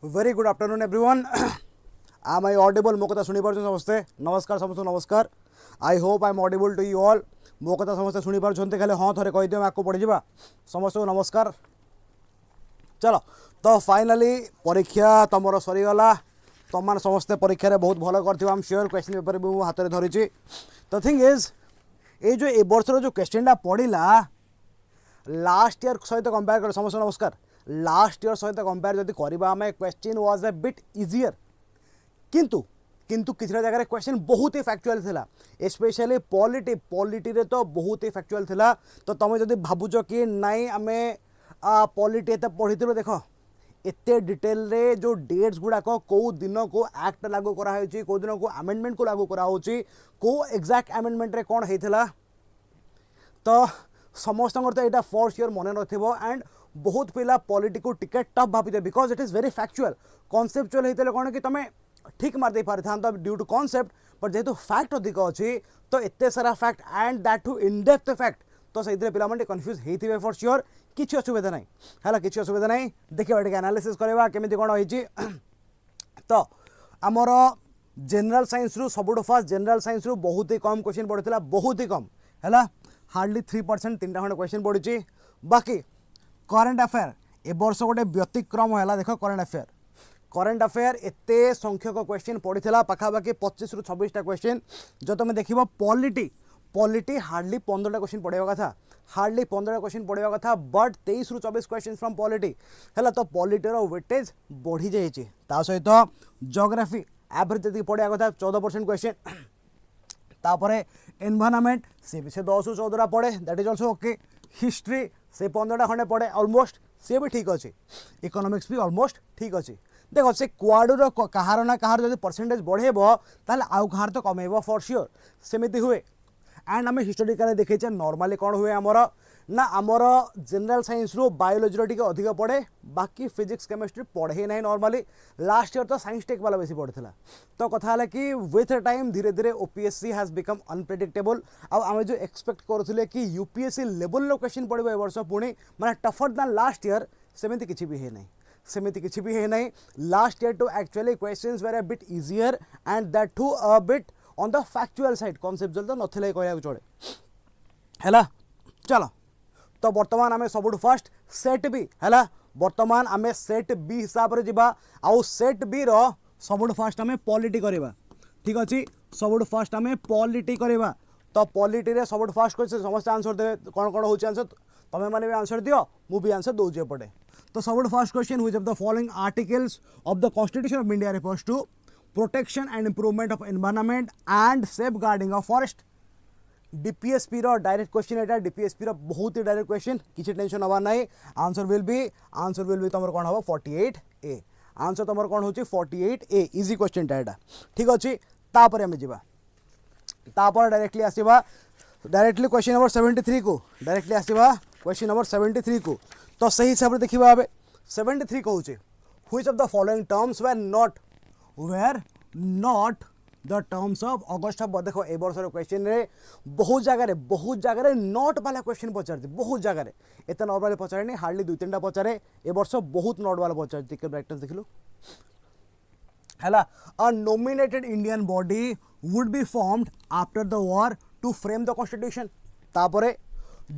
Very good afternoon everyone आम I audible मो कथा शुणी पार्छ समस्ते नमस्कार समस्त नमस्कार I hope I am audible to you all मो कथा समस्ते शुणी पार्छन्ते खाली हाँ थरे कहि दियो आको पड़ी जिबा समस्त नमस्कार चलो तो फाइनली परीक्षा तुमर सरीगला तुम मैंने समस्ते परीक्षा बहुत भल कर I am sure question paper भी हाथ में धरी तो थिंग इज ये जो ए वर्षर जो क्वेश्चनटा पड़ा लास्ट ईयर सहित कंपेयर कर समस्त नमस्कार लास्ट ईयर सहित कंपेयर जदि करबा हमें question was a bit easier किंतु किसी जगह क्वेश्चन बहुत ही फैक्चुअल थिला स्पेशली पॉलिटी रे तो बहुत ही फैक्चुअल थिला तो तुम जदि भाबुच कि नाई आमे पॉलिटी एत पढ़ी देख एते डिटेल रे जो डेट्स गुड़ाक कौ दिन को एक्ट लागू करा कौ दिन को अमेंडमेंट को लागू करा कौ एग्जैक्ट अमेंडमेंट रे कौन होता तो समस्त तो यहाँ फॉर श्योर मन रखिबो एंड बहुत पिला पॉलिटी को टिके टफ भावी because it is very factual conceptual होते कौन कि तुम ठीक मारदे पारि था ड्यू टू कॉन्सेप्ट बट जेहेतु फैक्ट अधिक अच्छी तो एते सारा fact and that too in depth fact तो से पे कन्फ्यूज होते फॉर श्योर किसी असुविधा ना है किसी असुविधा ना देखिए टे एनालिसिस करवा केमी कौन होती तो आमर जनरल साइंस रु सबुठ फास्ट जनरल साइंस रु बहुत ही कम क्वेश्चन पड़ता बहुत ही कम है हार्डली 3% 3टा खंड क्वेश्चन पड़ी बाकी करेन्ट अफेयर ए वर्ष गोटे व्यतिक्रम है देख करेन्ट अफेयर एते संख्यक क्वेश्चन पड़ा पाखापाखि 25 रु 26टा क्वेश्चन जो तुम देख पॉलिटी हार्डली 15टा क्वेश्चन पढ़ा कथा हार्डली 15टा क्वेश्चन पढ़ा कथा बट 23 रु 24 क्वेश्चन फ्रॉम पॉलिटी है तो पॉलिटीर वेटेज बढ़ी जाइए सहित जियोग्राफी एवरेज जी पढ़ा कथा 14% क्वेश्चन तापर एनवायरनमेंट सी भी से 10 रु 14टा पड़े that is also okay history से 15टा खंडे पड़े ऑलमोस्ट सी भी ठीक अच्छे इकोनॉमिक्स भी ऑलमोस्ट ठीक अच्छे देख से क्वाडर कहार ना कहार जो परसेंटेज बढ़ेब ताल आउ कहार तो कमेब फॉर श्योर सेमती हुए एंड आम हिस्टोरिकाल देखे नॉर्मली कौन हुए आमर ना आमर जनरल साइंस रू बायोलॉजी टी अधिक पड़े बाकी फिजिक्स केमिस्ट्री पढ़े ना नॉर्मली लास्ट ईयर तो साइंस टेक वाला बेसी पड़ता तो कथा है कि विथ टाइम धीरे धीरे ओपीएससी हैज बिकम अनप्रेडिक्टेबल आम जो एक्सपेक्ट करुले कि यूपीएससी लेवल क्वेश्चन पड़े ए वर्ष पुणी माने टफर दैन लास्ट ईयर सेमती किसी भी है नहीं सेमती किसी भी है नहीं last year too actually questions were a bit easier and that too a bit on the factual side conceptual तो नथिले कहया चले है चलो तो बर्तमान आम सब फास्ट सेट बी है बर्तमान आम सेट बी हिसाब से जावा आउ सेट बी रो सब फास्ट आम पॉलिटी करवा ठीक अच्छे सब फास्ट आम पॉलिटी करवा तो पॉलिटी रे सब फास्ट क्वेश्चन समस्त आंसर देवे कौन कौन हो आंसर तुम्हें मैंने भी आंसर दियो मु भी आंसर दूचे पड़े तो सब first question which of the following articles of the constitution of India refers to protection and improvement of environment and safeguarding of forest DPSP रो डायरेक्ट क्वेश्चन एटा डीपीएसपी रो बहुत ही डायरेक्ट क्वेश्चन किसी टेंशन हवा नहीं आंसर विल बी तुम कौन हम 48A आंसर तुम कौन हो 48A इजी क्वेश्चन टाइटा ठीक अच्छे तापर आम जापर डायरेक्टली आसवा डायरेक्टली क्वेश्चन नंबर 73 को डायरेक्टली आसवा क्वेश्चन नंबर 73 को तो सही हिसाब से देखा 73 कहूँ which of the following terms were not the terms of August of देखो ए वर्ष क्वेश्चन रे बहुत जगह नॉट वाला क्वेश्चन पचार बहुत जगह एत नॉट वाले पचारे हार्डली 2-3टा पचारे ए वर्ष बहुत नॉट वाला पचार ब्राइटनेस देखिलु है a nominated Indian body would be formed after the war to frame the constitution तापरे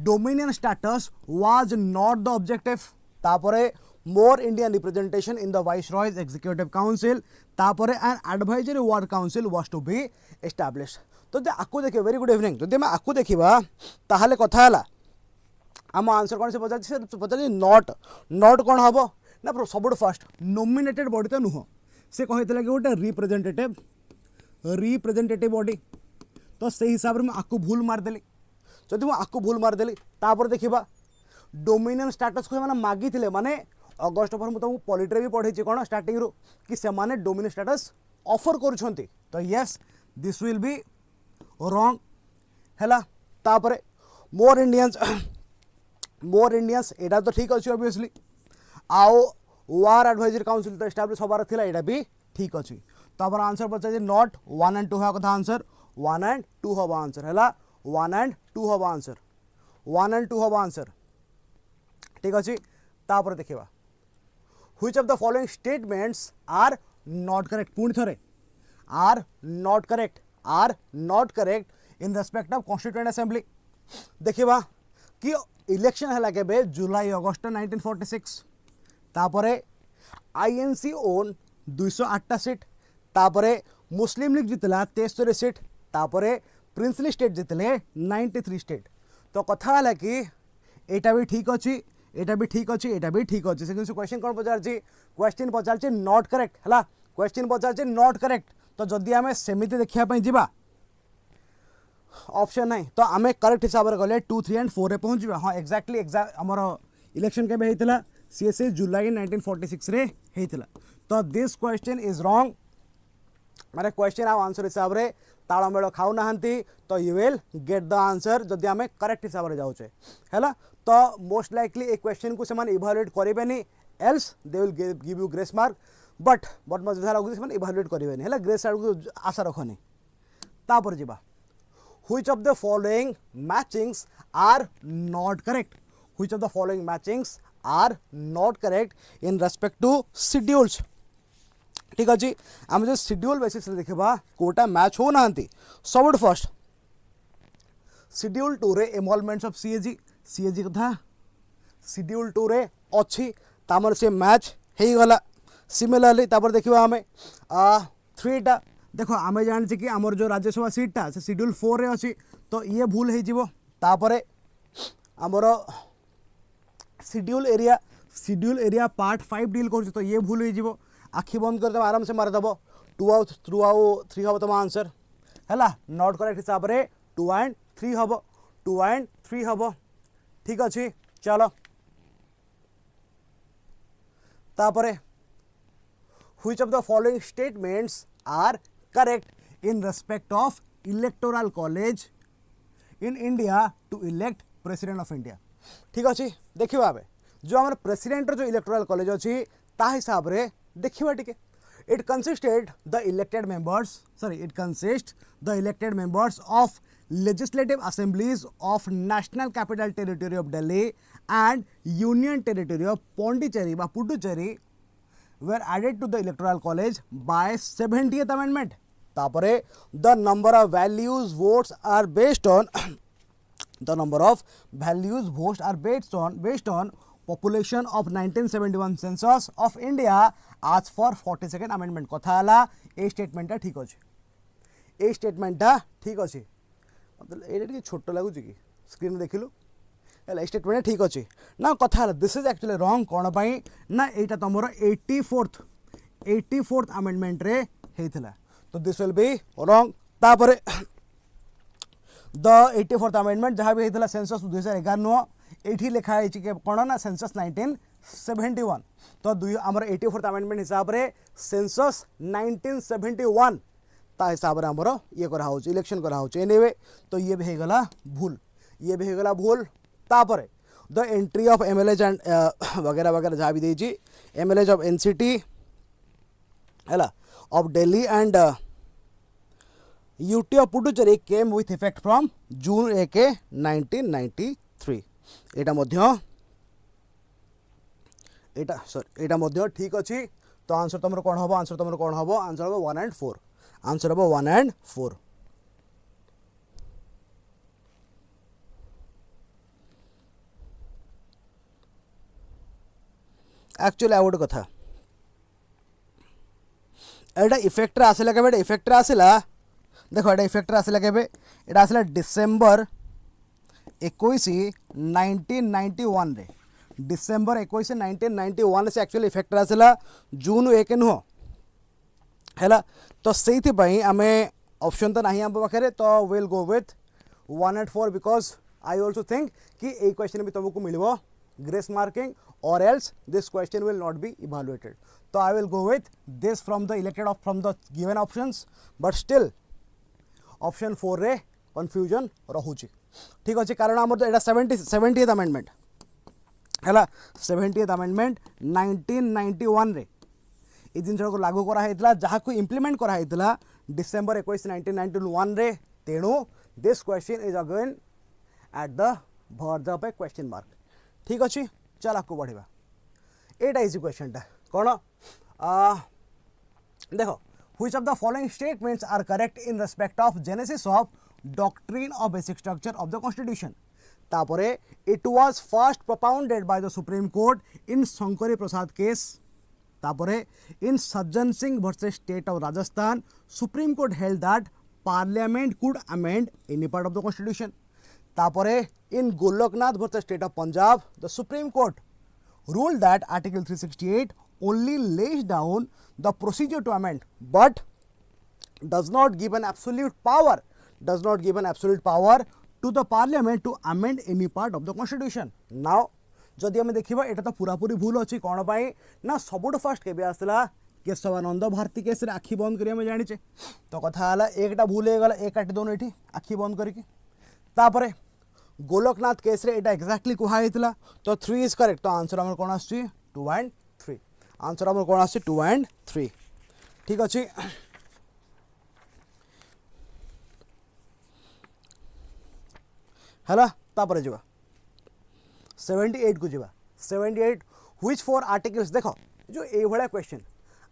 dominion status was not the objective तापरे more Indian representation in the viceroy's executive council तापरे an advisory war council was to be establish तो आपको देखिए very good evening जब आम आपको देखा ताहले कथा है आम आंसर कौन से पचार नॉट कौन हम ना सब फास्ट नॉमिनेटेड बॉडी तो नुह से कहते कि गोटे रिप्रेजेंटेटिव बॉडी तो से हिसाब से मुझे भूल मारदेली जब मुझे भूल मारदेली तापर देखा डोमिनियन स्टेटस को मागी माने अगस्ट पर मुझे पॉलिटी भी पढ़ी कौन स्टार्टिंग रू कि से माने डोमिनियन स्टेटस ऑफर करुँच तो yes this will be wrong है तापर मोर इंडियंस एटा तो ठीक अच्छे ऑब्वियसली आउ वार एडवाइजरी काउंसिल तो एस्टाब्लिश हबार थिला एटा भी ठीक अच्छे तो आंसर पचार नॉट 1 and 2 हवा कथा आंसर 1 and 2 हवा आंसर है 1 and 2 हवा आंसर 1 and 2 हवा आंसर ठीक अच्छे तापर देखा which of the following statements are not correct पुणी थरे are not correct in respect of constituent assembly देखिबा कि इलेक्शन है केबे जुलाई अगस्ट 1946 तापरे आईएनसी ओन 208 सीट तापरे मुस्लिम लीग जितला 73 सीट तापरे प्रिंसली स्टेट जितले 93 स्टेट तो कथा है कि एटा भी ठीक अच्छी एटा भी ठीक अच्छी एटा भी ठीक अच्छी से क्वेश्चन कौन पचार क्वेश्चन पचार नॉट करेक्ट है क्वेश्चन पचार नॉट करेक्ट तो जदि आम सेमती देखा जा ऑप्शन नहीं तो आम करेक्ट हिसाब से गले 2, 3 एंड 4 पहुँचा हाँ एक्जाक्टली आमर इलेक्शन केबे होता सी जुलाई 1946 रे होता तो दिस क्वेश्चन इज रॉन्ग माने क्वेश्चन आ आंसर हिसाब से तालमेल खाऊ ना तो you will get the answer जदि आम करेक्ट हिसाब से जाऊे है तो मोस्ट लाइकली ए क्वेश्चन को से इभालुएट करेंगे else they will give you grace mark but मजे जहाँ लगुच से इभालुएट करेंगे है ग्रेस आड़ आशा रखनी तापर जा which of the following matchings are not correct which of the following matchings are not correct in respect to schedules ठीक अच्छे आम जो शेड्यूल बेसिस देखा कोटा मैच हो ना सब फर्स्ट शेड्यूल 2 रे इनवॉल्वमेंट्स ऑफ सीएजी कथा शेड्यूल 2 रे अच्छी तामर से मैच हो गला सिमिलरली तापर देखा आम 3 टा देखो आम जाने कि आमर जो राज्यसभा सीटा से शेड्यूल 4 रे अच्छी तो ये भूल हो तापरे आमर शेड्यूल एरिया पार्ट 5 डील कर तो ये भूल हो आखि बंद कर आराम से मारिदेव 2 आउ 3 हम तुम आंसर है नॉट करेक्ट हिसाब से 2 एंड 3 हम 2 एंड 3 हम ठीक अच्छे चलो तापरे which of the following statements are correct in respect of electoral college in India to elect president of India ठीक अच्छे देखिए आवे जो आम प्रेसिडेंट जो इलेक्टोरल कॉलेज अच्छी ता हिसाब रे देखिए टिके it consisted the elected members of legislative assemblies of national capital territory of Delhi and union territory of Pondicherry বা Puducherry were added to the electoral college by 70th amendment तापरे the number of values votes are based on population of 1971 census of India as for 42nd amendment कथा हला ए statement ठीक अच्छे ए statement ठीक अच्छे मतलब ये छोट लगुच कि स्क्रीन देखिलु है स्टेटमेंट ठीक अच्छे ना कथा दिस इज एक्चुअली रॉन्ग कौन पाई ना यहाँ तुम 84th अमेंडमेंट रे होता तो दिस विल बी रॉन्ग तापर द 84th अमेंडमेंट जहाँ भी होता सेंसस 2011 नुह ये लिखाई कौन ना सेंसस 1971 तो आमर 84th अमेंडमेंट हिसाब से सेंसस 1971 ता हिसाब से आमर ये कराऊँ इलेक्शन कराऊँ एनीवे तो ये भी होगला भूल तापर the entry of MLAs and वगैरह वगैरह जहाँ भी देजी एमएलएज ऑफ एनसीटी है of Delhi and UT of Puducherry came with effect from June 1 1993 एटा मध्य ठीक अच्छी तो आंसर तुम कौन हम आंसर हम 1 and 4 आंसर हम 1 and 4 एक्चुअली आ गोटे कथा एटा इफेक्ट आसला के इफेक्ट आसला देखो ये इफेक्ट आसला के एटा आसला डिसेम्बर 21 1991 रे डिसेम्बर 21 1991 से एक्चुअली इफेक्ट आसला जून 1 नुह है तो से आम ऑप्शन तो नहीं आम पाखे तो will go with 1 and 4 because I also think कि ये क्वेश्चन भी तुमको मिल ग्रेस मार्किंग और else this question will not be evaluated तो I will go with this from the elected from the given options but still option 4 रे confusion रोचे ठीक अच्छे कारण आम तो यहाँ 70th अमेंडमेंट है 70th अमेंडमेंट 1991 रे ये जिन को लागू कराई जहाँ को इम्प्लीमेंट कराई डिसेम्बर 21 1991 रे तेणु this question is again at the verge of A question mark ठीक अच्छे चल आपको बढ़िया एटा इज क्वेश्चन कौन देखो which of the following statements are correct in respect of genesis of doctrine of basic structure of the constitution तापरे it was first propounded by the supreme court in Shankari Prasad case तापरे in Sajjan Singh versus state of Rajasthan supreme court held that parliament could amend any part of the constitution तापरे in Goloknath versus state of Punjab the supreme court ruled that article 368 only lays down the procedure to amend but does not give an absolute power to the parliament to amend any part of the constitution now जदि आम देखा यहाँ तो पूरापूरी भूल अच्छी कौन पाई ना सबुठ फास्ट के आसला केशवानंद भारती केस आखि बंद करें जाचे तो कथा एकटा भूल हो गला एक काटी दोनों ये आखि बंद करके गोलकनाथ केस रे एटा एक्जाक्टली कहुई तो 3 इज करेक्ट तो आंसर आम कौन आस 2 and 3 आंसर आम कौन आस 2 and 3 ठीक अच्छे है तापर जा 78 को जा 78 व्हिच 4 आर्टिकल्स देख जो ये भाया क्वेश्चन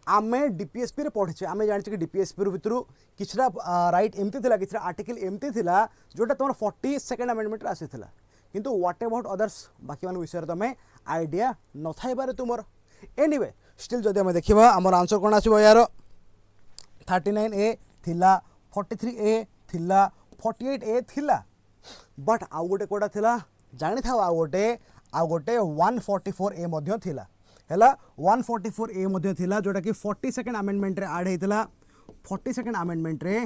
आम डीपीएसपी रे पढ़े आम जाने कि डीपीएसपी भितर किछटा राइट एमती थिला किछटा आर्टिकल एमती थिला जोटा तुम 42nd अमेंडमेंट रे आसीथिला किंतु व्हाट अबाउट अदर्स बाकी मान विषय तुम आइडिया न थाई पारे तुमर एनीवे स्टिल जदि आम देखा आमर आंसर कौन आसो यार 39A थिला 43A थिला 48A थिला बट आउ गोटे कोटा थिला जानी था आउ गोटे 144A मध्य थिला हैला 144A मध्य थिला जोटा कि 42nd अमेंडमेंट रे ऐड हेतिला 42nd अमेंडमेंट रे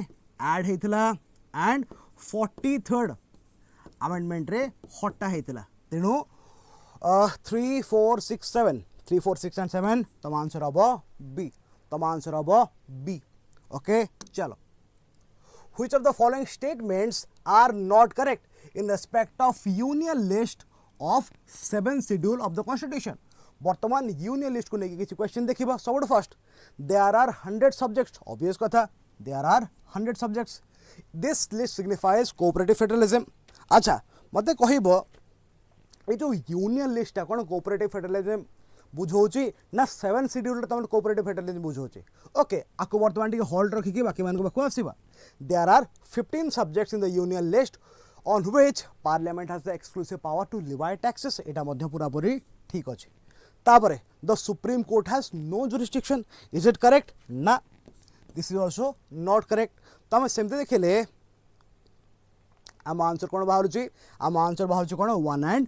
ऐड हेतिला एंड 43rd अमेंडमेंट रे हटा हेतिला तेणु 3 4 6 7 3 4 6 and 7 तम आंसर हम बी ओके चलो which of the following statements are not correct in respect of union list of 7 schedule of the constitution वर्तमान union list को लेके किसी क्वेश्चन देखिबा सबुठ first there are 100 subjects obvious कथा there are 100 subjects this list signifies cooperative federalism अच्छा मते कहिबो ए जो यूनियन लिस्ट है कोन कोऑपरेटिव फेडरलिज्म बुझौची ना 7 शेड्यूल तुम कोऑपरेटिव फेडरलिज्म बुझौची ओके आको वर्तमान टिके होल्ड रखिकी बाकी मान को बाको आसीबा there are 15 subjects in the union list on which parliament has the exclusive power to levy taxes एटा मध्य पूरापूरी ठीक अछि तापरे the supreme court has no jurisdiction is it correct ना this is also not correct तो हम सेमते देखले आम आंसर कोन बाहरुची आम आंसर बाहरुची कोन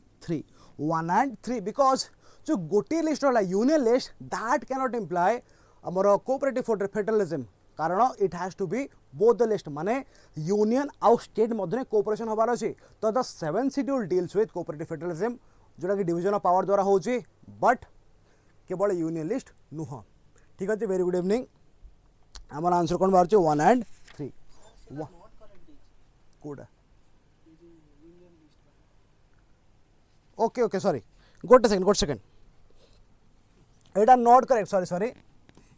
1 and 3 बिकॉज जो गोटे लिस्ट रहा union list that cannot imply आमर कोऑपरेटिव फेडरलिज्म कारण it has to be both the list माने यूनियन आउ स्टेट मध्य कोऑपरेशन होबार अछि तो the 7 schedule deals with cooperative federalism जोटा कि डिवीजन ऑफ पावर द्वारा होची बट केवल यूनियन लिस्ट नुह ठीक अच्छे वेरी गुड इवनिंग आमर आंसर कौन बाहर 1 and 3 कोडा ओके ओके सॉरी गोटे second Etah not correct sorry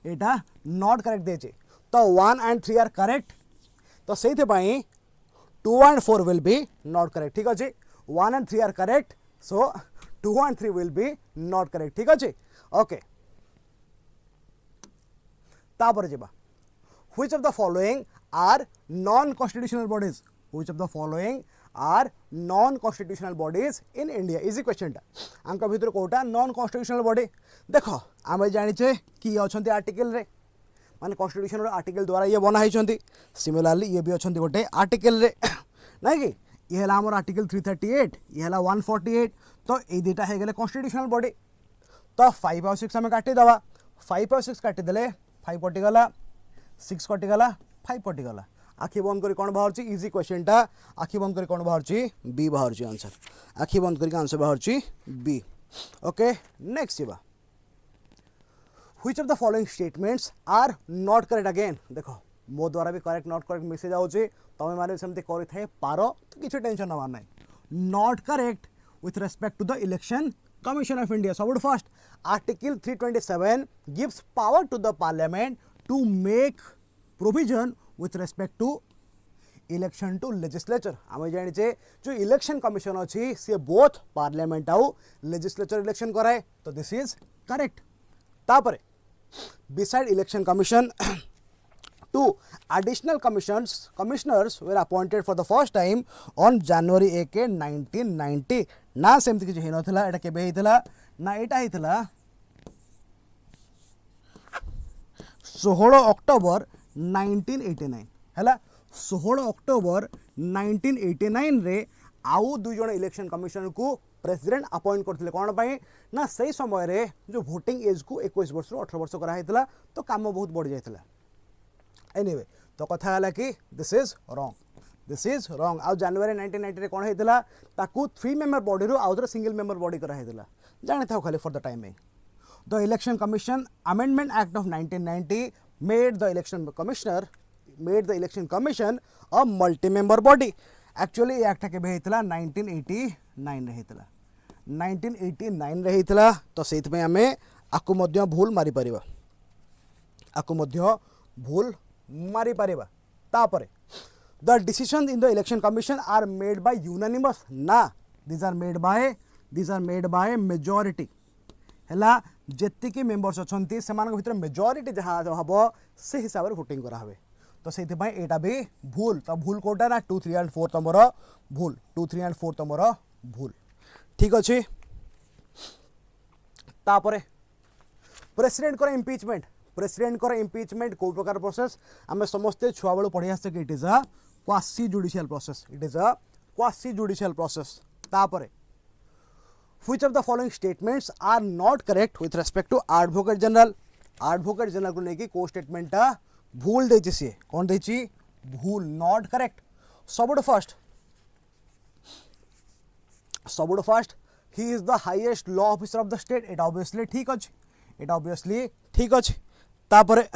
Etah not correct देचे तो 1 and 3 आर करेक्ट तो से 2 and 4 will be not correct ठीक अच्छे 1 and 3 are correct so 2 and 3 will be not correct ठीक अच्छे ओके तापर जेबा which of the following are non constitutional bodies which of the following are non constitutional bodies in India easy question टा आंक भितर Kota non constitutional body देख आम जानिचे कि ये अच्छा आर्टिकल रे माने कॉन्स्टिट्यूशन आर्टिकल द्वारा ये बना होती सिमिलारली ये भी अच्छा गोटे आर्टिकल रे ना कि ये आम आर्टिकल 338 ये 148 तो ये दुटा हो गए कॉन्स्टिट्यूशनल बॉडी तो 5 और 6 आम काटिदेवा 5 और 6 काटिदेले 5 कटिगला 6 कटिगला 5 कटिगला आखि बंद कर कौन बाहर इजी क्वेश्चन टा आखि बंद कर कौन बाहर बी बाहर आंसर आखि बंद करके आंसर बाहर बी ओके नेक्स्ट जीवा which of the following statements are not correct again देखो मो द्वारा भी करेक्ट नॉट करेक्ट मेसेज आउची तमे माने सेमते करि थाए पारो तो किछ टेंशन नवा नै not correct with respect to the election commission of India सबुठ first article 327 gives power to the parliament to make provision with respect to election to legislature आम जानिचे जो इलेक्शन कमिशन अच्छी सी बोथ पार्लियामेंट आउ legislature election कराए तो this is correct तापरे beside election commission two additional commissioners were appointed for the first time on January 1 1990 ना सेमती किसी हेन थिला एटा केबे हेतिला ना एटा हेतिला 16 अक्टोबर 1989 हैला 16 अक्टोबर 1989 रे आउ दुई जण इलेक्शन कमिशन को प्रेसिडेंट अपॉइंट करथिले कोन पई ना सही समय रे जो वोटिंग एज को 21 वर्ष रु 18 वर्ष करा हेतिला तो काम बहुत बढ़ जायतिला एनीवे तो कथा हला कि दिस इज रॉन्ग आ जनवरी 1990 रे कोन हेतिला ताकू 3 मेंबर बॉडी रु आउदर सिंगल मेंबर बॉडी करा हेतिला जानि थाओ खाली for the timing the election commission amendment act of 1990 made the election commission a multi member body actually ये एक्ट के हेतिला 1989 रे हेतिला 1989 रे हेतिला तो सेति में हमें आकु मध्य भूल मारी परिबा तापरे the decision in the election commission are made by unanimous ना these are made by majority हैला जेतिकी मेंबर्स अछंती सेमान भीतर मेजॉरिटी जहा हबो से हिसाब रे वोटिंग करा हबे तो सेति भाई एटा भी भूल तो भूल कोटा ना 2 3 एंड 4 तमरो भूल 2 3 एंड 4 तमरो भूल ठीक अछि तापरे प्रेसिडेंट को इम्पीचमेंट को प्रकार प्रोसेस आम समस्ते छुआ बेलू पढ़ी आसे कि it is a quasi judicial process तापरे which of the following statements are not correct with respect to advocate general को लेके को स्टेटमेंटा भूल देछि से कौन देछि भूल नॉट करेक्ट सबुड first he is the highest law officer of the state it obviously ठीक अछि तापरे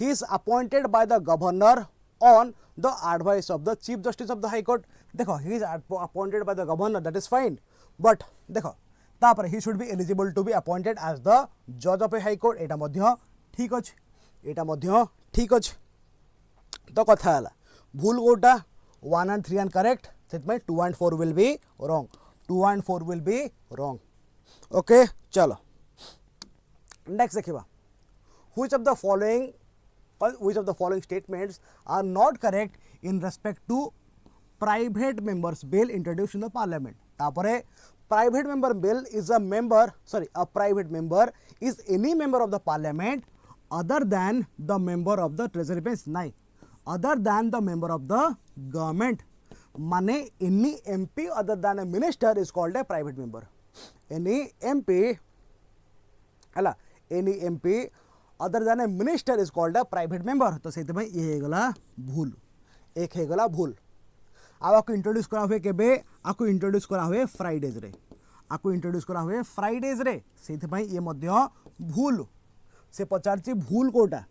he is appointed by the governor on the advice of the chief justice of the high court देखो he is appointed by the governor that is fine but देखो तापरे he should be eligible to be appointed as the जज of a high court एटा मध्य ठीक अछि तो कथा हला भूल कोटा 1 and 3 and करेक्ट सेट में 2 and 4 will be wrong okay चलो नेक्स्ट देखिबा which of the following statements are not correct in respect to private members bill introduced in the parliament तापरे private member bill is a private member is any member of the parliament other than the member of the treasury bench nahi other than the member of the government mane any mp other than a minister is called a private member any mp other than a minister is called a private member तो सेते भाई ये हेगला भूल आपको introduce करा हुए केबे आपको इंट्रोड्यूस करा हुए फ्राइडेज रे सेते भाई ये मध्य भूल से पचारची भूल कोटा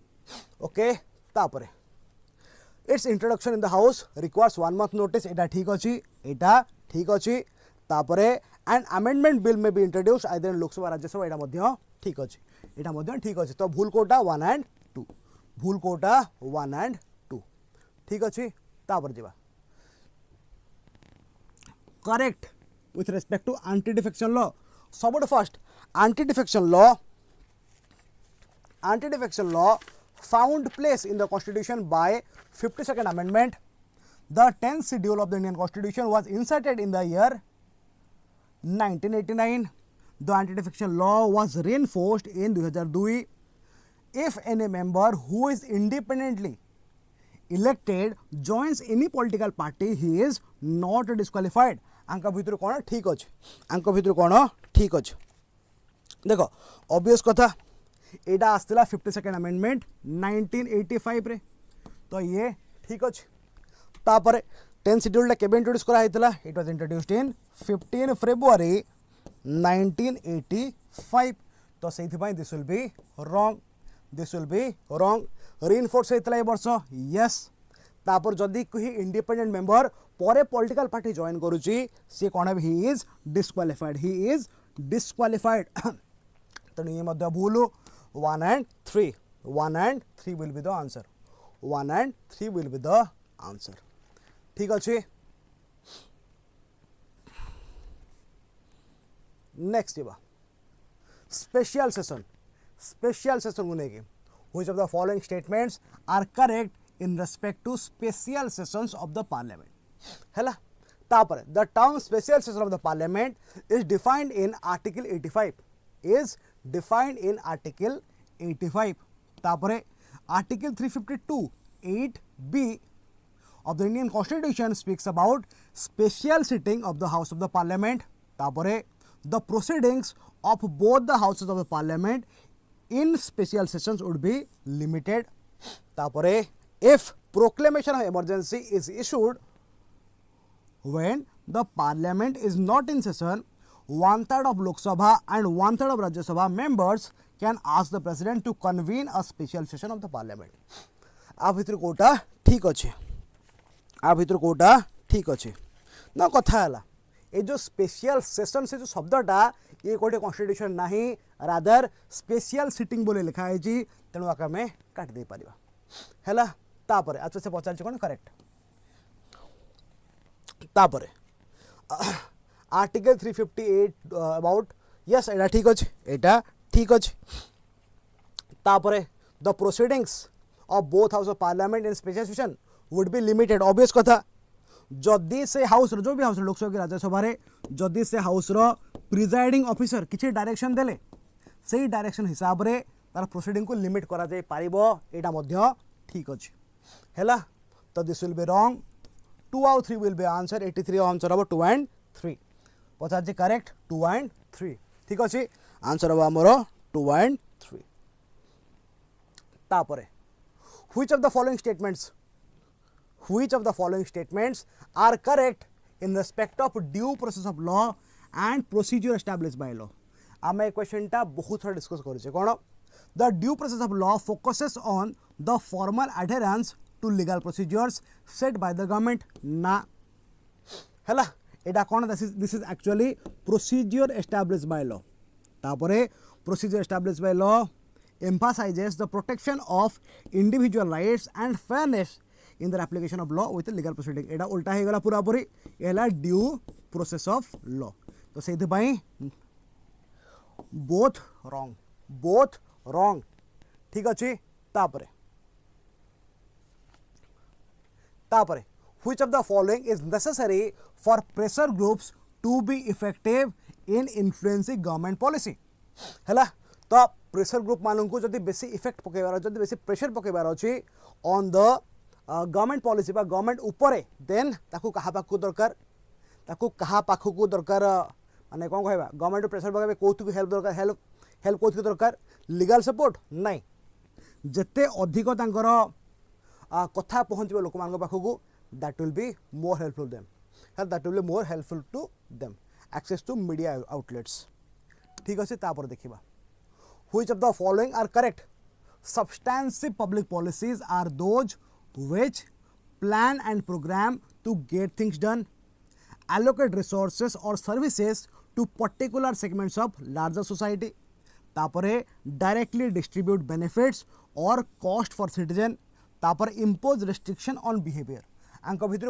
ओके तापरे it's introduction in the house requires 1 month notice एटा ठीक अछि तापरे एंड अमेंडमेंट बिल में be introduce either in Lok Sabha Rajya Sabha एटा मध्य ठीक अछि तो भूल कोटा 1 and 2 ठीक अछि तापर जिबा correct with respect to anti defection law सबुड first anti defection law found place in the constitution by 52nd amendment the 10th schedule of the Indian constitution was inserted in the year 1989 the anti-defection law was reinforced in 2002 if any member who is independently elected joins any political party he is not disqualified अंक भितर कौन ठीक अच्छे देखो obvious कथा एटा आसला 52nd amendment 1985 रे तो ये ठीक अच्छे तापर 10 शेड्यूल केबे इंट्रोड्यूस करा हैतला it was introduced in 15 February 1985 तो सेथि पई this will be wrong reinforce हैतला ए वर्ष यस तापर जदी कोही इंडिपेंडेंट मेंबर परे पॉलिटिकल पार्टी जॉइन करूची से कोन ही इज डिस्क्वालिफाइड तो ये मध्य भूल 1 and 3 will be the answer 1 and 3 will be the answer ठीक अच्छे नेक्स्ट स्पेशल स्पेशल सेशन को लेके which of the following statements are correct in respect to special sessions of the parliament हैला तापर the term special session of the parliament is defined in article 85 is defined in article 85 तापरे article 352 8b of the Indian Constitution speaks about special sitting of the House of the Parliament तापरे the proceedings of both the houses of the Parliament in special sessions would be limited तापरे if proclamation of emergency is issued when the Parliament is not in session, 1/3 of Lok Sabha and 1/3 of Rajya Sabha members can ask the President to convene a special session of the Parliament. आ भितर कोटा ठीक अच्छे ना कथा है ये जो special session से जो शब्दटा ये कोटे कॉन्स्टिट्यूशन नहीं रादर स्पेशल सिटिंग बोले लिखा है जी तेणु आके आम काट दे पारिबा हैला तापरे अच्छा से पचार कौन करेक्ट तापरे आर्टिकल 358 अबाउट यस एटा ठीक अच्छे तापरे the proceedings of both house of parliament in special session would be limited obvious कथा जदि से हाउस जो भी हाउस लोकसभा की राज्यसभा जदि से हाउस प्रिजाइडिंग ऑफिसर किसी डायरेक्शन देले से डायरेक्शन हिसाब रे तार प्रोसीडिंग को लिमिट करा जाय पारिबो एटा मध्य ठीक अच्छे हैला तो दिस विल बी रॉन्ग 2 और 3 विल बी आंसर 83 आंसर हम 2 and 3 पचार करेक्ट 2 and 3 ठीक अच्छे आंसर हम आमर 2 and 3 तापरे which of the following statements are correct in respect of due process of law and procedure established by law आम ए question टा बहुत थोड़ा डिस्कस करें कौन the due process of law focuses on the formal adherence to legal procedures set by the government ना हैला एटा कौन this is actually procedure established by law तापरे procedure established by law emphasizes the protection of individual rights and fairness in the application of law with legal proceeding एटा उल्टा हे गला पूरा पूरी एला ड्यू प्रोसेस ऑफ लॉ तो सेति पई both wrong ठीक अछि तापरे which of the following is necessary for pressure groups to be effective in influencing government policy हैला तो प्रेशर ग्रुप मानू को जदि बेसी इफेक्ट पकेबार जदि बेसी प्रेशर पकेबार अछि ऑन द गवर्नमेंट पॉलिसी बा गवर्नमेंट ऊपर देन ताकू कहा पाखु दरकार माने कोन कहबा गवर्नमेंट प्रेशर पकेबे कोथु हेल्प दरकार हेल्प कोथु दरकार लीगल सपोर्ट नहीं जते अधिक तांकर कथा पहुंचबे लोक मान पाखु that will be more helpful to them access to media outlets ठीक अछि तापर देखिबा which of the following are correct substantive public policies are those which plan and program to get things done allocate resources or services to particular segments of larger society तापरे directly distribute benefits or cost for citizen तापर impose restriction on behavior आंक भितर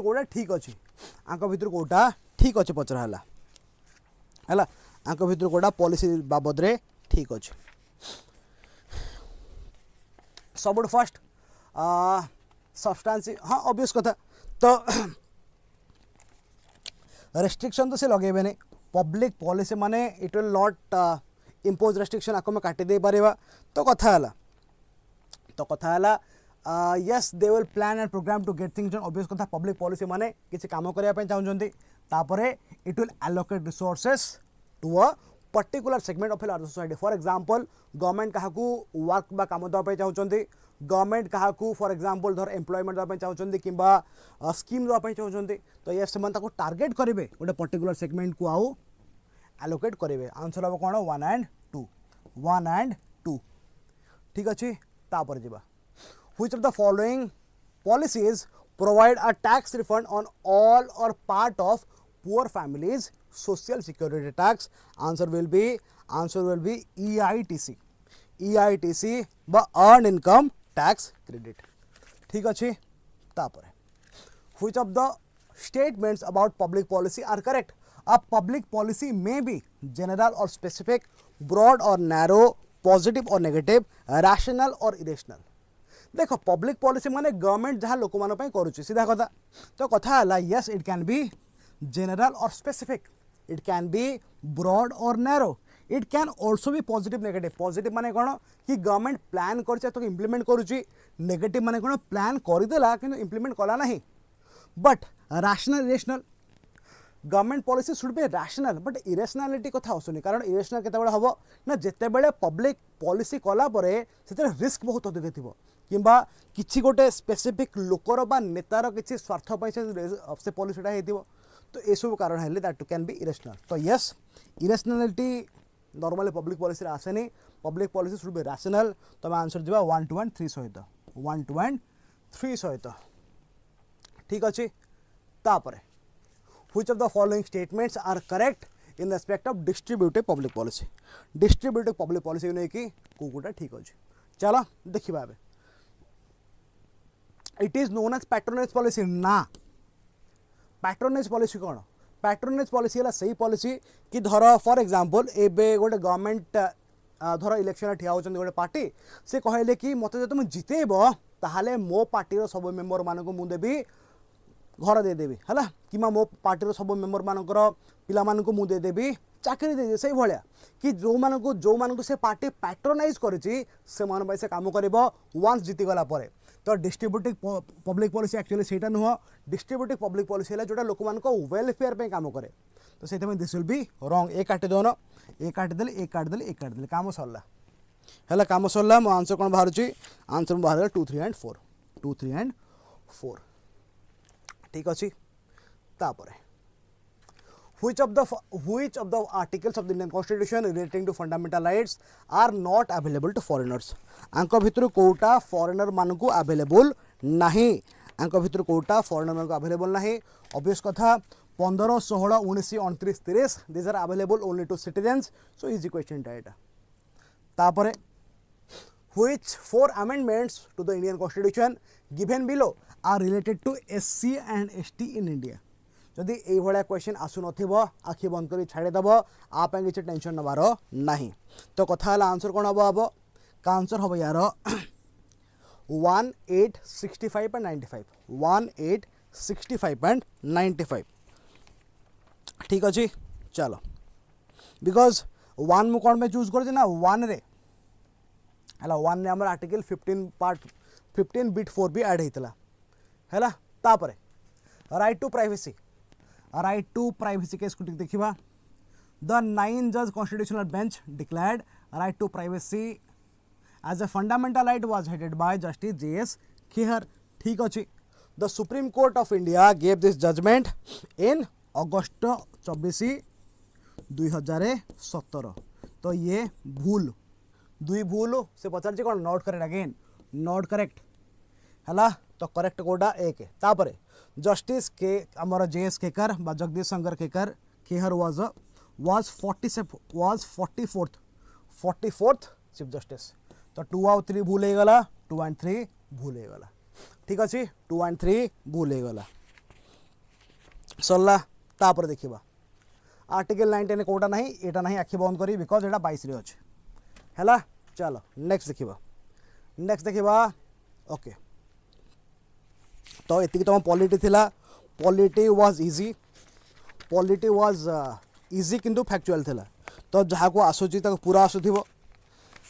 कोटा ठीक अच्छे पचरा है आंक भितर कोटा पॉलिसी बाबद रे ठीक अच्छे सब फर्स्ट सब्सटेंस हाँ ऑब्वियस कथा तो रेस्ट्रिक्शन तो से लगेबे नहीं पब्लिक पॉलिसी माने it will not impose restriction आको में काटी दे पारिबा तो कथा है yes they will plan and program to get things done obvious कथा पब्लिक पॉलिसी माने किसी काम करिया पे चाहउछंती तापरे it will allocate resources to a particular segment of large society for example government कहा वर्क बा काम देवाई चाहते गवर्नमेंट कहा फॉर एग्जांपल धर एम्प्लॉयमेंट देवाई चाहते कि स्कीम देवाई चाहते तो ये से टार्गेट करेंगे गोटे पर्टिकुलर सेगमेंट को आउ एलोकेट करेंगे आंसर हम कौन 1 and 2 ठीक अच्छे तापर जा which of the following policies provide a tax refund on all or part of poor families social security tax answer will be EITC बा earned income tax credit ठीक अच्छे तापर which of the statements about public policy are correct a public policy may be general or specific broad or narrow positive और negative, rational और irrational. देख public policy माने government जहाँ लोक मान करुच्ची सीधा कथा। तो कथा है yes it can be general और specific, it can be broad और narrow, it can also be positive negative. Positive माने कौन कि गवर्नमेंट प्लान कर इम्प्लीमेंट करुच्ची, नेगेटिव माने कौन प्लान करदेला कि इम्प्लीमेंट कला नहीं। But rational irrational, government policy should be rational but इरेशनालिटी कथा आसुनी, कारण इरेशनल केतेबेले हम ना जितेबेले पब्लिक पॉलिसी कला परे सेते रिस्क बहुत अधिक थिबो किंबा किछि गोटे स्पेसिफिक लोकर बा नेतार किछि स्वार्थ पई से पॉलिसीटा हेतिबो। तो ए सब कारण हेले दैट कैन बी इरेशनल। तो yes irrationality normally public policy आसेनी, public policy should be rational. तो मैं आंसर दिबा 1 2 3 सहित 1 2 3 सहित। ठीक अच्छे। तापरे which of the following statements are correct in respect of distributive public policy? distributive public policy नहीं कि कोकोटा ठीक अच्छे। चलो देखिए अब it is known as patronage policy ना। patronage policy कौन? patronage policy है सही policy कि धर फॉर एग्जांपल एबे गोटे गवर्नमेंट धर इलेक्शन ठिया होचंदी गोटे पार्टी से कहले कि मते जे तुम जितेब ताहाले मो पार्टी सब मेंबर मानक मु देबी घर देदेवी है कि मो पार्टी सब मेंबर मानकर पिला मानक मु देदेवी चाकरी दे से भाया कि जो मानक से पार्टी पैट्रोनाइज करिछि से मान से काम करिवो वंस जीतीगला परे। तो डिस्ट्रीब्यूटिव पब्लिक पॉलिसी एक्चुअली सेटा नुह, डिस्ट्रीब्यूटिव पब्लिक पॉलिसी है जोटा लोक मान वेलफेयर पे काम करे। तो से दिस विल बी रॉन्ग। ए काटी दोन ए काटिदेली ए काटिदेली ए काटिदेली काम सरला है काम सरला। मो आंसर कौन बाहर आंसर बाहर 2 3 and 4 2 3 and 4 ठीक अच्छे। तापरे which of the articles of the Indian Constitution relating to fundamental rights are not available to foreigners? आंक भितर कोटा फॉरेनर मानक अवेलेबल नहीं, आंक भितर कोटा फॉरेनर मानक अवेलेबल नहीं। ऑब्वियस कथा 15 16 19 29 30 this are available only to citizens. So easy question एटा। तापरे which 4 amendments to the Indian Constitution given below are related to SC and ST in India? जदि ये भाया क्वेश्चन आसु नथिब आखि बंद कर छाड़ीदेव आप किसी टेंशन नबार नहीं। तो कथा आंसर कौन हम अब का आंसर हम यार 1865 and 95 1865 and 95 ठीक अच्छे। चलो बिकज 1 मु कौन में चूज कर ना 1 रे है 1 ने आम आर्टिकल 15 पार्ट 15 बिट 4 भी ऐड होता है। तापरे right to privacy, right to privacy case को देखा द 9 जज constitutional bench declared right to privacy as a fundamental right was headed by justice JS Khehar. ठीक अच्छे। The supreme court of India gave this judgement in August 24 2017। तो ये भूल 2 भूल से पचार कौन note correct again not correct है। तो करेक्ट कोटा 1 है। तापरे जस्टिस के आमर JS खेकर बा Jagdish Shankar Khehar was 44th chief justice. तो 2 और 3 भूल हो गला, 2 and 3 भूल हो गला। ठीक अच्छे 2 and 3 भूल हो गला सरला। तापर देखा आर्टिकल 19 कोटा नहीं एटा नहीं आखि बंद करी बिकज एटा 22 रे अच्छे है। चलो नेक्स्ट देखा ओके। तो ये तुम पॉलिटी थिला, पॉलिटी वाज इजी किंतु फैक्चुअल थिला। तो जहाँ को आसूची पूरा आसुव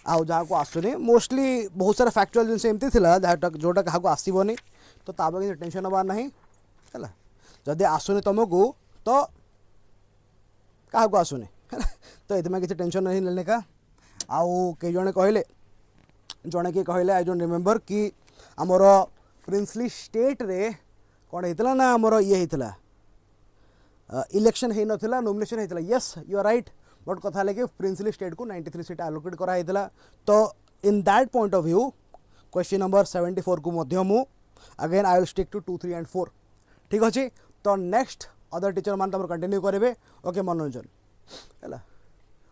आउ जहाँ को आसुनी मोस्टली बहुत सारा फैक्चुअल जिन एमती थिला जोटा क्या आसबनी। तो ताप कि टेंशन नबार नहीं है। जदि आसुनी तुमको तो क्या आसुनी तो ये किसी टेंशन नहीं लेने का। आउ कई जने कहले जड़े किए कहले आई डोंट रिमेंबर कि आमर प्रिंसली स्टेट रे कौन होता ना आमर ये होता इलेक्शन हो नाला नॉमिनेशन होता। Yes you are right but कथा कि प्रिंसली स्टेट को 93 सीट आलोकेट कराइला। तो in that point of view question number 74 को मध्य मु again I will stick to 2 3 and 4 ठीक अच्छे। तो नेक्स्ट अदर टीचर मान तुम कंटिन्यू करेंगे ओके मनोरंजन है।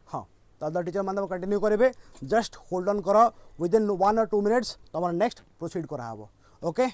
हाँ तो अदर टीचर मान तुम कंटिन्यू करेंगे जस्ट होल्ड ऑन कर विदिन 1 or 2 minutes तुम नेक्स्ट प्रोसीड कराब ओके।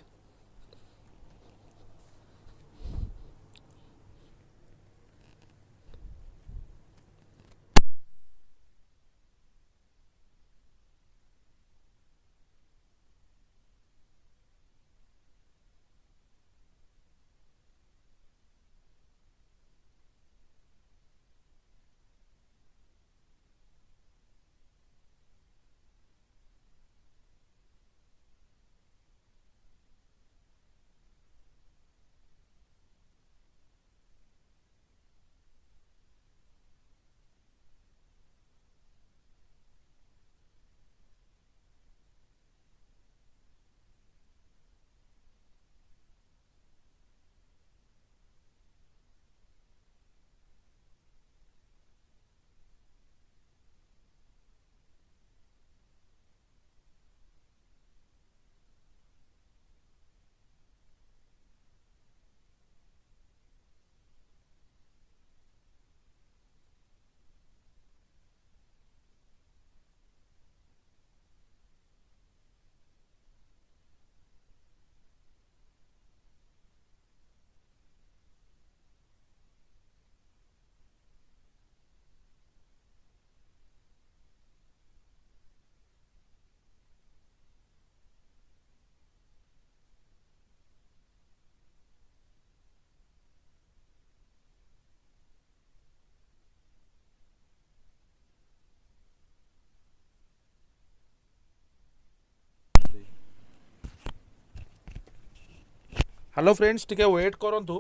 हेलो फ्रेंड्स टिके वेट करंतु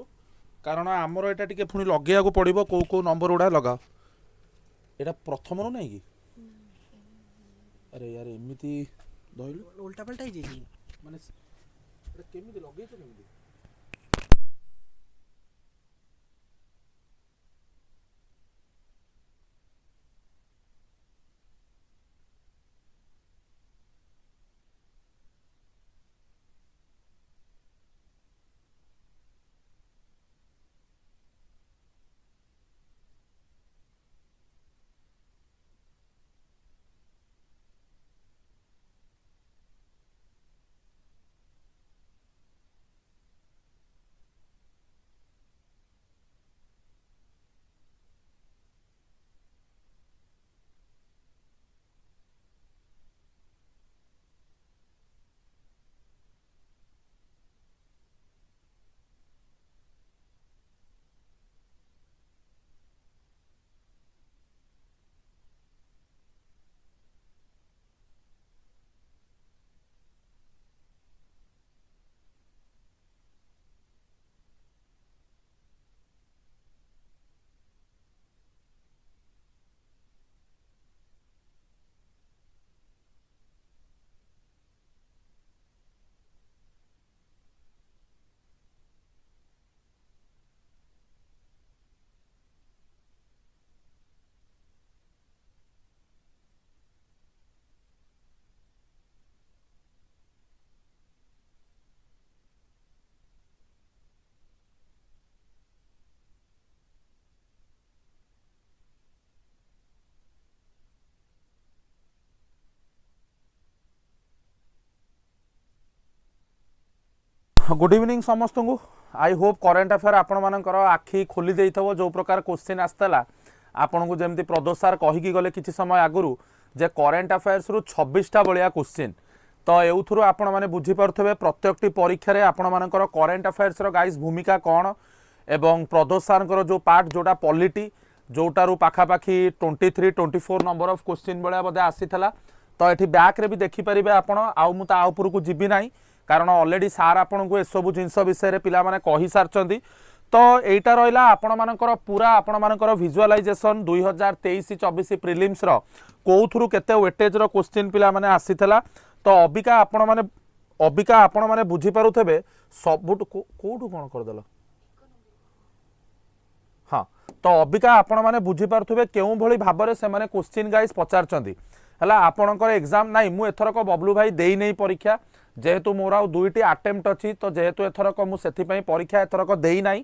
कारण आमर एटा टिके पुणी लगेया को पड़िबो को नंबर उडा लगाओ एटा प्रथम रो नहीं कि अरे यार एमिति धइलु उल्टा पल्टा ही जी माने एटा केमिति लगेइछ केमिति गुड इवनिंग समस्त को आई होप करेन्ट अफेयर आपण मानकर आखि खोली देइथबो जो प्रकार क्वेश्चन आस्तला आपन को जेमती प्रदोष सर कहि गले किछि समय आगुरु जे करेन्ट अफेयर्स रु 26टा बलिया क्वेश्चन तो एउथुरु आपण माने बुझी परथबे प्रत्येकटी परीक्षा रे आपण मानकर करेन्ट अफेयर्स रो गाइस भूमिका कोन एवं प्रदोष सरकर जो पार्ट जोटा पॉलिटी जोटारू पाखापाखी 23 24 नंबर ऑफ क्वेश्चन बलिया बदे आसीथला तो एठी बैक रे भी देखि परिबे आपण आउ मु ता ऊपर को जिबि नाही कारण ऑलरेडी सार आपन को एसबू जिनस विषय रे पिला माने कहि सारचंदी तो एटा रहिला आपण मानकर पूरा आपण मानकर विजुअलाइजेशन 2023-24 प्रीलिम्स रो कोउथुरु केते वेटेज रो क्वेश्चन पिला माने आसीथला तो अबिका आपण माने बुझी पारुथबे सबुट कोउठु कोन कर देला हाँ तो अबिका आपण माने बुझी पारुथबे केउ भली भाबरे से माने क्वेश्चन गाइस पचारचंदी हला आपणकर एग्जाम नाही मु एथरक बबलू भाई देई नै परीक्षा जेहेतु मोर आउ दुईटी अटेम्प्ट अच्छी तो जेहेतु एथरक मुझे परीक्षा एथरक देई नाही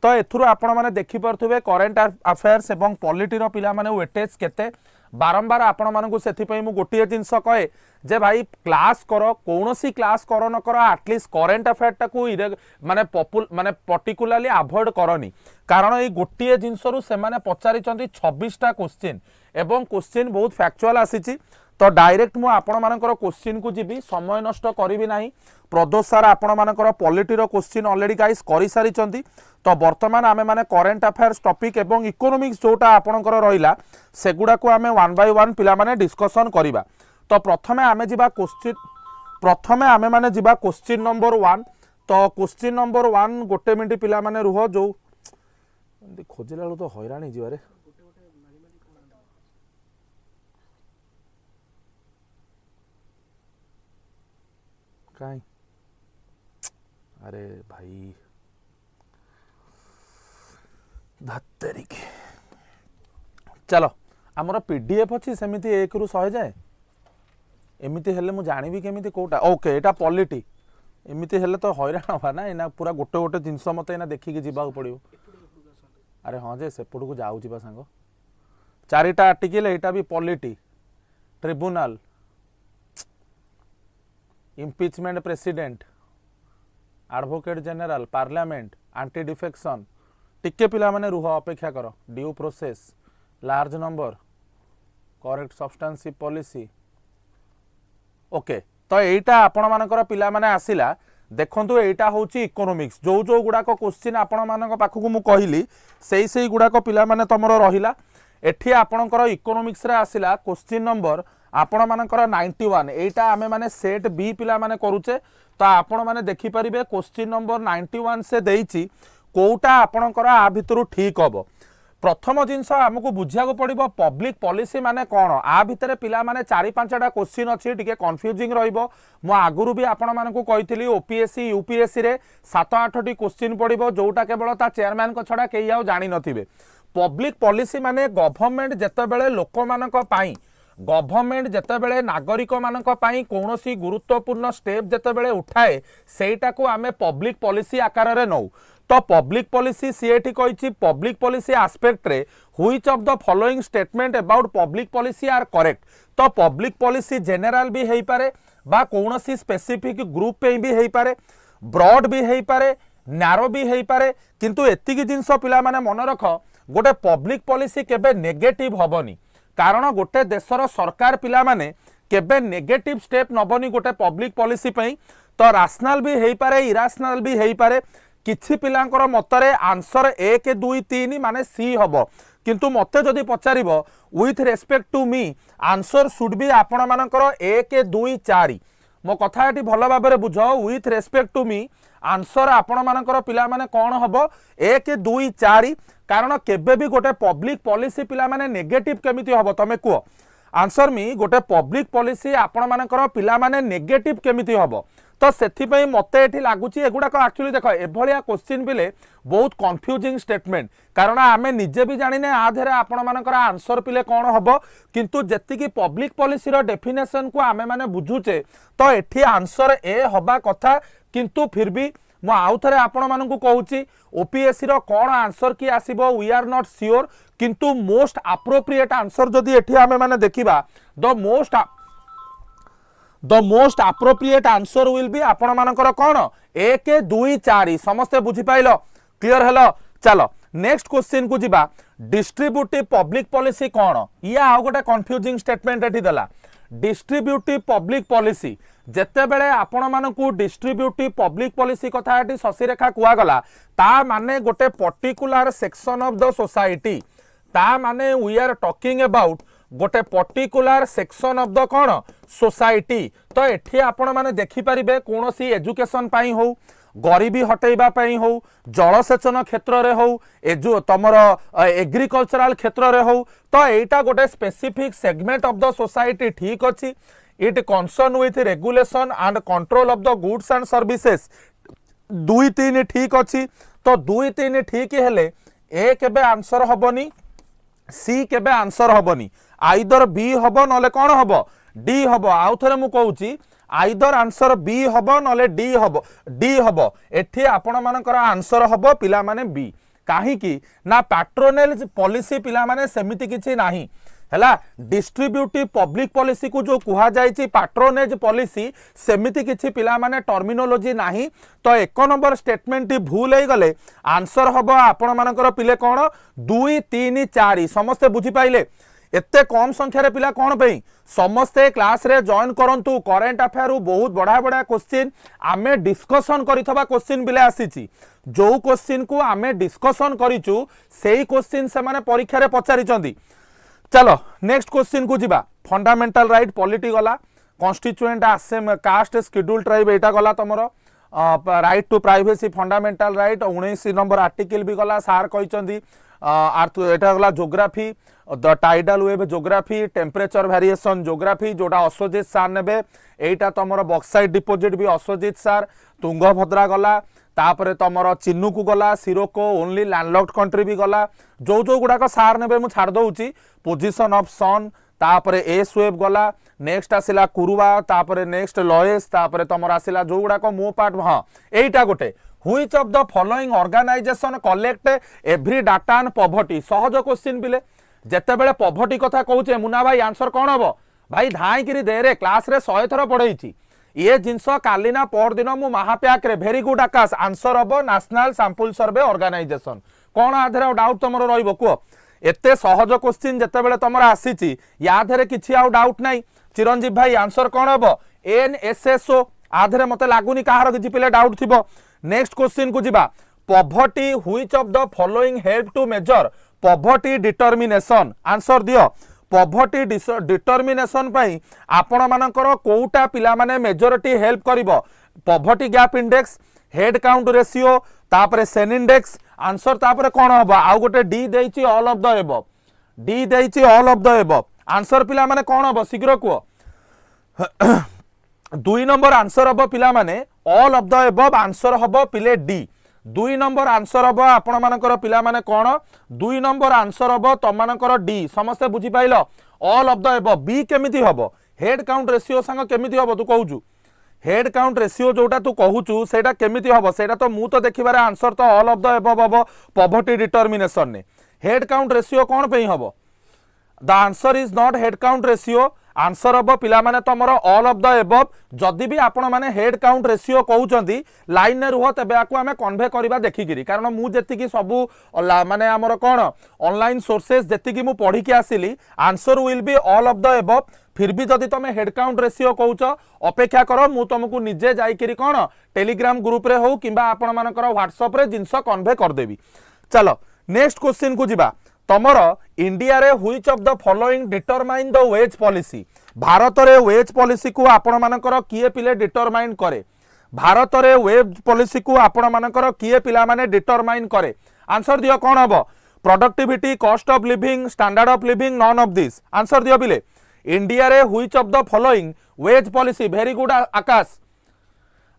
तो एथुरु आपण माने देखि परथुबे करेन्ट अफेयर्स एवं पॉलिटी रो पिला माने वेटेज केते बारंबार आपण मानकु सेथिपई मु गोटिए जिंस कहे जे भाई क्लास करो कोनोसी क्लास करो न करो एटलीस्ट करेन्ट अफेयर टाकू माने पर्टिकुलरली अवॉइड करनी कारण ए गोटिए जिंस रु से माने पचारि चंदी 26टा क्वेश्चन एवं क्वेश्चन बहुत फैक्चुअल आसीची तो डायरेक्ट मु आपण मानकर क्वेश्चन को जीबी समय नष्ट करिवि नाही प्रदोष सर आपण मानकर पॉलिटी रो क्वेश्चन ऑलरेडी गाइस करि सारी चंदी तो वर्तमान आमे माने करेन्ट अफेयर्स टॉपिक एवं इकोनॉमिक्स जोटा आपणकर रहिला सेगुडा को आमे वन बाय वन पिला माने डिस्कशन करिबा तो प्रथमे आमे जिबा क्वेश्चन नंबर 1 तो क्वेश्चन नंबर 1 गोटे मिनिट पिला माने रुह जो खोजिला तो हैरानी जिबारे काई अरे भाई धत्तरिके चलो आमर पीडीएफ अच्छी सेमिति 1 रु 100 जाए एमिति हेले मु जानिबी केमिति कोटा ओके एटा पॉलिटी एमिति हेले तो हैरान हवा ना एना पूरा गोटे गोटे जिंस मते एना देखिके जिबाक पड़ियो अरे हाँ जे सेपड़ को जाऊ जिबा सांग 4टा आर्टिकल एटा भी polity tribunal impeachment president advocate general parliament anti defection टिके पिला माने रुह अपेक्षा कर due process large number correct substantive policy okay तो एटा आपण मानकर पिला माने आसिला देखंतु एटा होची इकोनॉमिक्स जो जो गुडाको क्वेश्चन आपण मानक पाखकु मु कहिली सेई गुडाको पिला माने तमरो रहिला एठी आपणकर इकोनॉमिक्स रे आसिला क्वेश्चन नंबर आपण मानकर 91 एटा आमे माने सेट बी पिला माने करूचे तो आपण माने देखि परिबे क्वेश्चन नंबर 91 से देइछि कोउटा आपणकर आ भितरु ठीक हबो। प्रथम जिनस आमको बुझिया को पड़ो पब्लिक पॉलिसी माने कौन आ भितर पिला माने 4-5टा क्वेश्चन अच्छी टिके कन्फ्यूजिंग रहिबो। मु आगुरु भी आपण मानकु कहितली ओपीएससी यूपीएससी रे 7-8टी क्वेश्चन पड़ो जोटा केवल ता चेयरमैन को छड़ा केही आउ जानि नथिबे। पब्लिक पॉलिसी माने गवर्नमेंट जेतेबेले लोक मानक पाई गवर्नमेंट जेतेबेले नागरिक मानक पाई कोनोसी गुरुत्वपूर्ण स्टेप जेतेबेले उठाए सेटा को आमे पब्लिक पॉलिसी आकार रे नौ। तो पब्लिक पॉलिसी सीएटी कहिछि पब्लिक पॉलिसी एस्पेक्ट रे which of the following statement about public policy are correct. तो पब्लिक पॉलिसी जनरल भी हेई पारे बा कोनोसी स्पेसिफिक ग्रुप पे भी हेई पारे ब्रॉड भी हेई पारे नैरो भी हेई पारे। किंतु एतिकी जिंस पिला माने मन रख गोटे पब्लिक पॉलिसी केबे नेगेटिव हबनी कारण गोटे देशर सरकार पिला माने केबे नेगेटिव स्टेप नबनी गोटे पब्लिक पॉलिसी पई। तो रैशनल भी हेई पारे इराशनल भी हेई पारे। किछि पिलांकर मतरे आंसर 1 2 3 माने सी हबो किंतु मते जदि पचारिबो with respect to me answer should be आपण मानकर 1 2 4। मो कथा एटी भलो भाबरे बुझो with respect to me answer आपण मानकर पिला माने कोन हबो 1 2 4 कारण केबे भी गोटे पब्लिक पॉलिसी पिला माने नेगेटिव केमिति हबो तमे को आंसर मी गोटे पब्लिक पॉलिसी आपण मानकर पिला माने नेगेटिव केमिति हबो। तो से मत ये लगुच एगुड़ाक एक्चुअली देख एभलिया क्वेश्चन बिले बहुत कन्फ्यूजिंग स्टेटमेंट कारण आमे निजे भी जानिने आधेरे आपण मानकर आंसर पिले कौन हम किंतु जेतिकी पब्लिक पॉलिसी रो डेफिनेशन को आमे माने बुझुचे तो एठी आंसर ए हबा कथा किंतु फिर भी मु आउ थरे आपण मानकु कहूची ओपीएससी रो कौन आंसर की आसीबो वी आर नॉट श्योर किंतु मोस्ट एप्रोप्रिएट आंसर जदि एठी आमे माने देखिबा the most appropriate answer will B आपण मानकर कौन 1 2 4 समस्ते बुझी पाइलो क्लियर हेलो। चलो नेक्स्ट क्वेश्चन को जिबा डिस्ट्रीब्यूटिव पब्लिक पॉलिसी कौन या आउ गोटे कन्फ्यूजिंग स्टेटमेंट एठी दला। डिस्ट्रीब्यूटिव पब्लिक पॉलिसी जेतेबेले आपण मानकु डिस्ट्रीब्यूटिव पब्लिक पॉलिसी कथा एठी शशि रेखा कुआ गला ता माने गोटे particular section of the society ता माने वी आर टॉकिंग अबाउट गोटे पर्टिकुलर सेक्शन ऑफ द कौन सोसाइटी। तो एठी आपण माने देखि परिबे कोनोसी एजुकेशन पाई हो गरीबी हटेइबा पाई हो जलसेचन क्षेत्र रे हो एजु तमर एग्रीकल्चरल क्षेत्र रे हो तो एटा गोटे specific segment of the society ठीक अछि। It concern with regulation and control of the goods and services 2 3 ठीक अछि। तो 2 3 ठीक हेले ए केबे आंसर हबनी सी केबे आंसर हबनी आइदर बी हबो नले कौन हबो डी हबो। आउ थरे मु कहूची आइदर आंसर बी हबो नले डी हबो एठी आपण मानकर आंसर हबो पिला माने बी काहे कि ना पैट्रोनेज पॉलिसी पिला माने सेमिति किछि नाही हैला। डिस्ट्रीब्यूटिव पब्लिक पॉलिसी को जो कुहा जायछि पैट्रोनेज पॉलिसी सेमिति किछि पिला माने टर्मिनोलॉजी नाही। तो 1 नंबर स्टेटमेंट भूल हे गले आंसर हबो आपण मानकर पिले कोन 2 3 4 समस्ते बुझी पाइले। एते कम संख्या रे पिला कोन पई समस्ते क्लास रे जॉइन करंतु करेंट अफेयर बहुत बड़ा बड़ा क्वेश्चन आमे डिस्कशन करिथबा क्वेश्चन बिले आसीची जो क्वेश्चन को आमे डिस्कशन करिचु सेही क्वेश्चन से माने परीक्षा रे पचारिचंदी। चलो नेक्स्ट क्वेश्चन को जिबा फंडामेंटल राइट पॉलिटी गला constituent assembly caste schedule tribe एटा गला तमरो right to privacy fundamental right 19 number article भी गला सार कहिचंदी एटा गला geography the tidal wave geography temperature variation geography जोटा अश्वजित सार नेबे एटा तमरो बॉक्साइट डिपोजिट भी अश्वजित सार तुंगभद्रा गला तापरे तमरो चिन्नुकु गला सिरोको ओनली लैंडलॉक्ड कंट्री भी गला जो जो गुडाक सार नेबे मु छाड़ दउची पोजीशन ऑफ सन तापरे एस वेव गला नेक्स्ट आसिला कुरुवा तापरे नेक्स्ट लॉयस तापरे तमरो आसिला जो गुडाक मो पार्ट हां एटा गोटे which of the following organization collect every data and poverty सहज क्वेश्चन बिले जेतेबेले पॉवर्टी कथा कहूचे मुना भाई आंसर कौन हम भाई धाई करी दे रे क्लास रे 100 थर पढ़ाई ये जिनस काली ना पर दिन मु महाप्याक रे भेरी गुड आकाश आंसर हम नेशनल सैंपल सर्वे ऑर्गेनाइजेशन कौन आधे डाउट तुम रहिबो को एते सहज क्वेश्चन जेतेबेले तुमर आसीची या धरे किछि आउ डाउट नाही चिरंजीव भाई आंसर कौन हम एनएसएसओ आधे मते लागुनी कहार किछि पिले डाउट थिबो। नेक्स्ट क्वेश्चन को जिबा poverty which of the following help to measure poverty determination answer दियो पॉवर्टी डिटर्मिनेशन पाई आपण मानकर कोउटा पिला माने मेजॉरिटी हेल्प करिवो poverty gap index, head count ratio, तापर सेन इंडेक्स, आंसर तापर कौन हम आउ गोटे डी देइछि all of the above, D देइछि all of the above, answer पिला माने कौन हम शीघ्र को 2 नंबर आंसर हम पिला माने all of the above, answer हम पिले डी। 2 नंबर आंसर हम आपण मानकर पिला माने कौन 2 नंबर आंसर हम तम मानकर डी, समस्ते बुझी पाइलो all of the above. B केमिति हबो हेड काउंट रेशियो संग केमिति हबो तू कहूचु, हेड काउंट रेशियो जोटा तू कहूचु सेटा केमिति हबो, सेटा तो मु तो देखिबारे आंसर तो ऑल ऑफ द एबव हबो पॉवर्टी डिटरमिनेशन ने। हेड काउंट रेशियो कोन पे हबो, the answer is not head count ratio, answer हम पिला माने तमरो ऑल ऑफ द एबव। जदि भी आपण माने हेड काउंट रेशियो कहउचंदी लाइन ने रुह तबे आकु हमें कन्वे करबा देखिगिरी, कारण मु जेति की सबु माने हमर कोन ऑनलाइन सोर्सेस जेति की मु पढी के आसिली answer will be all of the above. फिर भी जदि तुम हेड काउंट रेशियो कहउच अपेक्षा कर मु तुमको निजे जाइकरी कोन टेलीग्राम ग्रुप रे हो किबा आपण मानकर व्हाट्सएप रे जिंस कन्वे कर देबी। चलो नेक्स्ट क्वेश्चन को जिबा, तमर इंडिया रे which of the following determine the ways policy, Bharat रे वेज पॉलिसी को आपण मानकर किए पिले डिटरमाइन करे, भारत रे वेज पॉलिसी को आपण मानकर किए पिला माने डिटरमाइन करे, आंसर दियो कोन हबो, productivity, cost of living, standard of living, none of this, answer दियो पिले। इंडिया रे which of the following veg policy, very good Akash,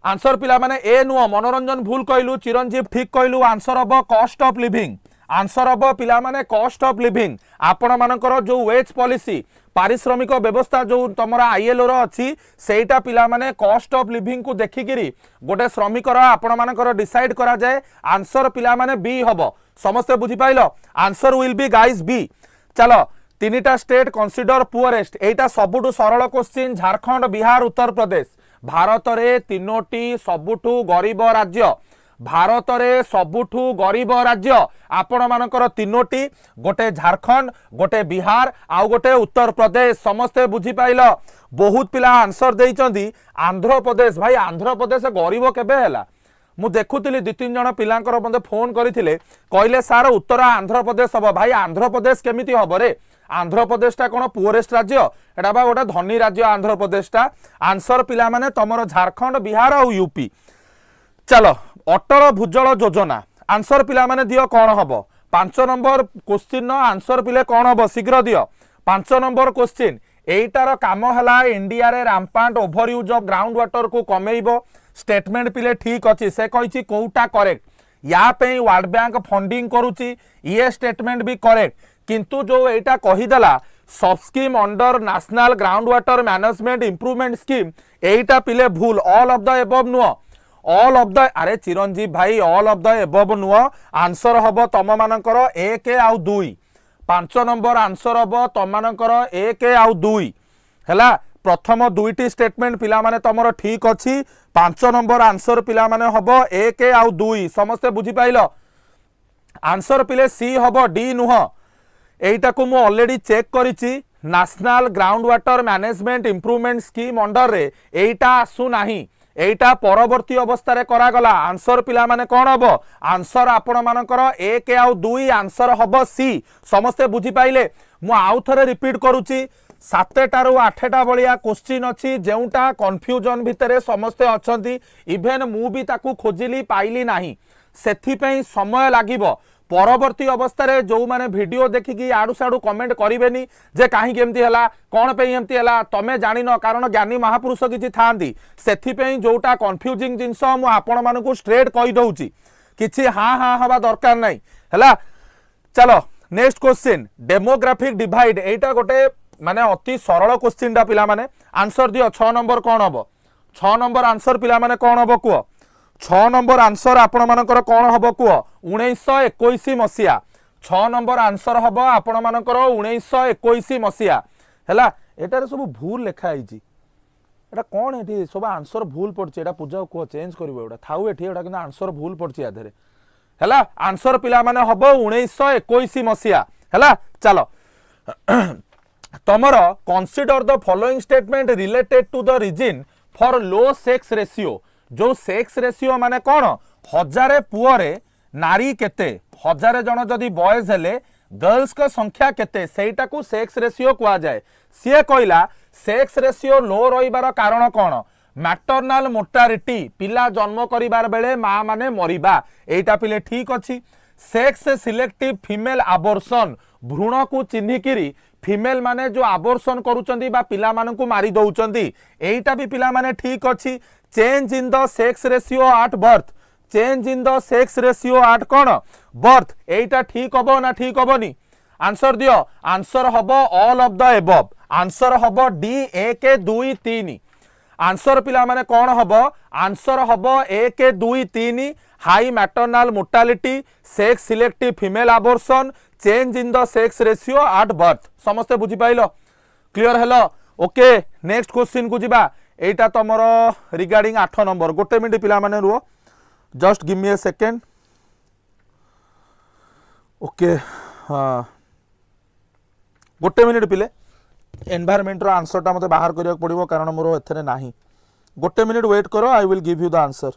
answer पिला माने ए नुह, मनोरंजन भूल कहलु, चिरंजीव ठीक कहलु, आंसर हबो कॉस्ट ऑफ लिविंग, आंसर हम पिला माने कॉस्ट ऑफ लिविंग। आपण मानकर जो वेज पॉलिसी पारिश्रमिक व्यवस्था जो तुमरा आईएलओ रो अछि सेटा पिला माने कॉस्ट ऑफ लिविंग को देखिकिरी गोटे श्रमिक रो आपण मानकर डिसाइड करा जाए, आंसर पिला माने बी हबो, समस्त बुझी पाइलो, answer will be guys B. चलो तीनिटा स्टेट कंसीडर पुअरेस्ट, एटा सबुठु सरल क्वेश्चन, झारखंड, बिहार, उत्तर प्रदेश, भारत रे तीनोटी सबुठु गरीब राज्य, भारत रे सबुठु गरीब राज्य आपण मानकर तीनोटी, गोटे झारखंड, गोटे बिहार आउ गोटे उत्तर प्रदेश, समस्ते बुझी पाइल। बहुत पिला आंसर देइचंदी आंध्र प्रदेश, भाई आंध्र प्रदेश गरीब केबे हैला, मु देखुतिली 2-3 जण पिलांकर मते फोन करथिले कहले सार उत्तर आंध्र प्रदेश हबो, भाई आंध्र प्रदेश केमिति हबो रे, आंध्र प्रदेश टा कोन पुअरेस्ट राज्य, एटा बा गोटे धनी राज्य आंध्र प्रदेश टा, आंसर पिला माने तमरो झारखंड, बिहार और यूपी। चलो अटल भूजल योजना, आंसर पिला माने दियो कोन हबो, 5 नंबर क्वेश्चन आंसर पिले कोन हबो शीघ्र दियो। 5 नंबर क्वेश्चन एटार काम हला इंडिया रे rampant over use of ground water को कमेइबो, स्टेटमेंट पिले ठीक अछि, से कहिछि कोउटा करेक्ट, या पे वर्ल्ड बैंक फंडिंग करूछि, ये स्टेटमेंट भी करेक्ट, किंतु जो एटा कहिदला सब scheme under national ground water management improvement scheme एटा पिले भूल, ऑल ऑफ द एबव नुह, ऑल ऑफ द, अरे चिरंजीव भाई ऑल ऑफ द एबव नुह, आंसर हबो तम मानकर 1 आउ 2, 5 नंबर आंसर हबो तम मानकर 1 आउ 2 हैला। प्रथम दुईटी स्टेटमेंट पिला माने तमरो ठीक अछि, 5 नंबर आंसर पिला माने हबो 1 आउ 2, समस्ते बुझी पाइलो, आंसर पिले सी हबो, डी नुह। एटा को मु ऑलरेडी चेक करिछि, national ground water management improvement scheme under रे एटा आसु नाही, एटा परवर्ती अवस्था रे करा गला, आंसर पिला माने कोन हबो, आंसर आपण मानकर 1 आउ 2, आंसर हबो सी, समस्ते बुझी पाइले। मु आउ थरे रिपीट करूछि, 7टारू 8टा बलिया क्वेश्चन अछि जेउटा कंफ्यूजन भितरे समस्ते अछंती, इभेन मु भी ताकू खोजिली पाइली नाही, सेथि पई समय लागिबो। परवर्ती अवस्था रे जो माने वीडियो देखिकी आडू साडू कमेंट करिवेनी जे काहे केमती हला कोन पे एमती हला, तमे जानि न, कारण ज्ञानी महापुरुष किछि थांती, सेथि पई जोटा कंफ्यूजिंग जिंस मु आपण मानकू स्ट्रेट कहि दउची, किछि हां हां हवा दरकार नाही हला। चलो नेक्स्ट क्वेश्चन, डेमोग्राफिक डिवाइड, एटा गोटे माने अति सरल क्वेश्चन टा पिला माने, आंसर दियो 6 नंबर कोन हबो, 6 नंबर आंसर पिला माने कोन हबो कुओ, 6 नंबर आंसर आपण मानकर कोन हबो कुओ, 1921 मसिया, 6 नंबर आंसर हबो आपण मानकर 1921 मसिया हैला। एटारे सब भूल लिखा आइची, एटा कोन एठी सब आंसर भूल पड़छि, एटा पूजा को चेंज करबो, एटा थाउ एठी, एटा किना आंसर भूल पड़छि आधरे हैला। आंसर पिला माने हबो 1921 मसिया हैला। चलो तमरो consider the following statement related to the reason for low sex ratio, जो सेक्स रेशियो माने कोन, 1000 पुअरे नारी केते, 1000 जन जदि बॉयज हेले गर्ल्स का संख्या केते, सेटा को सेक्स रेशियो कुआ जाए। सी कहला सेक्स रेशियो लो रहिबार कारण कोन, मैटरनाल मोर्टालिटी पिला जन्म करिबार बेले माँ माने मरिबा एटा पिले ठीक अछि सेक्स सिलेक्टिव फीमेल अबॉर्शन भ्रूण को चिन्हिकिरी फीमेल माने जो अबॉर्शन करूचंदी बा पिला मानकु मारी दउचंदी एटा भी पिला माने ठीक अछि change in the sex ratio at birth change in the sex ratio at कोन बर्थ एटा ठीक हबो ना ठीक हबोनी आंसर दियो आंसर हबो all of the above answer हबो डी 1 2 3 आंसर पिला माने कोन हबो आंसर हबो 1 2 3 high maternal mortality sex selective female abortion change in the sex ratio at birth समस्त बुझी पाइलो clear hello okay next question को जिबा एटा तमरो रिगार्डिंग 8 नंबर गोटे मिनिट पिला माने रुओ जस्ट गिव मी ए सेकेंड ओके हाँ गोटे मिनिट पिले एनवायरमेंट रो आंसर टा मते बाहर करिया पड़िबो कारण मोर एथरे नाही गोटे मिनिट वेट करो I will give you the answer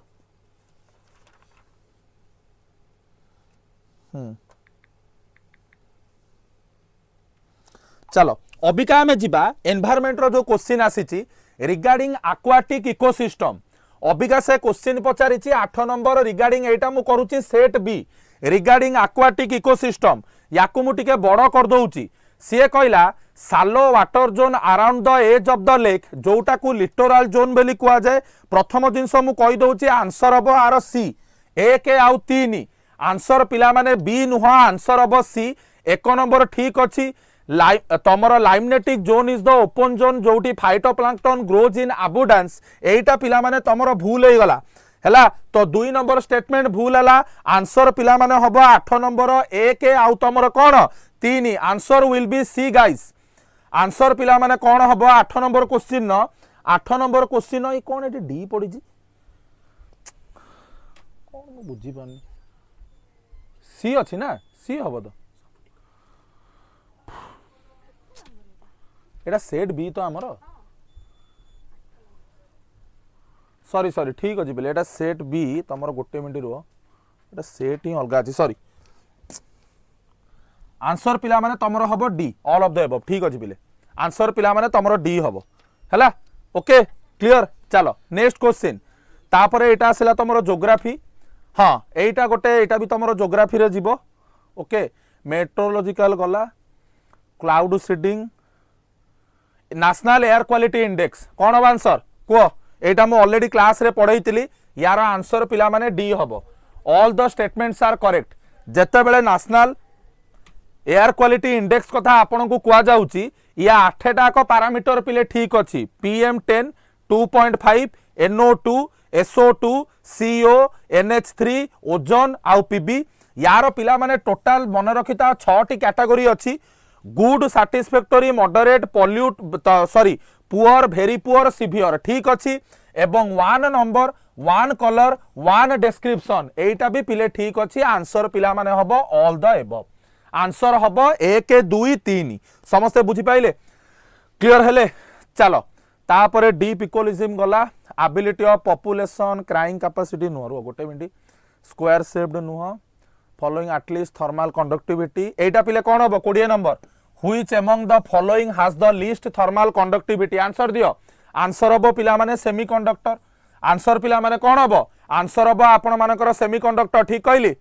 चलो अबिका में जिबा एनवायरमेंट रो जो क्वेश्चन आसीची रिगार्डिंग एक्वाटिक इकोसिस्टम अबिका से क्वेश्चन पचारिची 8 नंबर रिगार्डिंग एटा मु करूची set B regarding aquatic ecosystem याकु मु टिके बड़ कर दउची सीए कहला सालो water zone around the edge of the lake जोटा को लिटोरल जोन बेली कुआ जाए प्रथम जिनस मु कहि दउची आंसर हबो आर सी 1 आउ 3 आंसर पिला माने बी नुहा आंसर हबो सी 1 नंबर ठीक अछि तमर limnetic zone is the open zone जोटी फाइटोप्लांक्टन ग्रोज इन अबुडेंस एटा पिला माने तमर भूल हे गला हैला तो 2 नंबर स्टेटमेंट भूल हला आंसर पिला माने हबो 8 नंबर 1 आउ तमर कोन 3 answer will be C guys answer पिला माने कोन हबो 8 नंबर क्वेश्चन न 8 नंबर क्वेश्चन ई कोन एटी डी पड़ी जी कोन बुझी पानी सी अछि ना सी हबो तो एटा सेट बी तो हमर सॉरी सॉरी ठीक अछि बेले एटा सेट बी तमर गोटे मिनिट रो एटा सेट ही अलगा अछि सॉरी आंसर पिला माने तमरो हबो D all of the above ठीक अछि बेले आंसर पिला माने तमरो डी हबो हैला ओके क्लियर चलो नेक्स्ट क्वेश्चन तापरे एटा आसला तमरो ज्योग्राफी हां एटा गोटे एटा भी तमरो ज्योग्राफी रे जीवो ओके मेट्रोलॉजिकल गला cloud seeding national air quality index कौन हम आंसर को एटा मु ऑलरेडी क्लास रे पढ़ाई यार आंसर पिला माने डी हबो all the statements are correct जेते बेले नेशनल एयर क्वालिटी इंडेक्स कथा आपन को कुआ जाउची या 8टा को पैरामीटर पिले ठीक अछि PM10 2.5 NO2 SO2 CO NH3 ozone आउ PB यार पिला माने टोटल मन रखिता 6टी कैटेगरी अछि good satisfactory moderate pollute sorry poor very poor severe ठीक अछि एवं 1 नंबर 1 कलर 1 डिस्क्रिप्शन एटा भी पिले ठीक अछि आंसर पिला माने हबो ऑल द एबव आंसर हबो 1 2 3 समस्त बुझी पाइले क्लियर हेले चलो तापरे डीप इकोलिज्म गला ability of population carrying capacity नुह गोटे मिनिट स्क्वायर शेप्ड नुह फॉलोइंग एटलीस्ट थर्मल कंडक्टिविटी एटा पिले कोन हबो 20 number which among the following has the least thermal conductivity answer दियो आंसर हबो पिला माने सेमीकंडक्टर आंसर पिला माने कोन हबो आंसर हबो आपण मानकर सेमीकंडक्टर ठीक कहली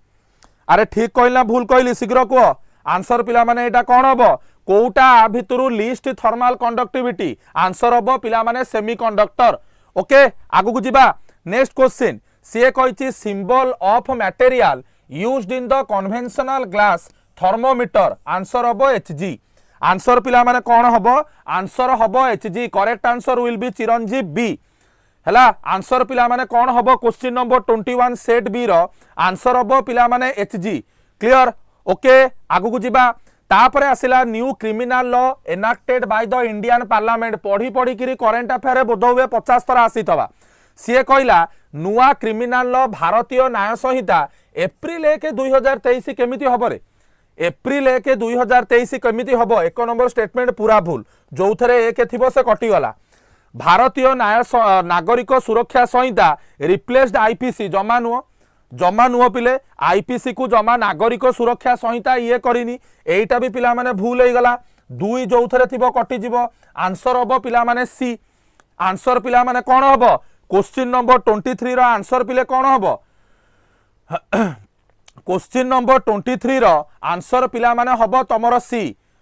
अरे ठीक कहला भूल कहली शीघ्र को आंसर पिला माने एटा कोन हबो कोउटा भितरु लीस्ट थर्मल कंडक्टिविटी आंसर हबो पिला माने सेमीकंडक्टर ओके आगु को जिबा नेक्स्ट क्वेश्चन से कहिछि symbol of material used in the conventional glass thermometer answer हबो Hg आंसर पिला माने कोन हबो आंसर हबो Hg correct answer will be Chiranjeev B हैला आंसर पिला माने कोन हबो क्वेश्चन नंबर 21 सेट बी रो आंसर हबो पिला माने Hg क्लियर ओके आगु को जिबा तापरे आसिला new criminal law enacted by the Indian parliament पढ़ी पढ़ी करी करंट अफेयर बोध हुए 50 थरा आसीतबा सीए कहला नुआ क्रिमिनल लॉ भारतीय न्याय संहिता एप्रिल 1 2023 केमिति हबो रे एप्रिल 1 2023 केमिति हबो 1 नंबर स्टेटमेंट पूरा भूल जो थरे 1 थिबो से कटि गला भारतीय न्याय नागरिक सुरक्षा संहिता रिप्लेस्ड आईपीसी जमा नुह पिले आईपीसी को जमा नागरिक सुरक्षा संहिता ये करिनी एटा भी पिला माने भूल हे गला 2 जो थरे थिबो कटि जिवो आंसर हबो पिला माने सी आंसर पिला माने कोन हबो क्वेश्चन नंबर 23 रो आंसर पिले कौन हम क्वेश्चन नंबर 23 रो आंसर पिला माने हबो तमर सी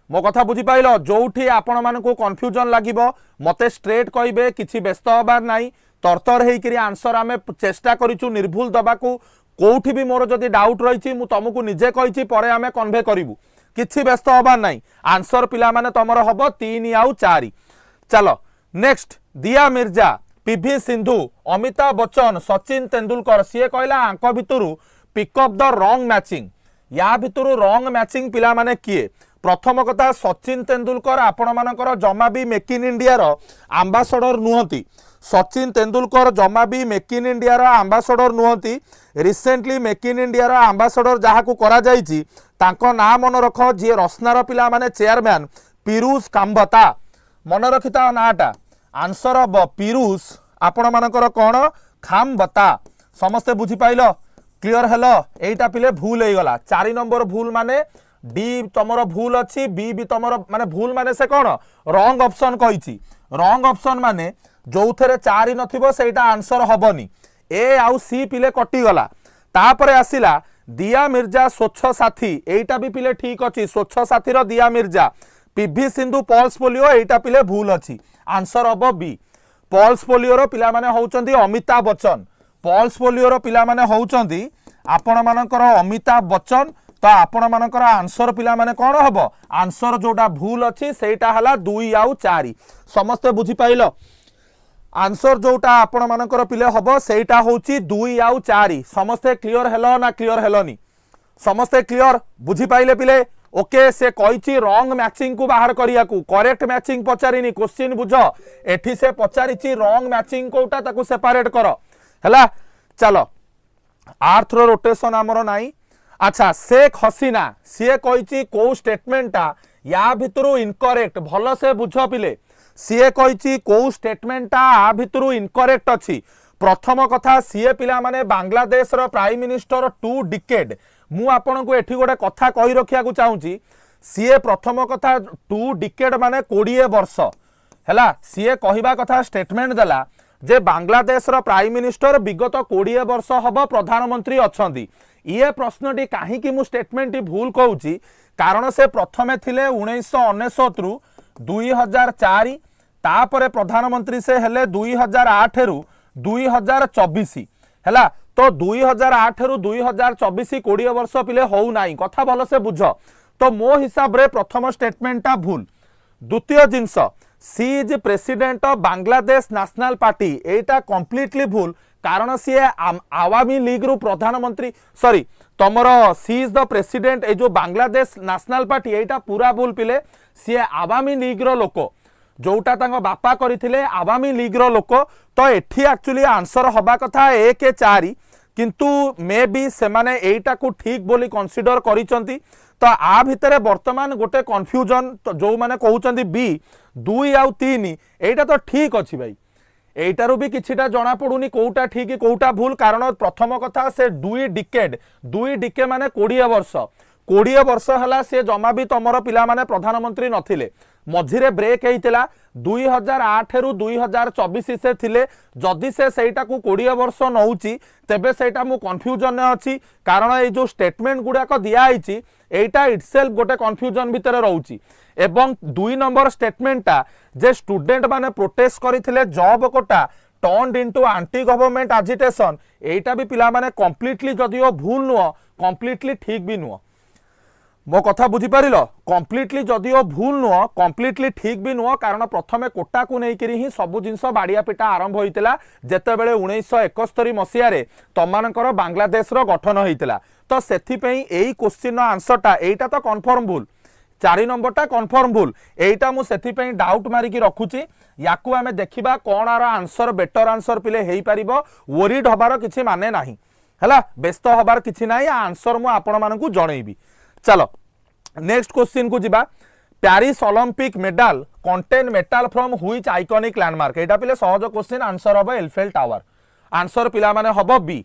मो कथा बुझी पाइल जोठी आपण मानकु कंफ्यूजन लागिबो मते स्ट्रेट कहिबे किछि व्यस्त होबार नाही तरतर हेकरी आंसर आमे चेष्टा करिचु निर्भुल दबाकू कोठी भी मोर जदी डाउट रहिछि मु तुमको निजे कहिछि परे आमे कन्वे करिवु किछि व्यस्त होबार नाही आंसर पिला माने तमर हबो 3 आउ 4 चलो नेक्स्ट दिया मिर्जा पीवी सिंधु अमिताभ बच्चन सचिन तेंदुलकर सी कहला आंक भितरु पिकअप द रॉन्ग मैचिंग या भितरु रॉन्ग मैचिंग पिला माने किए प्रथम कथा सचिन तेंदुलकर आपण मानकर जमा भी मेक इन इंडिया रो एम्बेसडर नुहंती सचिन तेंदुलकर जमा भी मेक इन इंडिया रो एम्बेसडर नुहंती रिसेंटली मेक इन इंडिया रो एम्बेसडर जहा को करा जाईची तांको नाम मन रख जे रसनार पिला माने चेयरमैन पीरूष कांबता मन रखिता नाटा आंसर अब पीरूष आपण मानकर कोन खामबता समस्त बुझी पाइलो क्लियर हेलो एटा पिले भूल हे गला 4 नंबर भूल माने डी तमरो भूल अच्छी बी भी तमरो माने भूल माने से कोन रॉन्ग ऑप्शन कहिची रॉन्ग ऑप्शन माने जोथरे 4 नथिबो सेटा आंसर हबनी ए आउ सी पिले कटि गला तापरे आसिला दिया मिर्जा स्वच्छ साथी एटा भी पिले ठीक अछि स्वच्छ साथी रो दिया Mirza PV Sindhu pulse polio एटा पिले भूल अछि आंसर हबो बी पल्स पोलियो रो पिला माने होउचंदी अमिताभ बच्चन पल्स पोलियो रो पिला माने होउचंदी आपण मानकर अमिताभ बच्चन तो आपण मानकर आंसर पिला माने कोन हबो आंसर जोटा भूल अछि सेटा हला 2 आउ 4 समस्त बुझी पाइलो आंसर जोटा आपण मानकर पिले हबो सेटा होउची 2 आउ 4 समस्त क्लियर हेलो ना क्लियर हेलोनी समस्त क्लियर बुझी पाइले पिले ओके से कहिची रॉन्ग मैचिंग को बाहर करिया को करेक्ट मैचिंग पचारिनी क्वेश्चन बुझो एठी से पचारिची रॉन्ग मैचिंग कोटा ताको सेपरेट करो हला चलो आर्थ रो रोटेशन हमरो नाही अच्छा शेख हसीना सी कही कौ स्टेटमेंटा या भितरु इनकरेक्ट भल से बुझ पिले सी कही कौ स्टेटमेंटा आ भितरु इनकरेक्ट अच्छी प्रथम कथा सी पिला माने बांग्लादेश रो प्राइम मिनिस्टर 2 डिकेड मु आपन को एठी गोटे कथा कहि रखिया को चाहूची सी प्रथम कथा 2 डिकेड माने 20 वर्ष हैला सी कहिबा कथा स्टेटमेंट देला जे बांग्लादेश रो प्राइम मिनिस्टर विगत 20 वर्ष हबो प्रधानमंत्री अछंदी ये प्रश्नटी कहीं मु स्टेटमेंट भूल कहूँ कारण से प्रथमे थिले 1999 रु 2004 तापरे प्रधानमंत्री से हेले 2008 रु 2024 हैला तो 2008 रु 2024 20 वर्ष पिले हो नाई कथा भल से बुझ तो मो हिसाब रे प्रथम स्टेटमेंटा भूल द्वितीय जिनस she is president of Bangladesh national party एटा कंप्लीटली भूल कारण सी आवामी लीग रु प्रधानमंत्री सॉरी तमर सी इज द प्रेसिडेंट ए जो बांग्लादेश नेशनल पार्टी एटा पूरा भूल पिले सी आवामी लीग रो लोक जोटा तांको बापा करिथिले आवामी लीग रो लोक तो एठी एक्चुअली आंसर हबा कथा 1 4 किंतु मे बी से माने एटा को ठीक बोली कंसीडर करिसंती तो आ भितरे वर्तमान गोटे कंफ्यूजन तो जो माने कहउचंदी बी 2 आउ 3 एटा तो ठीक अछि भाई एटारू भी किछिटा जना पड़ुनी कोउटा ठीक कोउटा भूल कारण प्रथम कथा से 2 डिके माने 20 वर्ष हला से जमा भी तमर पिला माने प्रधानमंत्री नथिले मझिरे ब्रेक हेइतिला 2008 रु 2024 से थिले जदि से सेटा को 20 वर्ष नउची तेबे सेटा मु कंफ्यूजन ने अछि कारण ए जो स्टेटमेंट गुडा को दिया आइची एटा इटसेल्फ गोटे कंफ्यूजन भितर रहउची एवं 2 नंबर स्टेटमेंटा जे स्टूडेंट माने प्रोटेस्ट करिथिले job quota turned into anti government agitation एटा भी पिला माने कंप्लीटली जदियो भूल नुह कंप्लीटली ठीक भी नुह मो कथा बुझी पारिलो कंप्लीटली जदियो भूल नुह कंप्लीटली ठीक भी नुह कारण प्रथमे कोटा को नेइकरी ही सबु जिंस बाड़िया पिटा आरंभ होइतिला जेतेबेले 1971 मसिया रे तमानकर बांग्लादेश रो गठन होइतिला तो सेथि पई एई क्वेश्चन नो आंसरटा एटा तो कन्फर्म भूल 4 नंबरटा कन्फर्म भूल एटा मु सेथि पई डाउट मारिकी रखुची याकू आमे देखिबा कोन आर आंसर बेटर आंसर पिले हेई परिबो वरीड हबार किछि माने नाही हला व्यस्त हबार किछि नाही आंसर मु आपण मानकू जणैबी चलो नेक्स्ट क्वेश्चन को जिबा Paris Olympic medal contain metal from which iconic landmark एटा पिले सहज क्वेश्चन आंसर हबो एलिफेंट टावर आंसर पिला माने हबो बी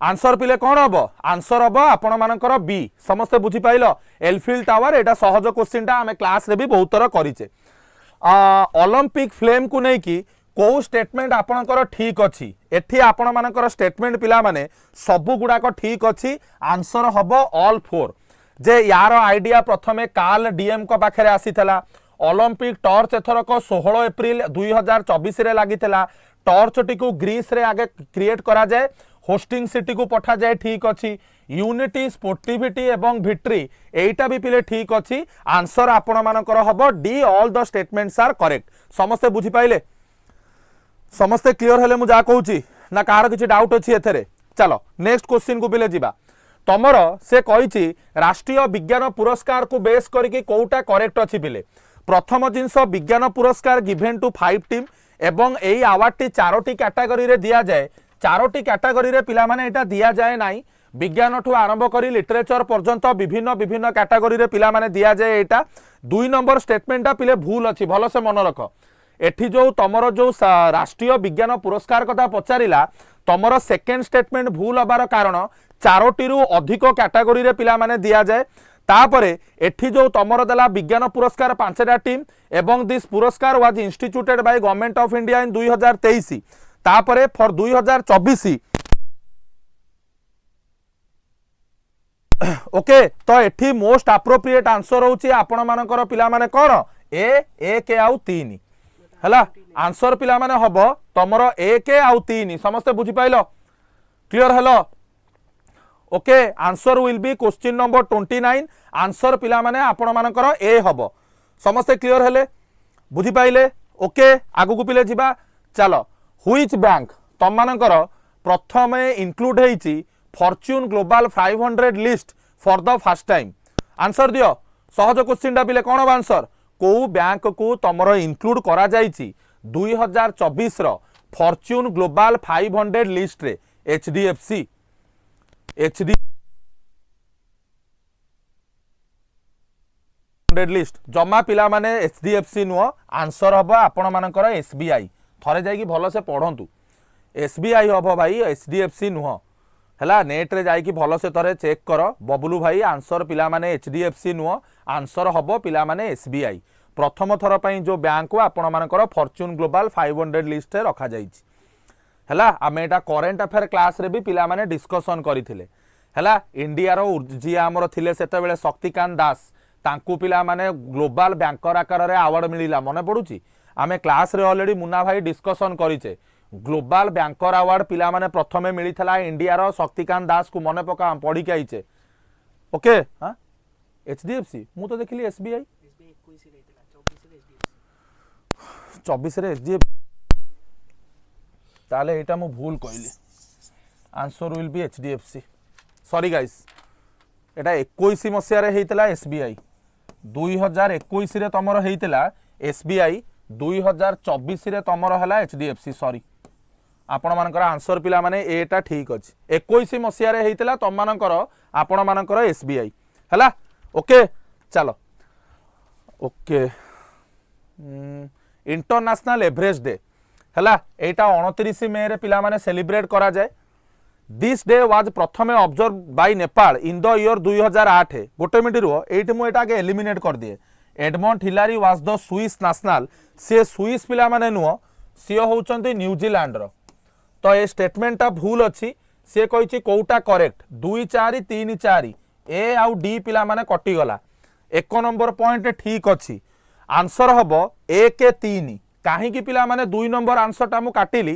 आंसर पिले कौन हम आंसर हम आपण मानकर बी समस्ते बुझी पाइल एलिफेंट टावर एटा सहज क्वेश्चन टा आमे क्लास रे भी बहुत थर करिचे ओलंपिक फ्लेम को नहीं कि को स्टेटमेंट आपणकर ठीक अच्छी एठी आपण मानकर स्टेटमेंट पिला माने सबु गुडाक ठीक अच्छी आंसर हब ऑल फोर जे यार आइडिया प्रथमे कार्ल डीएम को पाखे आसीथला ओलंपिक टॉर्च एथरक 16 एप्रिल 2024 रे लागिथला टॉर्च टी को ग्रीस रे आगे क्रिएट करा जाए होस्टिंग सिटी को पठा जाए ठीक अच्छी यूनिटी स्पोर्टिविटी एवं भिट्री एटा भी पिले ठीक अच्छी आंसर आपण मानकर हब D all the statements are correct समस्ते बुझी पाइले समस्ते क्लियर हेले मु जा कहूची ना कार किछि डाउट अछि एथरे चलो नेक्स्ट क्वेश्चन को पिले जिबा तमर से कहिछि राष्ट्रीय विज्ञान पुरस्कार को बेस करके कोउटा करेक्ट अछि पिले प्रथम जिंस विज्ञान पुरस्कार गिवन टू 5 टीम एवं एई अवार्ड टी 4टी कैटेगरी रे दिया जाए 4टी कैटेगरी रे पिला माने एटा दिया जाए नाही विज्ञान ठू आरंभ करी लिटरेचर पर्यंत विभिन्न विभिन्न कैटेगरी रे पिला माने दिया जाए एटा 2 नंबर स्टेटमेंटा पिले भूल अछि भलो से मन रख एठी जो तमर जो राष्ट्रीय विज्ञान पुरस्कार कथा पचारिला तमर सेकेंड स्टेटमेंट भूल हबार कारण 4टी रु अधिक कैटेगरी रे पिला माने दिया जाए तापरे एठी जो तमर देला विज्ञान पुरस्कार 5टा टीम एवं दिस पुरस्कार was instituted by government of India in 2023 तापरे फॉर 2024 ओके तो एठी मोस्ट अप्रोप्रिएट आंसर होची आपण मानकर पिला माने कोन ए के आउ 3 हला आंसर पिला माने हबो तमरो 1 आउ 3 समस्त बुझी पाइलो clear hello okay answer will B question number 29 answer पिला माने आपण मानकर ए हबो समस्त क्लियर हेले बुझी पाइले ओके आगु को पिले जिबा चलो व्हिच बैंक तम मानकर प्रथमे इंक्लूड हेची Fortune global 500 list for the first time answer दियो सहज क्वेश्चन डा पिले कोन आंसर को बैंक को तमरो इंक्लूड करा जाईची 2024 रो फॉर्च्यून ग्लोबल 500 लिस्ट रे एचडीएफसी लिस्ट जमा पिला माने एचडीएफसी नुह आंसर हबो आपण मानकर एसबीआई थरे जाई कि भलो से पढंतु एसबीआई हबो भाई एचडीएफसी नुह हला नेट रे जाई कि भलो से थरे चेक करो बबलू भाई आंसर पिला माने एचडीएफसी नुह आंसर हबो पिला माने एसबीआई प्रथम थर पई जो बैंक को आपण मानकर फॉर्च्यून ग्लोबल 500 लिस्ट रे रखा जाईची हला आमे एटा करेंट अफेयर क्लास रे भी पिला माने डिस्कशन करिथिले हला इंडिया रो जी हमर थिले सेते बेले शक्तिकांत दास तांकू पिला माने ग्लोबल बैंकर आकार रे अवार्ड मिलिला मने पडुची आमे क्लास रे ऑलरेडी मुन्ना भाई डिस्कशन करिचे ग्लोबल बैंकर अवार्ड पिला माने प्रथमे मिलिथला इंडिया रो शक्तिकांत दास को मने पका पढी के आइचे ओके हां एचडीएफसी मु तो देखिली एसबीआई 24 रे एचडीएफ ताले एटा मु भूल कइली answer will B HDFC sorry guys एटा 21 मसिया रे हेतला एसबीआई 2021 रे तमरो हेतला एसबीआई 2024 रे तमरो हला एचडीएफसी सॉरी आपण मानकर आंसर पिला माने एटा ठीक अछि 21 मसिया रे हेतला तम मानकर आपण मानकर एसबीआई हला ओके चलो ओके इंटरनेशनल एवरेज डे हला एटा 29 मे रे पिला माने सेलिब्रेट करा जाए दिस डे वाज प्रथमे observe by Nepal in the year 2008 गोटे मिनिट रुओ एटी मु एटा के एलिमिनेट कर दिए Edmund Hilari was the Swiss national से स्विस पिला माने नुओ से होचंती न्यूजीलैंड रो तो ए स्टेटमेंट भूल अछि से कहिछि कोउटा करेक्ट 2 4 3 4 ए आउ डी पिला माने कटि गला 1 नंबर पॉइंट ठीक अछि आंसर हबो 1 के 3 काहे कि पिला माने 2 नंबर आंसर टा मु काटिली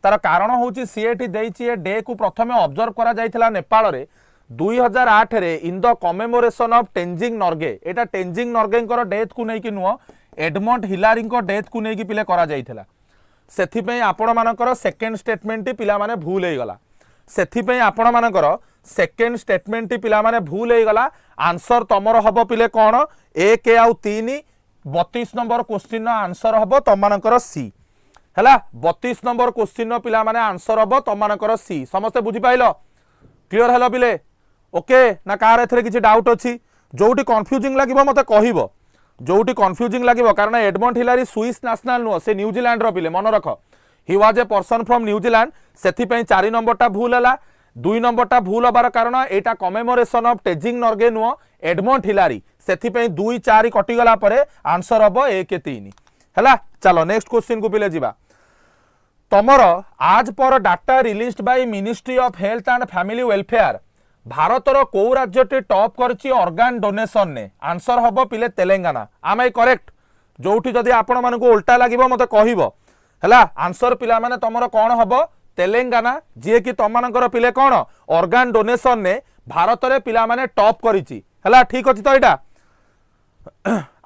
तार कारण होची सीएटी देइछि ए डे को प्रथमे ऑब्जर्व करा जाइथिला नेपाल रे 2008 रे in the commemoration of Tenzing Norgay एटा टेंजिंग नॉर्गे कर डेथ को नै कि नुओ एडमंड हिलारी को डेथ को नै कि पिले करा जाइथिला सेथि पे आपण मानकर सेकंड स्टेटमेंट पिला माने भूल हे गला सेथि पे आपण मानकर सेकंड स्टेटमेंट पिला माने भूल हे गला आंसर तमरो हबो पिले कोन 1 आउ 3 32 नंबर क्वेश्चन आंसर हबो तम मानकर सी हला 32 नंबर क्वेश्चन पिला माने आंसर हबो तम मानकर सी समस्त बुझी पाइलो क्लियर हेलो पिले ओके ना कार एथरे किछि डाउट अछि जोटी कंफ्यूजिंग लागिबो मते कहिबो जोटी कंफ्यूजिंग लागिबो कारण एडमंड हिलारी स्विस नेशनल नो से न्यूजीलैंड रो पिले मन रख he was a person from New Zealand सेथि पई 4 नंबर टा भूल हला 2 नंबर टा भूल हबार कारण एटा कमेमोरेशन ऑफ टेजिंग नॉर्गे नो एडमंड हिलारी सेथि पई 2 4 कटि गला परे आंसर हबो 1 3 हला चलो नेक्स्ट क्वेश्चन को पिले जिबा तमर आज पर data released by ministry of health and family welfare भारतर को राज्य टॉप करछि ऑर्गन डोनेशन ने आंसर हबो पिले तेलंगाना आम आई करेक्ट जोठी जदि आपण मानकु उल्टा लागिबो मते कहिबो हला आंसर पिला माने तमरो कोन हबो तेलंगाना जे कि तम मानकर पिले कोन ऑर्गन डोनेशन ने भारत रे पिला माने टॉप करिछि हला ठीक अछि तो एटा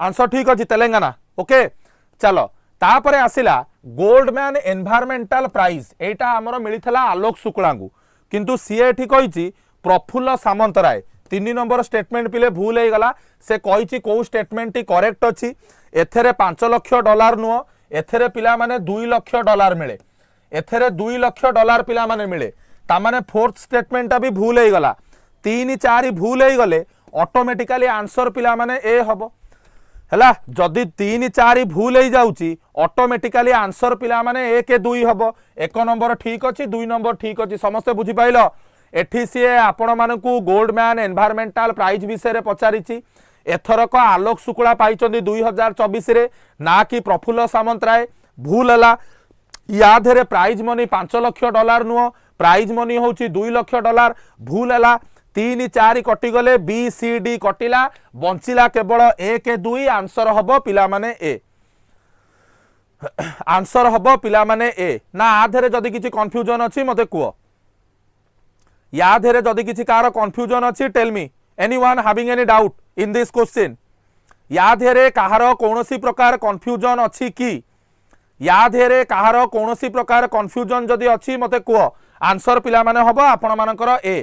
आंसर ठीक अछि तेलंगाना ओके चलो तापरे आसिला गोल्डमैन एनवायरमेंटल प्राइज एटा हमरो मिलिथला आलोक शुक्ला को किंतु सी एठी कहिछि प्रफुल्ल सामंतराय 3 नंबर स्टेटमेंट पिले भूल हो गला से कहिछि को स्टेटमेंट टी करेक्ट अछि एथरे 5 लाख डॉलर नुओ एथरे पिला माने 2 लाख डॉलर मिले एथरे 2 लाख डॉलर पिला माने मिले ता माने फोर्थ स्टेटमेंट भी भूल हो गला 3 4 भूल हो गले ऑटोमेटिकली आंसर पिला माने ए हबो हला जदि 3 4 भूल हो जाउची ऑटोमेटिकली आंसर पिला माने 1 2 हबो 1 नंबर ठीक अछि 2 नंबर ठीक अछि समस्त बुझी पाइलो एठी सी आपण मानकू गोल्डमैन एनवायरमेंटल प्राइज विषय रे पचारिछि एथरक आलोक शुक्ला पाइचंदी 2024 रे ना कि प्रफुल्ल सामंतराय भूल हला या धेरे प्राइज मनी 5 लाख डॉलर नुओ प्राइज मनी होची 2 लाख डॉलर भूल हला 3 4 कटि गले बी सी डी कटिला बंचिला केवल 1 2 आंसर हबो पिला माने ए आंसर हबो पिला माने ए ना आधेरे जदि किछि कंफ्यूजन अछि मते कुओ या धेरे जदि किछि कार कंफ्यूजन अछि tell me anyone having any doubt in this question या धेरे काहार कोनोसी प्रकार कंफ्यूजन अछि कि या धेरे काहार कोनोसी प्रकार कंफ्यूजन जदि अछि मते कुओ आंसर पिला माने हबो आपण मानकर ए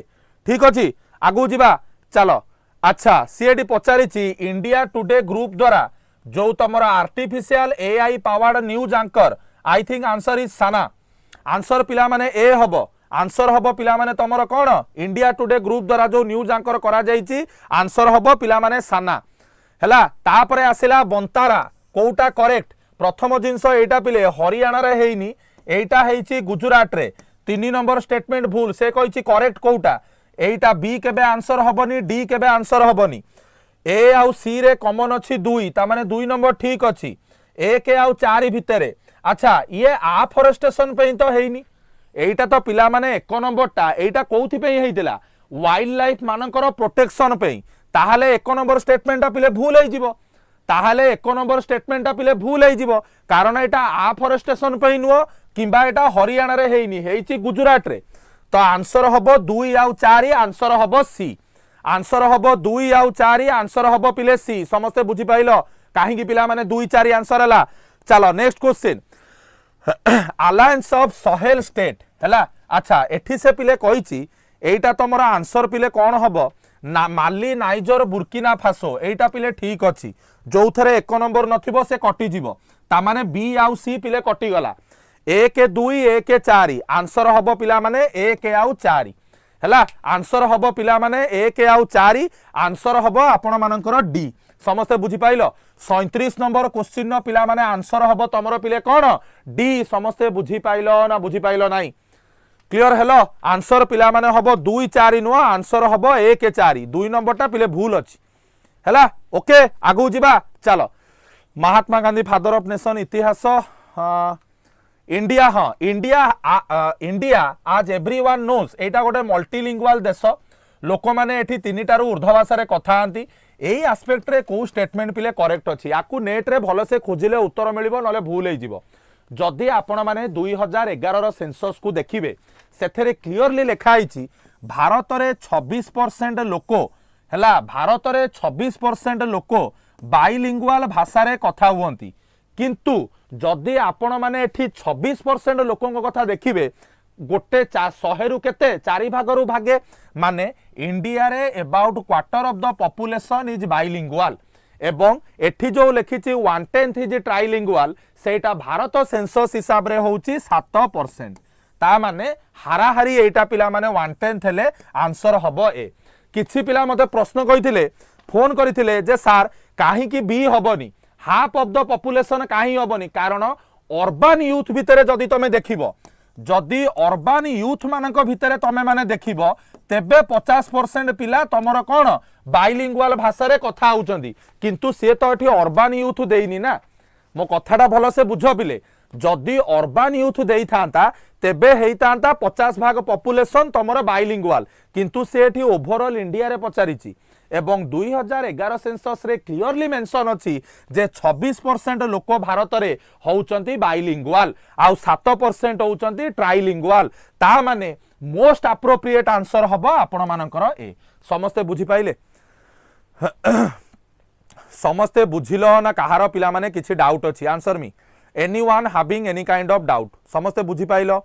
ठीक अछि आगु जिबा चलो अच्छा सीएडी पचारिछि इंडिया टुडे ग्रुप द्वारा जो तमर artificial AI powered news anchor I think answer is Sana answer पिला माने ए हबो आंसर हबो पिला माने तमर कोन इंडिया टुडे ग्रुप द्वारा जो न्यूज एंकर करा जाईची आंसर हबो पिला माने साना हला तापरे आसिला बंतारा कोउटा करेक्ट प्रथम जिंस एटा पिले हरियाणा रे हेइनी एटा हेइची गुजरात रे 3 नंबर स्टेटमेंट भूल से कहिची करेक्ट कोउटा एटा बी केबे आंसर हबनी डी केबे आंसर हबनी ए आउ सी रे कॉमन अछि 2 ता माने 2 नंबर ठीक अछि 1 आउ 4 भितरे अच्छा ये आफोरेस्टेशन पे तो हेइनी एटा तो पिला माने 1 नंबर टा एटा कोउथि पे हेइतिला वाइल्ड लाइफ मानकर प्रोटेक्शन पे ताहाले 1 नंबर स्टेटमेंट पिले भूल हे जिवो ताहाले 1 नंबर स्टेटमेंट पिले भूल हे जिवो कारण एटा आफोरेस्टेशन पे नुओ किबा एटा हरियाणा रे हेइनी हेइची गुजरात रे तो आंसर हबो 2 आउ 4 आंसर हबो सी आंसर हबो 2 आउ 4 आंसर हबो पिले सी समस्त बुझी पाइलो काहे कि पिला माने 2 4 आंसर हला चलो next question alliance of Sahel state हला अच्छा एठी से पिले कहिची एटा तमरा आंसर पिले कोन हबो ना माली नाइजर बुर्किना फासो एटा पिले ठीक अछि जो थरे 1 नंबर नथिबो से कटि जिवो ता माने बी आउ सी पिले कटि गला 1 2 1 4 आंसर हबो पिला माने 1 आउ 4 हला आंसर हबो पिला माने 1 आउ 4 आंसर हबो आपण मानकर डी समस्त बुझी पाइलो 37 नंबर क्वेश्चन न पिला माने आंसर हबो तमरो पिले कोन डी समस्त बुझी पाइलो ना बुझी पाइलो नाही क्लियर हेलो आंसर पिला माने हबो 2 4 नुआ आंसर हबो 1 4 2 नंबर टा पिले भूल अछि हला ओके आगु जिबा चलो Mahatma Gandhi father of nation इतिहास इंडिया हाँ इंडिया आज एवरीवन नोज एटा गोटे मल्टीलिंगुअल देश लोक माने एठी 3टारु ऊर्ध्व भाषा रे कथा आंती एई एस्पेक्ट रे को स्टेटमेंट पिले करेक्ट अछि आकु नेट रे भलो से खोजिले उत्तर मिलिबो नले भूल हे जिवो जदि आपण माने 2011 रो सेंसस को देखिबे सेथरे क्लियरली लिखा आइछि भारत रे 26% लोक हला भारत रे 26% लोक बाइलिंगुअल भाषा रे कथा हुअंती किंतु जदि आपण माने एठी 26% लोकन कथा देखिबे गोटे 100 रु केते 4 भागरु भागे माने इंडिया रे about quarter of the population is bilingual एवं एठी जो लिखिछि 1/10 इज ट्राइलिंगुअल सेटा भारत सेंसस हिसाब रे होउछि 7% ता माने हाराहारी एटा पिला माने 1/10 हेले आंसर हबो ए किछि पिला मते प्रश्न कहिथिले फोन करिथिले जे सर काहे कि बी हबनी हाफ ऑफ द पॉपुलेशन काहे हबनी कारण अर्बन यूथ भितरे जदि तमे देखिबो जदि अर्बन यूथ मानक भितरे तमे माने देखिबो तेबे 50% पिला तमरो कोन बाइलिंगुअल भाषा रे कथा होउचंदी किंतु से तो एठी अर्बन यूथ देइनी ना मो कथाटा भलो से बुझ पिले जदि अर्बान यूथ देई थांता तेबे हेइतांता 50% पॉपुलेशन तमरो बाइलिंगुअल किंतु सेठी ओवरऑल इंडिया रे पचारिची एवं 2011 सेंसस रे क्लियरली मेंशन अछि जे 26% लोक भारत रे होउचंती बाइलिंगुअल आ 7% होउचंती ट्राइलिंगुअल ता माने मोस्ट एप्रोप्रिएट आंसर हबो आपण मानकर ए समस्त बुझी पाइले समस्ते बुझिलो ना कहार पिला माने किछि डाउट अछि answer me anyone having any kind of doubt समस्ते बुझी पाइलो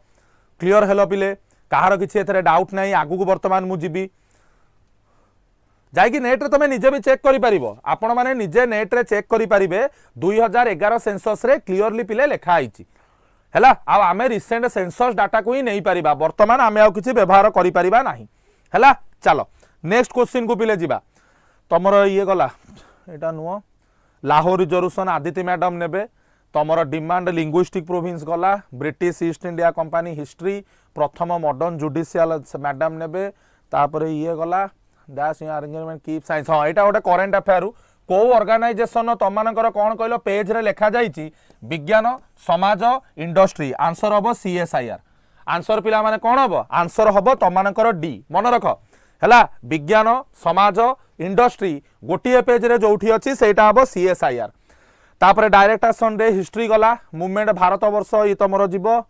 क्लियर हेलो पिले कहार किछि एथरे डाउट नाही आगु को वर्तमान मु जिबी जाइकी नेट रे तमे निजे भी चेक करि परिबो आपण माने निजे नेट रे चेक करि परिबे 2011 सेंसस रे क्लियरली पिले लेखा आइछि हैला आ आमे रिसेंट सेंसस डाटा को ही नहीं परिबा वर्तमान आमे आ किछि व्यवहार करि परिबा नाही हैला चलो नेक्स्ट क्वेश्चन को पिले जिबा तमरो ये गला एटा नुओ लाहौर रिजर्वेशन आदित्य मैडम नेबे तमरो डिमांड लिंग्विस्टिक प्रोविंस गला British east India company history प्रथम मॉडर्न जुडिशियल मैडम नेबे तापर ये गला दैट्स अरेंजमेंट कीप साइंस हां एटा गोटे करंट अफेयर को ऑर्गेनाइजेशन तमानकर कोन कहलो पेज रे लिखा जाईची विज्ञान समाज इंडस्ट्री आंसर हबो सीएसआईआर आंसर पिला माने कोन हबो आंसर हबो तमानकर डी मन रख हैला विज्ञान समाज इंडस्ट्री गोटे पेज रे जोठी अछि सेटा हबो सीएसआईआर तापर डायरेक्ट एक्शन रे हिस्ट्री गला मूवमेंट भारत वर्ष ई तमरो जीवो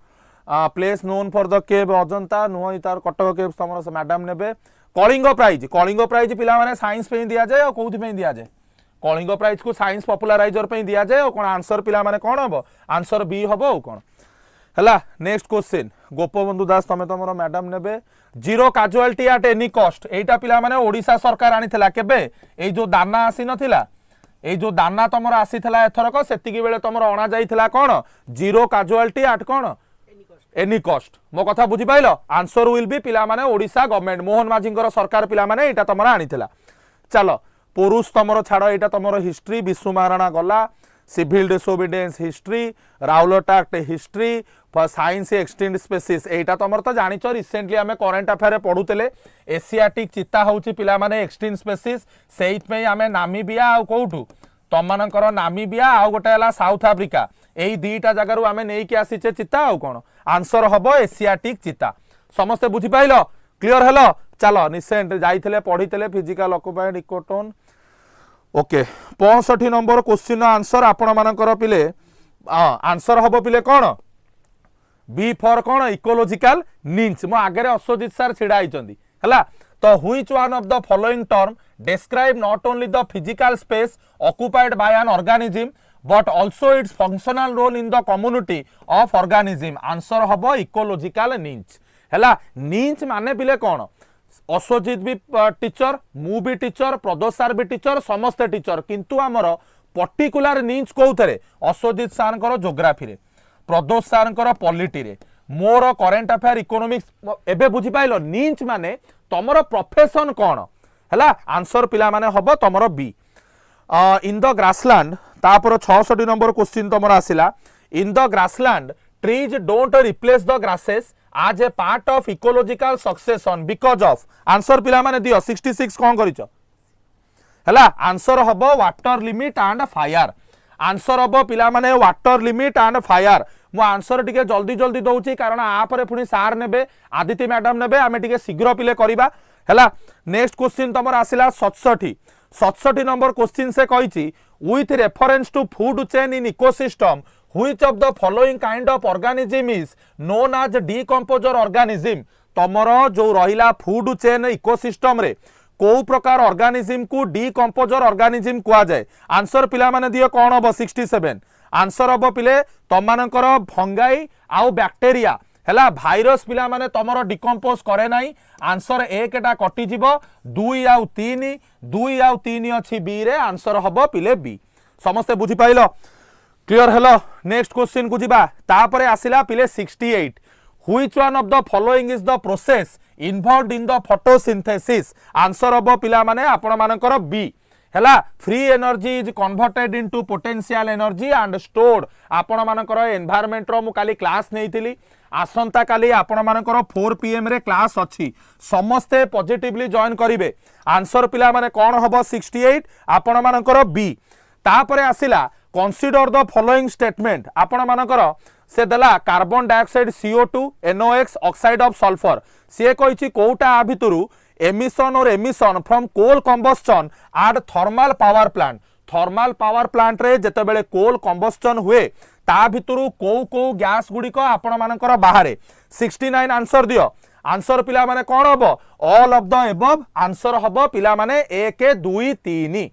place known for the cave Ajanta नुह तार कटक केव तमरो मैडम नेबे कलिंग प्राइज पिला माने साइंस पे दिया जाय और कोउथि पे दिया जाय कलिंग प्राइज को साइंस पॉपुलराइजर पे दिया जाय और कोन आंसर पिला माने कोन हबो आंसर बी हबो कोन हला नेक्स्ट क्वेश्चन गोपबंधु दास तमे तमरो मैडम नेबे zero casualty at any cost एटा पिला माने ओडिसा सरकार आनिथिला केबे ए जो दाना आसी नथिला ए जो दाना तमरो आसीथिला एथरक सेतिकी बेले तमरो अणा जाईथिला कोन जीरो कैजुअलिटी एट कोन एनी कॉस्ट मो कथा बुझी पाइलो आंसर विल बी पिला माने ओडिसा गवर्नमेंट मोहन माझींकर सरकार पिला माने एटा तमरो आनिथिला चलो पुरुष तमरो छाड़ एटा तमरो हिस्ट्री विश्व महाराणा गला civil disobedience history Rowlatt act history science extinct species एटा तमर तो जानिच रिसेंटली आमे करंट अफेयर पढुतले एशियाटिक चिता होउची पिला माने एक्सटिंक्ट स्पीसीज सेइत में आमे नामीबिया आ कोउठू तमनकर नामीबिया आ गोटे हला साउथ अफ्रीका एई दीटा जगह रु आमे नेई के आसीचे चिता आ कोन आंसर हबो एशियाटिक चिता समस्त बुझी पाइलो क्लियर हेलो चलो रिसेंट जाइथिले पढितले physical occupied ecotone okay 65 number question answer आपण मानकर पिले आंसर हबो पिले कोन बी फॉर कोन इकोलॉजिकल नीच मो आगे अश्वजित सर छिड़ा आइचंदी हला तो which one of the following term describe not only the physical space occupied by an organism but also its functional role in the community of organism answer हबो इकोलॉजिकल नीच हला नीच माने पिले कोन अश्वजित भी टीचर मु भी टीचर प्रदोष सर भी टीचर समस्त टीचर किंतु आमर पर्टिकुलर नीच कोउथरे अश्वजित सर कर ज्योग्राफी रे प्रदोष सर कर पॉलिटी रे मोर करंट अफेयर इकोनॉमिक्स एबे बुझी पाइलो नीच माने तमरो प्रोफेशन कोन हला आंसर पिला माने हबो तमरो बी इन द ग्रासलैंड तापर 66 नंबर क्वेश्चन तमर आसिला in the grassland trees don't replace the grasses as a part of ecological succession because of answer पिला माने दियो 66 कोन करिचो हला आंसर हबो water limit and fire answer हबो पिला माने वाटर लिमिट एंड फायर मु आंसर टिके जल्दी जल्दी दउची कारण आ परे पुनी सार नेबे आदित्य मैडम नेबे आमे टिके शीघ्र पिले करिबा हला नेक्स्ट क्वेश्चन तमर आसिला 67 नंबर क्वेश्चन से कहिची with reference to food chain in ecosystem which of the following kind of organism is known as decomposer organism तमरो जो रहिला फूड चेन इकोसिस्टम रे को प्रकार ऑर्गेनिज्म को डीकंपोजर ऑर्गेनिज्म कुआ जाय आंसर पिला माने दियो कोन हबो 67 आंसर हबो पिले तमानकर फंगाई आउ बैक्टेरिया हला भाइरस पिला माने तमरो डिकंपोज करे नाही आंसर 1 टा कटि जिवो 2 आउ 3 अछि बी रे आंसर हबो पिले बी समस्त बुझी पाइलो क्लियर हेलो नेक्स्ट क्वेश्चन को जिबा तापरे आसिला पिले 68 which one of the following is the process involved in the photosynthesis answer हबो पिला माने आपण मानकर बी हला free energy is converted into potential energy and stored आपण मानकर एनवायरनमेंट रो मु काली क्लास नेइतिली आसंता काली आपण मानकर 4 pm रे क्लास अछि समस्ते पॉजिटिवली जॉइन करिवे आंसर पिला माने कोन हबो 68 आपण मानकर बी तापरे आसिला कन्सीडर द फॉलोइंग स्टेटमेंट आपण मानकर से देला carbon dioxide CO2 NOx oxide of sulphur सी कही कोटा आ भितरु एमिशन और emission from coal combustion at thermal power plant रे जेतेबेले कोल कंबस्टन हुए ता भितरु को गैस गुड़िक आपण मानकर बाहर 69 आंसर दियो आंसर पिला माने कोन हबो all of the above answer हबो पिला माने 1 2 3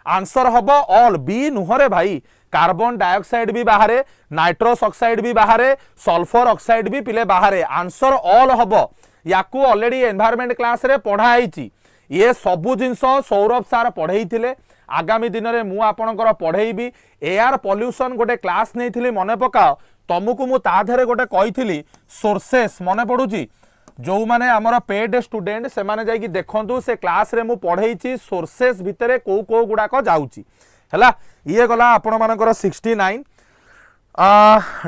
आंसर हबो ऑल बी नुहरे भाई कार्बन डाइऑक्साइड भी बाहरे नाइट्रस ऑक्साइड भी बाहरे सल्फर ऑक्साइड भी पिले बाहरे आंसर ऑल हबो याकू ऑलरेडी एनवायरनमेंट क्लास रे पढ़ाई ये सबु जिनस सौरभ सार पढ़े आगामी दिन में मु आपणकर पढ़ेबी एयर पॉल्यूशन गोटे क्लास नहीं मने पकाओ तुमको मु ताधरे गोटे कही सोर्सेस मने पड़ुची जो माने आमर पेड स्टूडेंट से माने जाई देखंतु से क्लास रे मु पढ़ेइची सोर्सेस भितरे को गुडाक जाउची हला ये गला आपण मानकर 69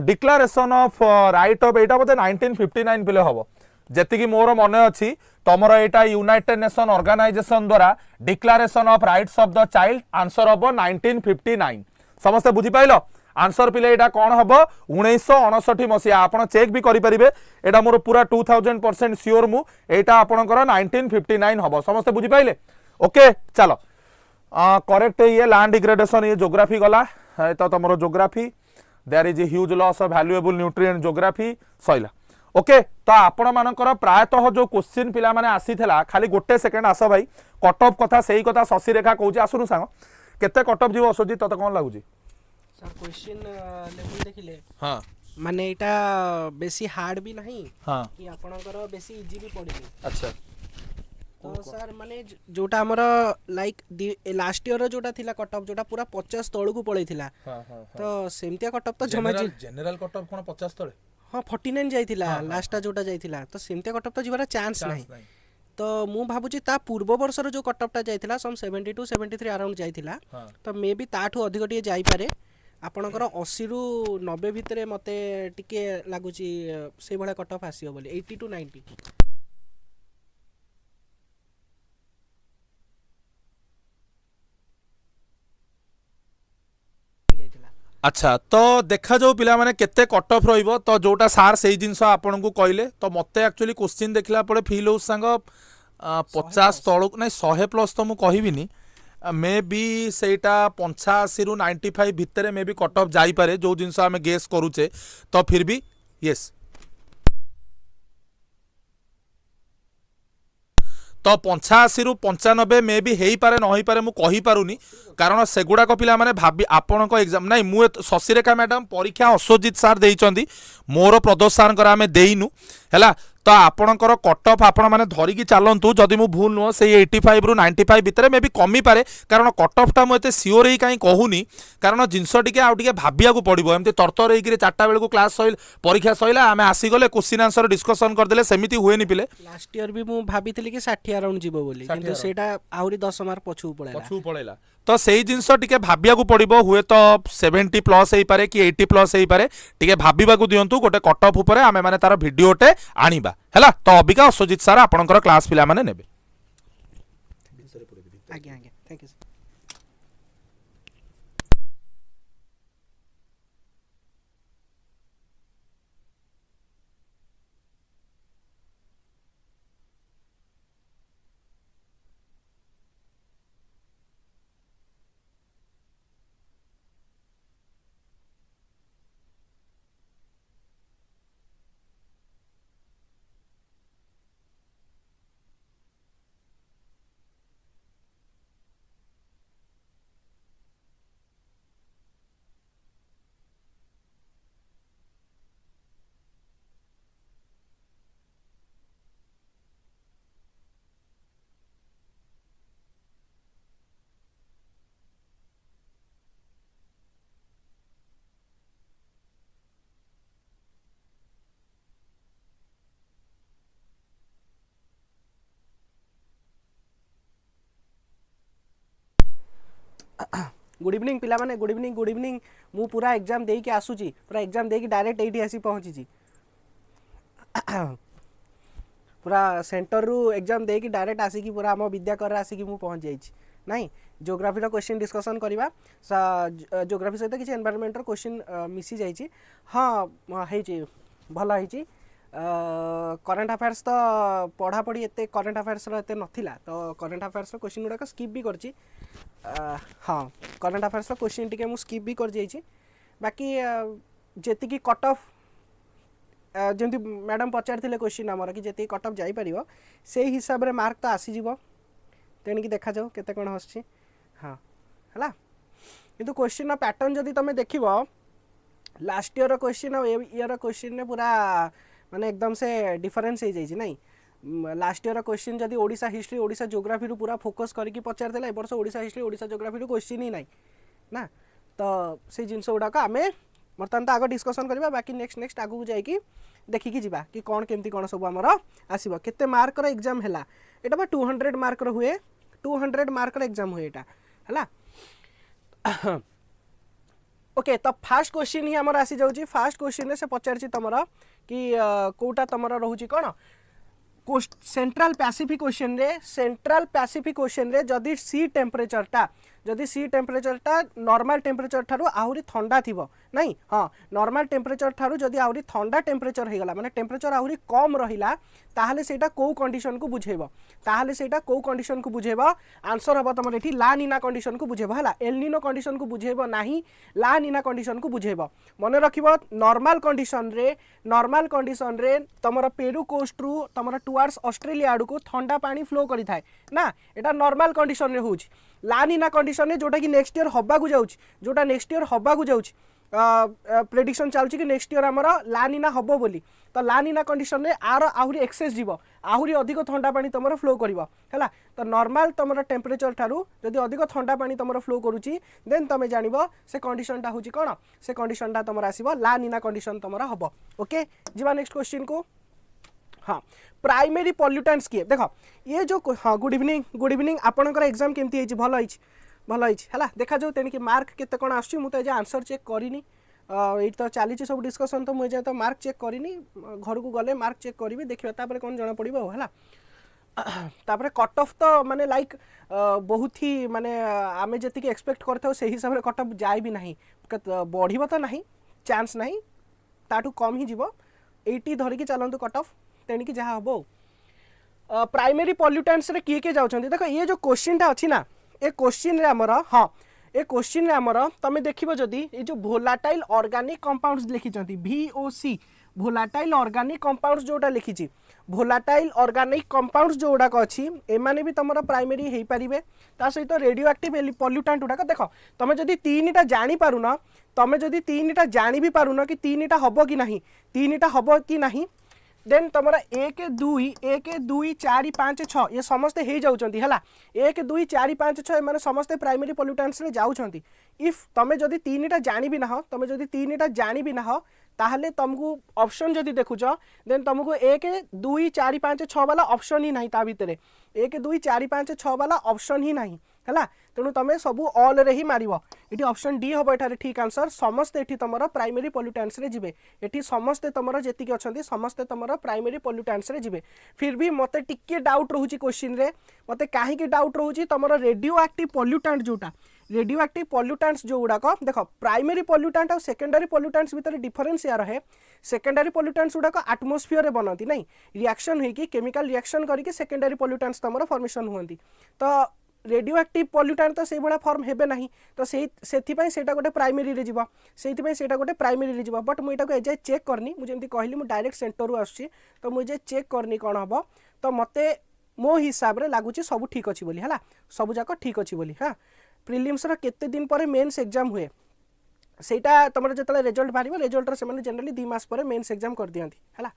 डिक्लेरेशन ऑफ राइट ऑफ एटा बोते 1959 पिले हबो जेतिकी मोर मने अछि तमरो एटा यूनाइटेड नेशन ऑर्गेनाइजेशन द्वारा declaration of rights of the child answer हबो 1959 समस्त बुझी पाइलो आंसर पिले एटा कौन हम 1959 मसीहा आप चेक भी करेंगे एटा मोर पूरा 2000% सियोर मु एटा आपणकर 1959 हम समस्ते बुझी पाइले ओके चलो करेक्ट ये लैंड डिग्रेडेशन ये ज्योग्राफी गला तो तुम geography there is a huge loss of valuable nutrient geography सइला ओके तो आपण मानकर प्रायतः जो क्वेश्चन पिला माने आसीथिला खाली गोटे सेकंड आस भाई कट ऑफ कथा सही कथा शशि रेखा कहूची आसुनु सांग केते कट ऑफ जीव असोजी तते कोन लागुची सर क्वेश्चन लेवल देखिले हां माने एटा बेसी हार्ड भी नहीं हां कि आपनकर बेसी इजी भी पड़िबी अच्छा तो सर माने जोटा हमर लाइक लास्ट ईयर जोटा थिला कट ऑफ जोटा पूरा 50 तळ को पळैथिला हां तो सेमतिया कट ऑफ तो जमा जनरल कट ऑफ कोन 50 तळे हां 49 जाइथिला लास्टटा जोटा जाइथिला तो सेमतिया कट ऑफ तो जीवार चांस नहीं तो मु भाबुची ता पूर्व वर्षर जो कट ऑफटा जाइथिला सम 72 73 अराउंड जाइथिला तो मे बी ताठू अधिक टिए जाई पारे आपणकर 80 रु 90 भितरे मते टिके लागुची से भला कट ऑफ आसीयो बोली 80 टू 90 अच्छा तो देखा जो पिला माने केते कट ऑफ रहिबो तो जोटा सार सेही जिंस आपन को कहले तो मते एक्चुअली क्वेश्चन देखला पड़े फील हो संग 50 तळक नै 100 प्लस तो मु कहिबिनी मे बी सेटा 85 रु 95 भितरे मे बी कट ऑफ जाई पारे जो जिंस हमें गेस करूचे तो फिर भी यस तो 85 रु 95 मे भी हेई पारे न होई पारे मु कहि पारुनी कारण सेगुडा को पिला माने भाबी आपण को एग्जाम नाही मु शशिरेखा मैडम परीक्षा अशोजित सार देइचंदी मोर प्रदोष सार कर हमें देइनु हैला तो आपणकर कट ऑफ आपण माने धरी की चलंतु जदि मु भूल नो से 85 रु 95 भितरे मे भी कमी पारे कारण कट ऑफ टा मु एते सियोर ही काई कहूनी कारण जिंस टिके आउ टिके भाबिया को पड़िबो एमती तरतर हेकि 4टा बेल को क्लास सइल परीक्षा सइला आमे आसी गले क्वेश्चन आंसर डिस्कशन कर देले सेमिति हुएनी पिले लास्ट ईयर भी मु भाबितली कि 60 अराउंड जीवो बोली किंतु सेटा आउरी 10 मार्क पछू पळेला तो सेही जिंस टिके भाबिया को पड़िबो हुए तो 70 प्लस हेई पारे कि 80 प्लस हेई पारे टिके भाबिबा को दियंतु गोटे कट ऑफ ऊपर आमे माने तार भिडियोटे आनिबा हैला तो अबिका अशोजित सार आपणकर क्लास पिला माने नेबे आगे आगे थैंक यू गुड इवनिंग पिला माने गुड इवनिंग मु पूरा एग्जाम देई के आसुची पूरा एग्जाम देई के डायरेक्ट एठी आसी पहुंची छी पूरा सेंटर रु एग्जाम देई के डायरेक्ट आसी की पूरा हम विद्याकर आसी की मु पहुंच जाई छी नहीं जियोग्राफी रो क्वेश्चन डिस्कशन करबा जियोग्राफी सहित किसी एनवायरनमेंट रो क्वेश्चन मिसी जाइछि हां हेछि भल हेछि करंट अफेयर्स तो पढ़ा पढ़ी एते करंट अफेयर्स रो एते नथिला तो करंट अफेयर्स रो क्वेश्चन गुडा स्किप भी करछि हां करंट अफेयर्स रो क्वेश्चन टिके मु स्किप भी कर जाइछि बाकी जेति की कट ऑफ जंती मैडम पचारथिले क्वेश्चन हमर कि जेति कट ऑफ जाई परिबो से हिसाब रे मार्क तो आसी जीवो तेणी की देखा जाओ केते कोन हस्छि हां हला किंतु क्वेश्चन पैटर्न जदि तमे देखिबो लास्ट ईयर रो क्वेश्चन और ईयर रो क्वेश्चन ने पूरा माने एकदम से डिफरेंस हो जाइए नहीं लास्ट ईयर क्वेश्चन जदि ओडिशा हिस्ट्री ओडिशा जियोग्राफी रु पूरा फोकस करके पचार देला ए वर्ष ओडिशा हिस्ट्री ओडिशा जियोग्राफी रु क्वेश्चन ही नहीं ना तो से जिनस गुड़ाक आम बर्तमान तो आग डिस्कसन करबा बाकी नेक्स्ट आगु जाइकी देखिकी जिबा कि कौन केमती कौन सब आमर आसीबो केते मार्क रो एग्जाम हैला एटा बा 200 मार्क रो हुए 200 मार्क रो एग्जाम हुए एटा हैला ओके तो फास्ट क्वेश्चन ही आमर आसी जाउची फास्ट क्वेश्चन से पचारची तमरा कि कोटा तमरा रहूची कोन सेंट्रल पैसिफिक ओशन रे जदि सी टेम्परेचर टा नॉर्मल टेम्परेचर ठारू आहुरी ठंडा थिबो नहीं हाँ नॉर्मल टेम्परेचर ठारू जदि आहुरी ठंडा टेम्परेचर हो गला माने टेम्परेचर आहुरी कम रहिला ताहले सेटा को कंडीशन को बुझेबो ताहले सेटा को कंडीशन को बुझेबो आंसर हबो तमर एठी ला नीना कंडीशन को बुझेबो हला एल नीनो कंडीशन को बुझेबो नाही ला नीना कंडीशन को बुझेबो मने रखिबो नॉर्मल कंडीशन रे तमर पेरू कोस्ट रु तमर टुवर्ड्स ऑस्ट्रेलिया आडू को ठंडा पानी फ्लो करि थाए ना एटा नॉर्मल कंडीशन रे होउची ला नीना कंडीशन रे जोटा कि नेक्स्ट ईयर हबा को जाउची प्रेडिक्शन चलुची कि नेक्स्ट ईयर आमर लानिना हबो बोली तो लानिना कंडीशन रे आर आहुरी एक्सेस जीवो आहुरी अधिक ठंडा पानी तमर फ्लो करिवो हैला तो नॉर्मल तमर टेम्परेचर ठारू जदि अधिक ठंडा पानी तमर फ्लो करूची देन तमे जानिबो से कंडीशन टा होची कोन से कंडीशन टा तमर आसीबो लानिना कंडीशन तमर हबो ओके जिबा नेक्स्ट क्वेश्चन को हाँ प्राइमरी पॉल्यूटेंट्स किए देखो ये जो हाँ गुड इवनिंग आपनकर एग्जाम केमती हेची भल है देखा जाऊ तेणिक मार्क केते कोन आसुची मु तो आंसर चेक करिनी ये तो चली सब डिस्कसन तो मुझे तो मार्क चेक करिनी घर को गले मार्क चेक करी देखिए तापर कौन जना पड़ो है तापर कट ऑफ तो माने लाइक बहुत ही माने आम जी एक्सपेक्ट करता से हिसाब से कट ऑफ जाए भी ना बढ़ तो ना चांस ना ताठू कम ही जीव 80 धरिकी चलतु कट ऑफ तेणिक जहाँ हम प्राइमरी पॉल्यूटेंट्स रे किए जाउछन्ती देखो ये जो क्वेश्चन टा अच्छी ना ए क्वेश्चन रे हमर हाँ ए क्वेश्चन रे हमर तमे देखिबो जदी ए जो वोलाटाइल ऑर्गेनिक कंपाउंड्स लिखिचन्ती VOC वोलाटाइल ऑर्गेनिक कंपाउंड्स जोटा लिखिची वोलाटाइल ऑर्गेनिक कंपाउंड्स जोड़ा अछि एमाने भी तमरा प्राइमरी हेई परिबे ता सहित रेडियो एक्टिव पॉल्यूटेंट उडा देखो तमे जदी तीनटा जानि पारुना तमे जदी तीनटा जानि भी पारुना कि तीनटा हबो कि नाही देन तुम 1 2 4 5 6 ये समस्ते हो जाउछन्ती हला 1 2 4 5 6 माने समस्ते प्राइमरी पॉल्यूटेंट्स रे जाउछन्ती इफ तमे जदी तीनटा जानि भी ना हो ताहले तुमको ऑप्शन जदी देखुछ देन तुमको 1 2 4 5 6 वाला ऑप्शन ही नहीं ता भीतर 1 2 4 5 6 वाला ऑप्शन ही नहीं है तेणु तुम सब ऑल रे ही मारिबो इटी ऑप्शन डी हम एठारे ठीक आंसर समस्ते एठी तमरा प्राइमरी पॉल्यूटेंट्स रे जिवे एठी समस्ते तमरा जेतिक अछंती समस्ते तमरा प्राइमरी पॉल्यूटेंट्स रे जिवे फिर भी मते टिके डाउट रहूची क्वेश्चन रे मते काहे की डाउट रहूची तमरा रेडियो एक्टिव पॉल्यूटेंट जोटा रेडियो एक्टिव पॉल्यूटेंट्स जो गुड़ाक देख प्राइमरी पॉल्यूटेंट और सेकेंडरी पॉल्यूटेंट्स भितर डिफरेंस या रहे सेकेंडरी पॉल्यूटेंट्स गुड़ाक आटमोस्फियर रे बनती नहीं रिएक्शन होगी केमिकल रिएक्शन करके सेकेंडरी पॉल्यूटेंट्स तमरा फॉर्मेशन हुंती तो रेडियो एक्टिव पॉल्यूटेंट तो से भाया फॉर्म हेबे नहीं तो से गोटे प्राइमरी रे जीव से गोटे प्राइमरी रे जीव बट मुझे एजाए चेक करनी मुझे कहली मुझे डायरेक्ट सेंटर आसूँ तो मुझे चेक करनी कौन हम तो मत मो हिसाब रे लगुच सब ठीक अच्छी बोली है सब जाक ठीक अच्छी बोली हाँ प्रिलिम्स केते दिन पर मेन्स एग्जाम हुए सेटा तुम जो रिजल्ट बाहर रिजल्ट से जनरली 2 मास पर मेन्स एग्जाम कर दियंती है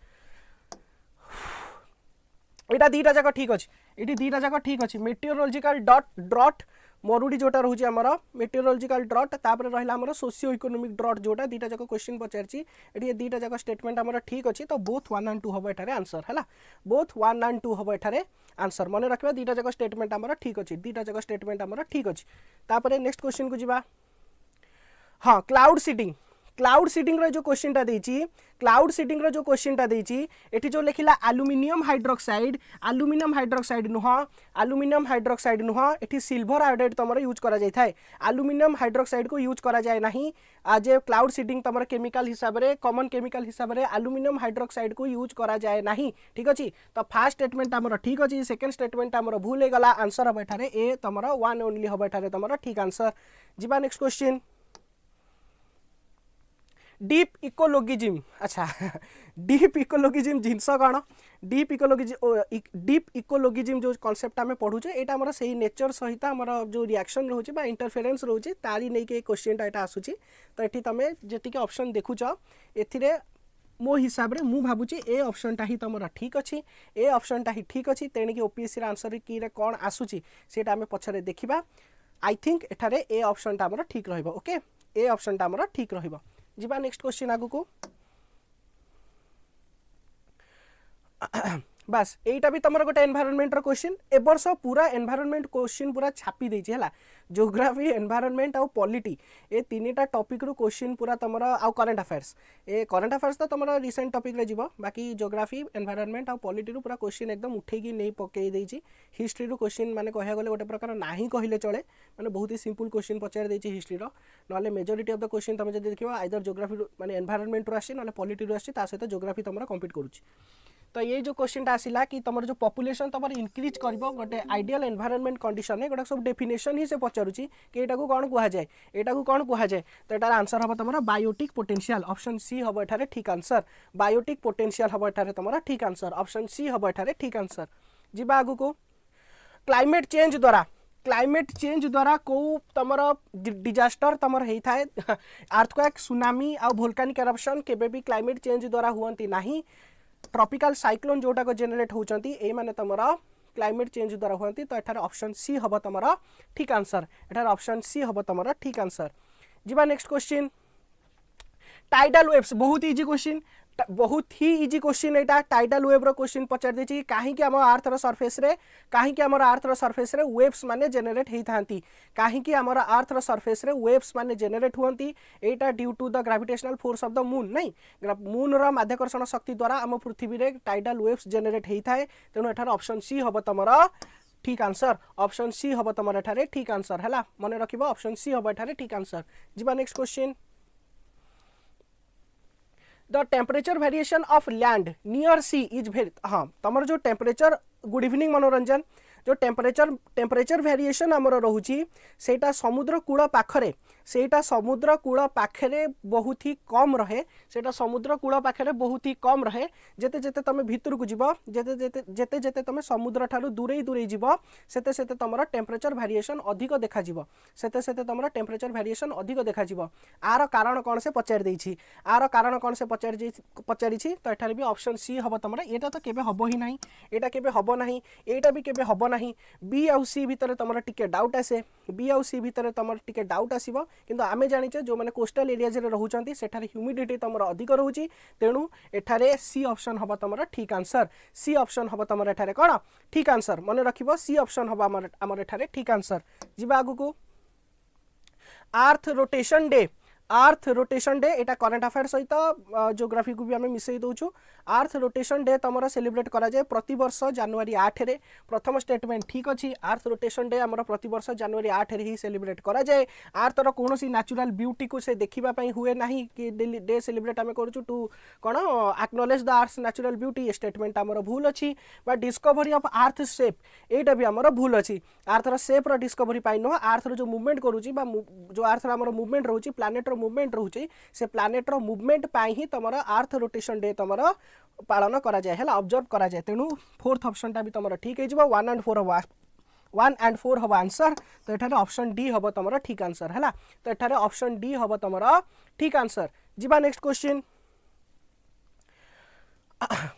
एटा दीटा जाक ठीक अच्छे ये दीटा जाक ठीक अच्छे मेटेरियोलॉजिकल ड्रॉट मरुड़ी जोटा रोचे आमर मेटेरियोलॉजिकल ड्रॉट तापर रहा आमर सोशियो इकोनॉमिक ड्रॉट जोटा दीटा जाक क्वेश्चन पचारची ये दीटा जाक स्टेटमेंट आमर ठीक अच्छे तो बोथ 1 and 2 हम एठारे आंसर है बोथ 1 and 2 हम एठारे आंसर मन रखा दीटा जाक स्टेटमेंट आमर ठीक अच्छे दीटा जाक स्टेटमेंट आमर ठीक अच्छे तापर नेक्स्ट क्वेश्चन को जीवा हाँ क्लाउड क्लाउड सीडिंग रो जो क्वेश्चन टा देछि क्लाउड सीडिंग रो जो क्वेश्चन टा देछि एठी जो लिखिला एल्युमिनियम हाइड्रोक्साइड नुह एठी सिल्वर आयोडाइड तमर यूज करा जाय थाए एल्युमिनियम हाइड्रोक्साइड को यूज करा जाय नाही आज ए क्लाउड सीडिंग तमर केमिकल हिसाब रे कॉमन केमिकल हिसाब रे एल्युमिनियम हाइड्रोक्साइड को यूज करा जाय नाही ठीक अछि तो फर्स्ट स्टेटमेंट हमर ठीक अछि सेकंड स्टेटमेंट हमर भूल हे गला आंसर हबे ठारे ए तमर वन ओनली हबे ठारे तमर ठीक आंसर जिबा नेक्स्ट क्वेश्चन डीप इकोलॉजिज्म अच्छा डीप इकोलॉजिज्म जिनस कौन डीप इकोलॉजिज्म जो कॉन्सेप्ट आम पढ़ुचे एटा हमर सही नेचर सहित हमर जो रिएक्शन रोचे बा इंटरफेरेंस रोचे तारी नै के क्वेश्चन टा आसुची तो एठी तमे जेतिके ऑप्शन देखुछ एथिरे मो हिसाब रे मु भाबुची ए ऑप्शन टा ही तमरा ठीक अछि ए ऑप्शन टा ही ठीक अछि तेणी कि ओपीएससी रा आंसर की रे कोन आसुची सेटा हमें पछरे देखिबा आई थिंक एठारे ए ऑप्शन टा हमर ठीक रहइबो ओके ए ऑप्शन टा हमर ठीक रहइबो जिबा नेक्स्ट क्वेश्चन आगु को बस एटा भी तमर गोटे एनवायरनमेंट रो क्वेश्चन ए वर्ष पूरा एनवायरनमेंट क्वेश्चन पूरा छापी देछि हला ज्योग्राफी एनवायरनमेंट और पॉलिटी ए तीनटा टॉपिक रो क्वेश्चन पूरा तमर आ करंट अफेयर्स तो तमर रिसेंट टॉपिक रे जीवो बाकी ज्योग्राफी एनवायरनमेंट और पॉलिटी रो पूरा क्वेश्चन एकदम उठेगी नहीं पकई देछि हिस्ट्री रो क्वेश्चन माने कहया गले गोटे प्रकार नाही कहिले चले माने बहुत ही सिंपल क्वेश्चन पचार देछि हिस्ट्री रो नले मेजॉरिटी ऑफ द क्वेश्चन तमे जदि देखिबो आइदर ज्योग्राफी माने एनवायरनमेंट रो आसी नले पॉलिटी रो आसी ता सहित ज्योग्राफी तमरा कंप्लीट करूछि तो ये जो क्वेश्चन आसिला कि तुम जो पॉपुलेशन तुम इंक्रीज कर गोटे आइडियल एनवायरनमेंट कंडीशन गोटे सब डेफिनेशन ही से पचारुची कि एटा को कौन कहा जाए तो एटार आंसर हम तुम बायोटिक पोटेंशियल ऑप्शन सी हम एठारे ठीक आंसर बायोटिक पोटेंशियल हम एठारे तुम ठीक आंसर ऑप्शन सी हम एठारे ठीक आंसर जीवा आगु को क्लाइमेट चेंज द्वारा को तमर डिजास्टर तमर हेई थाए अर्थक्वेक सुनामी आ वोल्केनिक एरप्शन केबे भी क्लाइमेट चेंज द्वारा हुअंती नाही ट्रॉपिकल साइक्लोन जोटा को जनरेट होचंती ए माने तमरा क्लाइमेट चेंज द्वारा होंती तो एठारे ऑप्शन सी हबो तमरा ठीक आंसर एठारे ऑप्शन सी हबो तमरा ठीक आंसर जीवा नेक्स्ट क्वेश्चन टाइडल वेव्स बहुत ही इजी क्वेश्चन एटा टाइडल वेव रो क्वेश्चन पचार देछि काहे कि हम अर्थ रो सरफेस रे वेव्स माने जनरेट हेई थांती काहे कि हमर अर्थ रो सरफेस रे वेव्स माने जनरेट हुंती एटा due to the gravitational force of the moon नहीं मून रो माध्याकर्षण शक्ति द्वारा हम पृथ्वी रे टाइडल वेव्स जनरेट हेई थाए तेनु एठार ऑप्शन सी हबो तमरा ठीक आंसर ऑप्शन सी हबो तमरा एठारे ठीक आंसर हला मने रखिबो ऑप्शन सी हबो एठारे ठीक आंसर जीवा next question the temperature variation of land near sea is very हाँ तमर जो टेम्परेचर गुड इवनिंग मनोरंजन जो टेम्परेचर वेरिएशन आमर रोची सेटा समुद्र कूल पाखरे बहुत ही कम रहे जेते जेते तमे भीतर को जीव जेते जेते तमे समुद्र ठारू दूरे दूरे जीव सेते सेते तमर टेम्परेचर वेरिएशन अधिक देखा जीव सेते सेते तमर टेम्परेचर वेरिएशन अधिक देखा जीव आर कारण कौन से पचार देछि तो एठारे भी ऑप्शन सी हबो तमर एटा तो केबे हबो ही नाही एटा केबे हबो नाही एटा भी केबे हबो नाही बी आउ सी भितर तमर टिके डाउट आसे बी आउ सी भितर तमर टिके डाउट आसीबो किंतु आमे जानिचे जो माने कोस्टल एरियाज रे रहउचंती सेठारे ह्यूमिडिटी तमर अधिक रहउची तेणु एठारे सी ऑप्शन हबो तमर ठीक आंसर सी ऑप्शन हबो तमर एठारे कोन ठीक आंसर मने रखिबो सी ऑप्शन हबो हमर एठारे ठीक आंसर जिबा आगु को अर्थ रोटेशन डे एटा करंट अफेयर सहित ज्योग्राफी को भी आम मिसई दउछु अर्थ रोटेशन डे तमरा सेलिब्रेट करा जाए प्रति वर्ष जनवरी 8 रे प्रथम स्टेटमेंट ठीक अछि अर्थ रोटेशन डे हमर प्रति वर्ष जनवरी 8 रे ही सेलिब्रेट करा जाए अर्थ रो कोनोसी नेचुरल ब्यूटी को से देखिबा पई हुए नाही कि डे सेलिब्रेट आम करूछु टू कोन acknowledge the earth natural beauty statement हमर भूल अछि बा डिस्कवरी ऑफ अर्थ शेप एटा भी हमर भूल अछि अर्थ रो शेप रो डिस्कवरी पई न अर्थ रो जो मूवमेंट करूची बा जो अर्थ रो हमर मूवमेंट रहउची प्लैनेट रो मूवमेंट रहउची से प्लैनेट रो मूवमेंट पाई ही तमरा अर्थ रोटेशन डे तमरा पालन करा जाए है ऑब्जर्व करा जाए तेणु फोर्थ ऑप्शन टा भी तमरा ठीक है जिवो 1 and 4 हबो आंसर तो एठारे ऑप्शन डी हबो तमरा ठीक आंसर हैला तो एठारे ऑप्शन डी हबो तमरा ठीक आंसर जिबा नेक्स्ट क्वेश्चन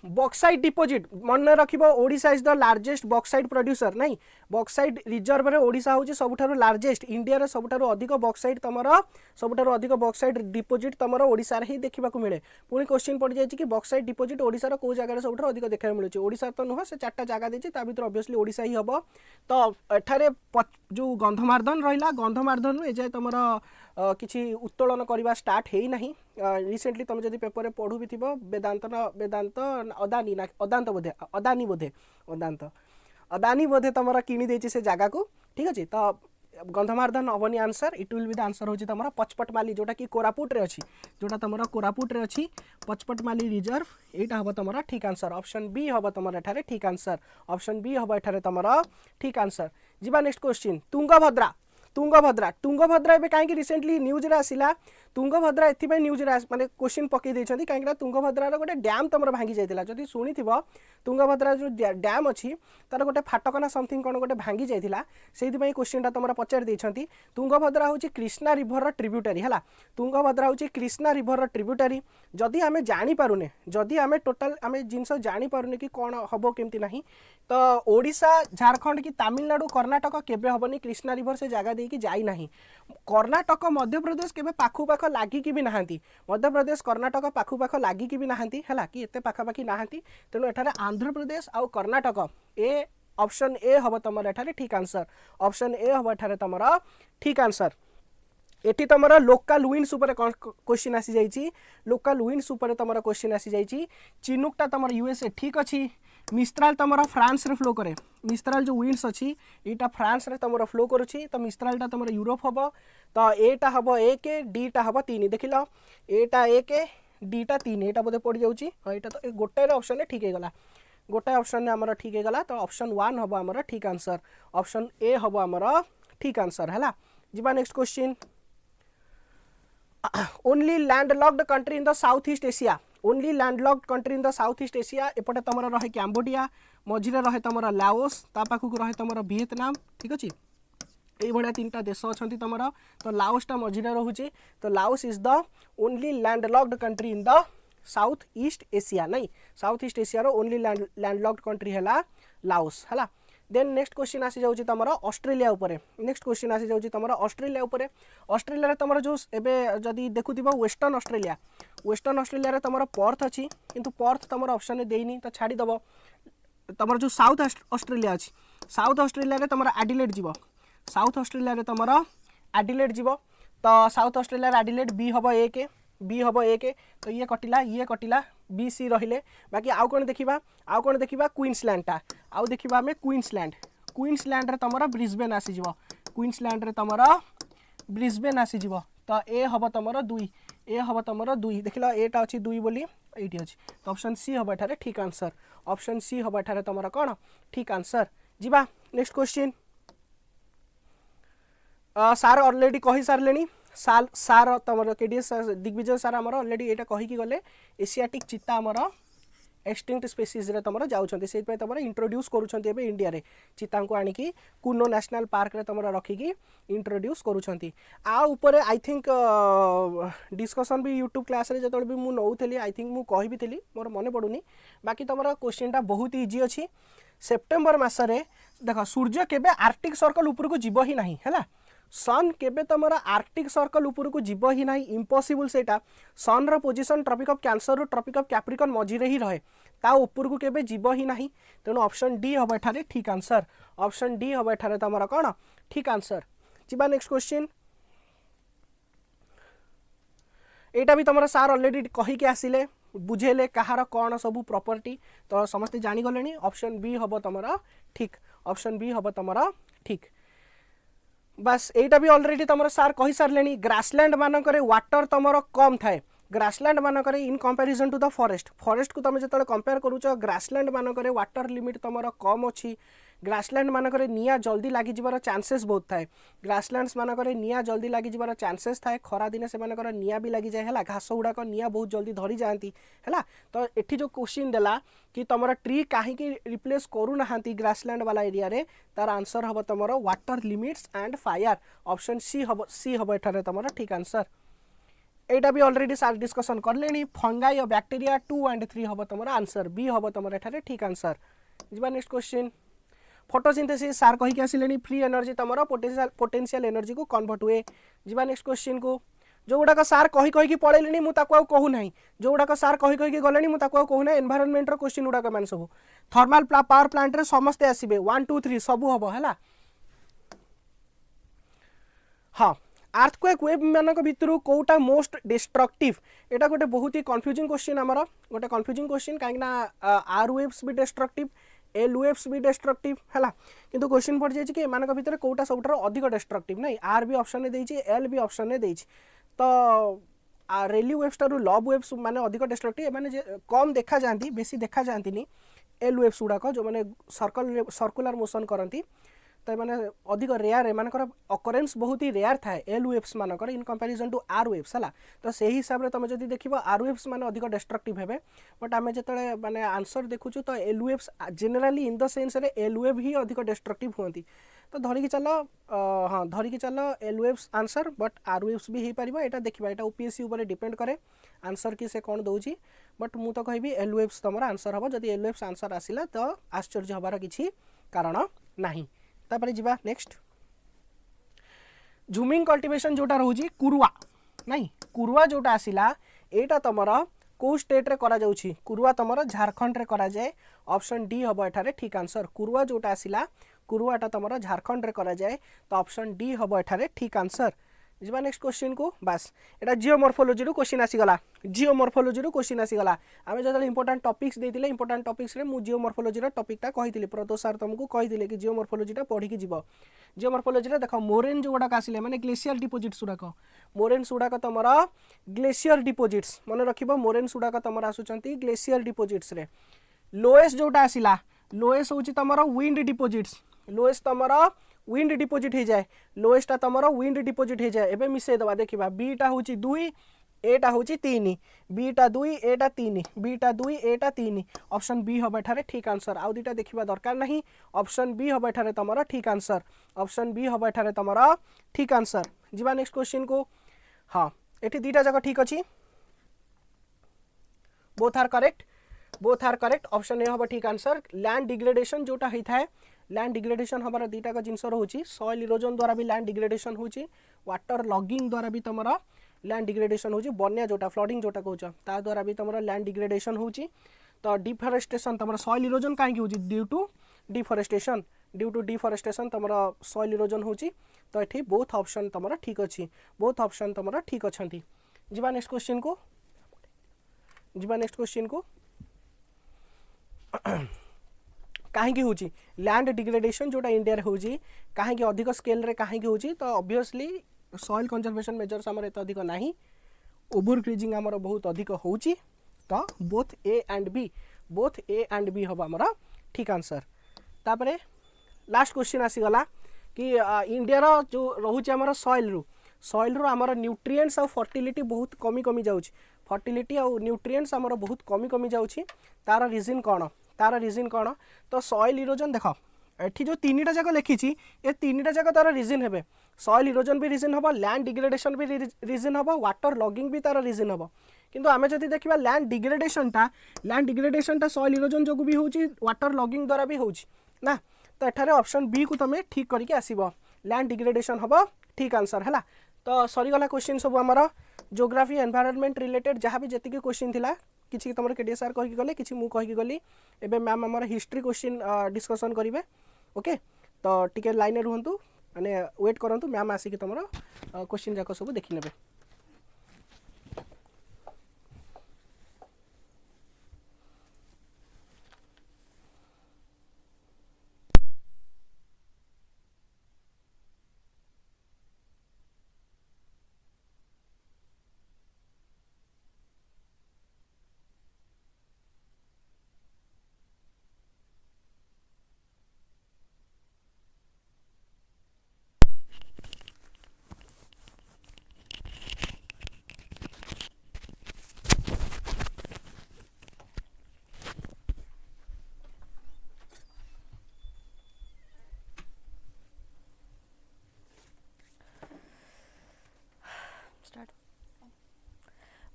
बॉक्साइट डिपोजिट मन रखिबो Odisha is the largest bauxite producer नहीं बॉक्साइट रिजर्व रे ओडिशा होची सबठारु लार्जेस्ट इंडिया रे सबठारु अधिक बॉक्साइट तमरा सबठारु अधिक बॉक्साइट डिपोजिट तमरा ओडिशा रे ही देखिबा को मिले पुनी क्वेश्चन पड़ जाय कि बॉक्साइट डिपोजिट ओडिशा रो को जगह रे सबठारु अधिक देखा मिलुची ओडिशा तो नुह से चारटा जगह देची ता भीतर ऑब्वियसली ओडिशा ही हबो तो एठारे जो गंधमार्दन रहिला गंधमार्दन रे जे तमरा किछि उत्तोलन करबा स्टार्ट हेई नाही रिसेंटली तुम जब पेपर पढ़ू भी थी वेदांत वेदांत अदानी ना अदांत बोधे अदानी बोधे अदानी बोधे तुम किणी से जगह को ठीक अच्छे तो गंधमार्दन हबनी answer it will be the answer होची तुम पचपटमाली जोटा कि कोरापुट रे अछि जोटा तुम कोरापुट रे अछि पचपटमाली रिजर्व एटा हबो तुम ठीक आंसर ऑप्शन बी हबो तुम एठारे ठीक आंसर ऑप्शन बी हबो एठारे तुम ठीक आंसर जिबा नेक्स्ट क्वेश्चन तुंगभद्रा एबे काहे कि रिसेंटली न्यूज रे आसिला तुंगभद्रा एथि न्यूज रे माने क्वेश्चन पकई देछंती काहे कि तुंगभद्रार गोटे डैम तुमर भांगी जाइतिला जदि सुनिथिबो तुंगभद्रा जो डैम अछि तार गोटे फाटकना समथिंग कोन गोटे भांगी जाइतिला सेहि पई क्वेश्चनटा तुमर पचार देछंती तुंगभद्रा होची कृष्णा रिवर रो ट्रिब्यूटरी हला तुंगभद्रा होची कृष्णा रिवर रो ट्रिब्यूटरी जदि आमे जानि पारुने जदि आमे टोटल आमे जिंस जानि पारुने कि कोन हबो केमति नाही तो ओडिशा झारखंड की तमिलनाडु कर्नाटक केबे हबनी कृष्णा रिवर से जगह देकी जाई नाही कर्नाटक मध्य प्रदेश केबे पाखु पाख लागी कि भी नाहांती मध्य प्रदेश कर्नाटक पाखु पाख लागी कि भी नाहांती हला कि एते पाखा पाखी नाहांती तेनु एठारे आंध्र प्रदेश आ कर्नाटक ए ऑप्शन ए हबो तमर एठारे ठीक आंसर ऑप्शन ए हबो एठारे तमर ठीक आंसर एटी तमर लोकल विंड्स ऊपर क्वेश्चन आसी जाइची लोकल विंड्स ऊपर तमर क्वेश्चन आसी जाइची चिनुकटा तमर यूएसए ठीक अछि मिस्ट्राल तमर फ्रांस रे फ्लो करे मिस्ट्राल जो विंड्स अछि एटा फ्रांस रे तमर फ्लो करूची तो मिस्ट्रालटा तमर यूरोप हबो तो एटा हबो 1 डीटा हबो 3 देखिलो एटा 1 डीटा 3 एटा बोधे पड़ जाउची एटा तो गोटे रे ऑप्शन ठीक हे गला गोटे ऑप्शन ने हमर ठीक हे गला तो ऑप्शन 1 हबो हमर ठीक आंसर ऑप्शन ए हबो हमर ठीक आंसर हला जिबा next question only landlocked country in the south east Asia only landlocked country in the south east Asia एपटे तमर रहे कैम्बोडिया मझिरे रहे तमर लाओस ता पाखु रहे तमर वियतनाम ठीक अछि ए भणा तीनटा देश अछंती तमर तो लाओसटा मझिरे रहउची तो Laos is the only landlocked country in the south east Asia नहीं साउथ ईस्ट एशिया रो ओनली लैंडलॉक्ड कंट्री हैला लाओस हला देन नेक्स्ट क्वेश्चन आसी जाउची तमर ऑस्ट्रेलिया ऊपर नेक्स्ट क्वेश्चन आसी जाउची तमर ऑस्ट्रेलिया ऊपर ऑस्ट्रेलिया रे तमर जो एबे जदी देखुथिबो वेस्टर्न ऑस्ट्रेलिया रे तमर पर्थ अछि किंतु पर्थ तमर ऑप्शन ने देइनी तो छाडी दबो तमर जो साउथ ऑस्ट्रेलिया अछि साउथ ऑस्ट्रेलिया रे तमर एडिलेड जीवो साउथ ऑस्ट्रेलिया रे तमर एडिलेड जीवो तो साउथ ऑस्ट्रेलिया रे एडिलेड बी हबो 1 तो ये कटिला बी सी रहिले बाकी आउ कोन देखिबा क्वींसलैंड आउ देखिबा हमें क्वींसलैंड रे तमरा ब्रिस्बेन आसी जीवो क्वींसलैंड रे तमरा ब्रिस्बेन आसी जीवो तो ए हबो तमरा 2 देखिला एटा अछि 2 बोली एटी अछि तो ऑप्शन सी हबो एठारे ठीक आंसर ऑप्शन सी हबो एठारे तमरा कोन ठीक आंसर जीबा नेक्स्ट क्वेश्चन सार ऑलरेडी कहि सारलेनी सार तमर केडीएस दिग्विजय सार हमर ऑलरेडी एटा कहि कि गले एशियाटिक चीता हमर एक्सटिंक्ट स्पीसीज रे तमर जाउछंती सेहि पे तमर इंट्रोड्यूस करूछंती एबे इंडिया रे चीता को आनी कि कुनो नेशनल पार्क रे तमर रखी कि इंट्रोड्यूस करूछंती आ ऊपर आई थिंक डिस्कशन भी यूट्यूब क्लास रे जतोल भी मु नउथली आई थिंक मु कहि भी थली मोर मने पडुनी बाकी तमर क्वेश्चनटा बहुत इजी अछि सेप्टेम्बर मास रे देखो सूर्य केबे आर्कटिक सर्कल ऊपर को जीव ही नहीं हैला सन केबे तमरा आर्कटिक सर्कल ऊपर को जीव ही नहीं इम्पॉसिबल सेटा सन रो पोजीशन ट्रॉपिक ऑफ कैंसर रो ट्रॉपिक ऑफ कैप्रिकॉन मझिरे ही रहे ता ऊपर को केबे जीव ही नहीं तेणु ऑप्शन डी हबो एठारे ठीक आंसर ऑप्शन डी हबो एठारे तमरा कोन ठीक आंसर जिबा नेक्स्ट क्वेश्चन एटा भी तमरा सार ऑलरेडी कहि के आसिले बुझेले कहार कोन सब प्रॉपर्टी तो समस्त जानि गलेनी ऑप्शन बी हबो तमरा ठीक ऑप्शन बी हबो तमरा ठीक बस एटा भी ऑलरेडी तमर सार कहि सारलेनी ग्रासलैंड मानकरे वाटर तमर कम थाए ग्रासलैंड मानकरे in comparison to the forest को तमे जतले कंपेयर करूछ ग्रासलैंड मानकरे वाटर लिमिट तमर कम अछि ग्रासलैंड मानकरे निया जल्दी लागि जिबार चांसेस बहुत थाए ग्रासलैंड्स मानकरे निया जल्दी लागि जिबार चांसेस थाए खरा दिने से मानकर निया भी लागि जाय हला घास उडा को निया बहुत जल्दी धरी जांती हला तो एठी जो क्वेश्चन देला कि तमर ट्री काहे कि रिप्लेस करू नाहांती ग्रासलैंड वाला एरिया रे तार आंसर हबो तमर water limits and fire option C हबो एठारे तमर ठीक आंसर एटा भी ऑलरेडी सार डिस्कशन कर लेनी फंगाई और बैक्टीरिया 2 एंड 3 हबो तमर आंसर बी हबो तमर एठारे ठीक आंसर जिबा नेक्स्ट क्वेश्चन फोटोसिंथेसिस सार कहि के आसिलेनी फ्री एनर्जी तमर पोटेंशियल एनर्जी को कन्वर्ट हुए जिबा नेक्स्ट क्वेश्चन को जो गुडा का सार कहि कि पळेलेनी मु ताको कहू नाही जो गुडा का सार कहि कि गलेनी मु ताको कहू नाही एनवायरनमेंट रो क्वेश्चन गुडा का मान सब थर्मल पावर प्लांट रे समस्त आसीबे 1 2 3 सब हबो हला हाँ आर्थक्वेक वेव मानक भितर कोटा मोस्ट डिस्ट्रक्टिव एटा गोटे बहुत ही कंफ्यूजिंग क्वेश्चन आमर गोटे कंफ्यूजिंग क्वेश्चन कहीं आर वेव्स भी डिस्ट्रक्टिव एल वेव्स भी डिस्ट्रक्टिव है किंतु क्वेश्चन पड़ जाए कि एमान भितर कोटा सब अधिक डिस्ट्रक्टिव नहीं आर भी ऑप्शन देछि एल भी ऑप्शन देछि तो रेली वेव्स टारू लव वेव्स माने अधिक डिस्ट्रक्टिव माने कम देखा जाती बेसी देखा जाती एल वेव्स गुड़ाक जो मैंने सर्कुलर मोशन करती तो मैंने अधिक रेयर एमानकर अकरेन्स बहुत ही रेयर थाए एल वेव्स मानकर in comparison to R waves है तो से हिसाब से तुम जब देख आर वेव्स माने अधिक डिस्ट्रक्टिव हे बट आम जो मैंने आंसर देखुचु तो L waves generally in the sense रे एल वेव ही अधिक डिस्ट्रक्टिव होती तो धरिकी चल हाँ धरिकी चल L waves answer but R waves भी हो पार यहाँ देखा यहाँ ओपीएससी उपर डिपेंड करे आंसर कि से कौन दौर बट मु तो कहि एल वेव्स तुम आंसर हम जब एल वेव्स आंसर आसला तो आश्चर्य हबार किसी कारण नहीं तापर जीवा नेक्स्ट झुमिंग कल्टिवेशन जोटा रोजी कुरुआ नहीं कुरुआ जोटा आसिला एटा तमर को स्टेट रे करा जाउछि कुरुआ तमर झारखंड रे करा जाए ऑप्शन डी हबो एठारे ठीक आंसर कुरुआ जोटा आसिला कुरुआटा तमर झारखंड रे करा जाए तो ऑप्शन डी हबो एठारे ठीक आंसर जीवा नेक्स्ट क्वेश्चन को बास एटा जियोमॉर्फोलॉजी रो क्वेश्चन आसीगला जियोमॉर्फोलॉजी रो क्वेश्चन आसीगला आमे जतले इंपोर्टेंट टॉपिक्स देथिले इंपोर्टेंट टॉपिक्स रे मु जियोमॉर्फोलॉजी रो टॉपिकटा कहिथिले प्रदोष सर तुमको कहिथिले कि जियोमॉर्फोलॉजीटा पढी कि जीव जियोमॉर्फोलॉजी रे देखो मोरेन जो गुडा आसिले माने ग्लेशियर डिपोजिट्स गुडा मोरेन गुडा तमर ग्लेशियर डिपोजिट्स मन रखिबो मोरेन गुडा तमर आसुचंती ग्लेशियर डिपोजिट्स रे लोएस्ट जोटा आसिला लोएस्ट होची तमर विंड डिपोजिट्स लोएस्ट तमर विंड डिपोजिट हो जाए लोएस्टा तमर विंड डिपोजिट हो जाए एबे मिसे दबा देखिबा बीटा होची 2 एटा होची 3 बीटा 2 एटा 3 बीटा 2 एटा 3 ऑप्शन बी हबे ठारे ठीक आंसर आउ दिटा देखिबा दरकार नहीं ऑप्शन बी हबे ठारे तमर ठीक आंसर ऑप्शन बी हबे ठारे तमर ठीक आंसर जीवा नेक्स्ट क्वेश्चन को हां एठी दीटा जगह ठीक अछि both are correct option A हबे ठीक आंसर लैंड डिग्रेडेशन जोटा होई थाए लैंड डिग्रेडेशन हमारा दीटा का जिनस रोची सॉइल इरोजन द्वारा भी लैंड डिग्रेडेशन होची वाटर लॉगिंग द्वारा भी तमरा लैंड डिग्रेडेशन होची बन्या जोटा फ्लडिंग जोटा कहउछ ता द्वारा भी तमरा लैंड डिग्रेडेशन होची तो डिफॉरेस्टेशन तमरा सॉइल इरोजन काहे होची ड्यू टू डिफॉरेस्टेशन तमरा सॉइल इरोजन होची तो एठी बोथ ऑप्शन तमरा ठीक अछि बोथ ऑप्शन तमरा ठीक अछंती जीवा नेक्स्ट क्वेश्चन को कहीं होची लैंड डिग्रेडेशन जोटा इंडिया रे होची कहीं अधिक स्केल रे कहीं होची तो ऑब्वियसली सॉइल कंजर्वेशन मेजर्स हमर एत अधिक नाही ओवर ग्रीजिंग हमर बहुत अधिक होची तो बोथ ए एंड बी हबा हमर ठीक आंसर तापरे लास्ट क्वेश्चन आसी गला कि इंडिया रो जो रहूची हमर सॉइल रो हमर न्यूट्रिएंट्स और फर्टिलिटी बहुत कमी जाउची फर्टिलिटी और न्यूट्रिएंट्स हमर बहुत कमी जाउची तार रीजन कौन तो सॉइल इरोजन देख एठी जो तीनटा जाक लिखी ये तीनटा जाक तार रीजन हे सॉइल इरोजन भी रीजन हम लैंड डिग्रेडेशन भी रीजन हम वाटर लॉगिंग भी तार रीजन हम किंतु आमे जदि देखिबा लैंड डिग्रेडेशन सॉइल इरोजन जो भी होची वाटर लॉगिंग द्वारा भी होची ना तो एठारे ऑप्शन बी को तमे ठीक करके आसीबो लैंड डिग्रेडेशन हम ठीक आंसर है तो सरीगला क्वेश्चन सब आमर ज्योग्राफी एनवायरनमेंट रिलेटेड जहाँ भी जी क्वेश्चन थिला किसी तुम केडीए सार कहीकि गले किसी मु कहीकि गली एबे मैम आमर हिस्ट्री क्वेश्चन डिस्कशन करेंगे ओके तो टिके लाइन रुहतु माने वेट करंतु मैम आसिक तुम क्वेश्चन जाक सब देखि नेबे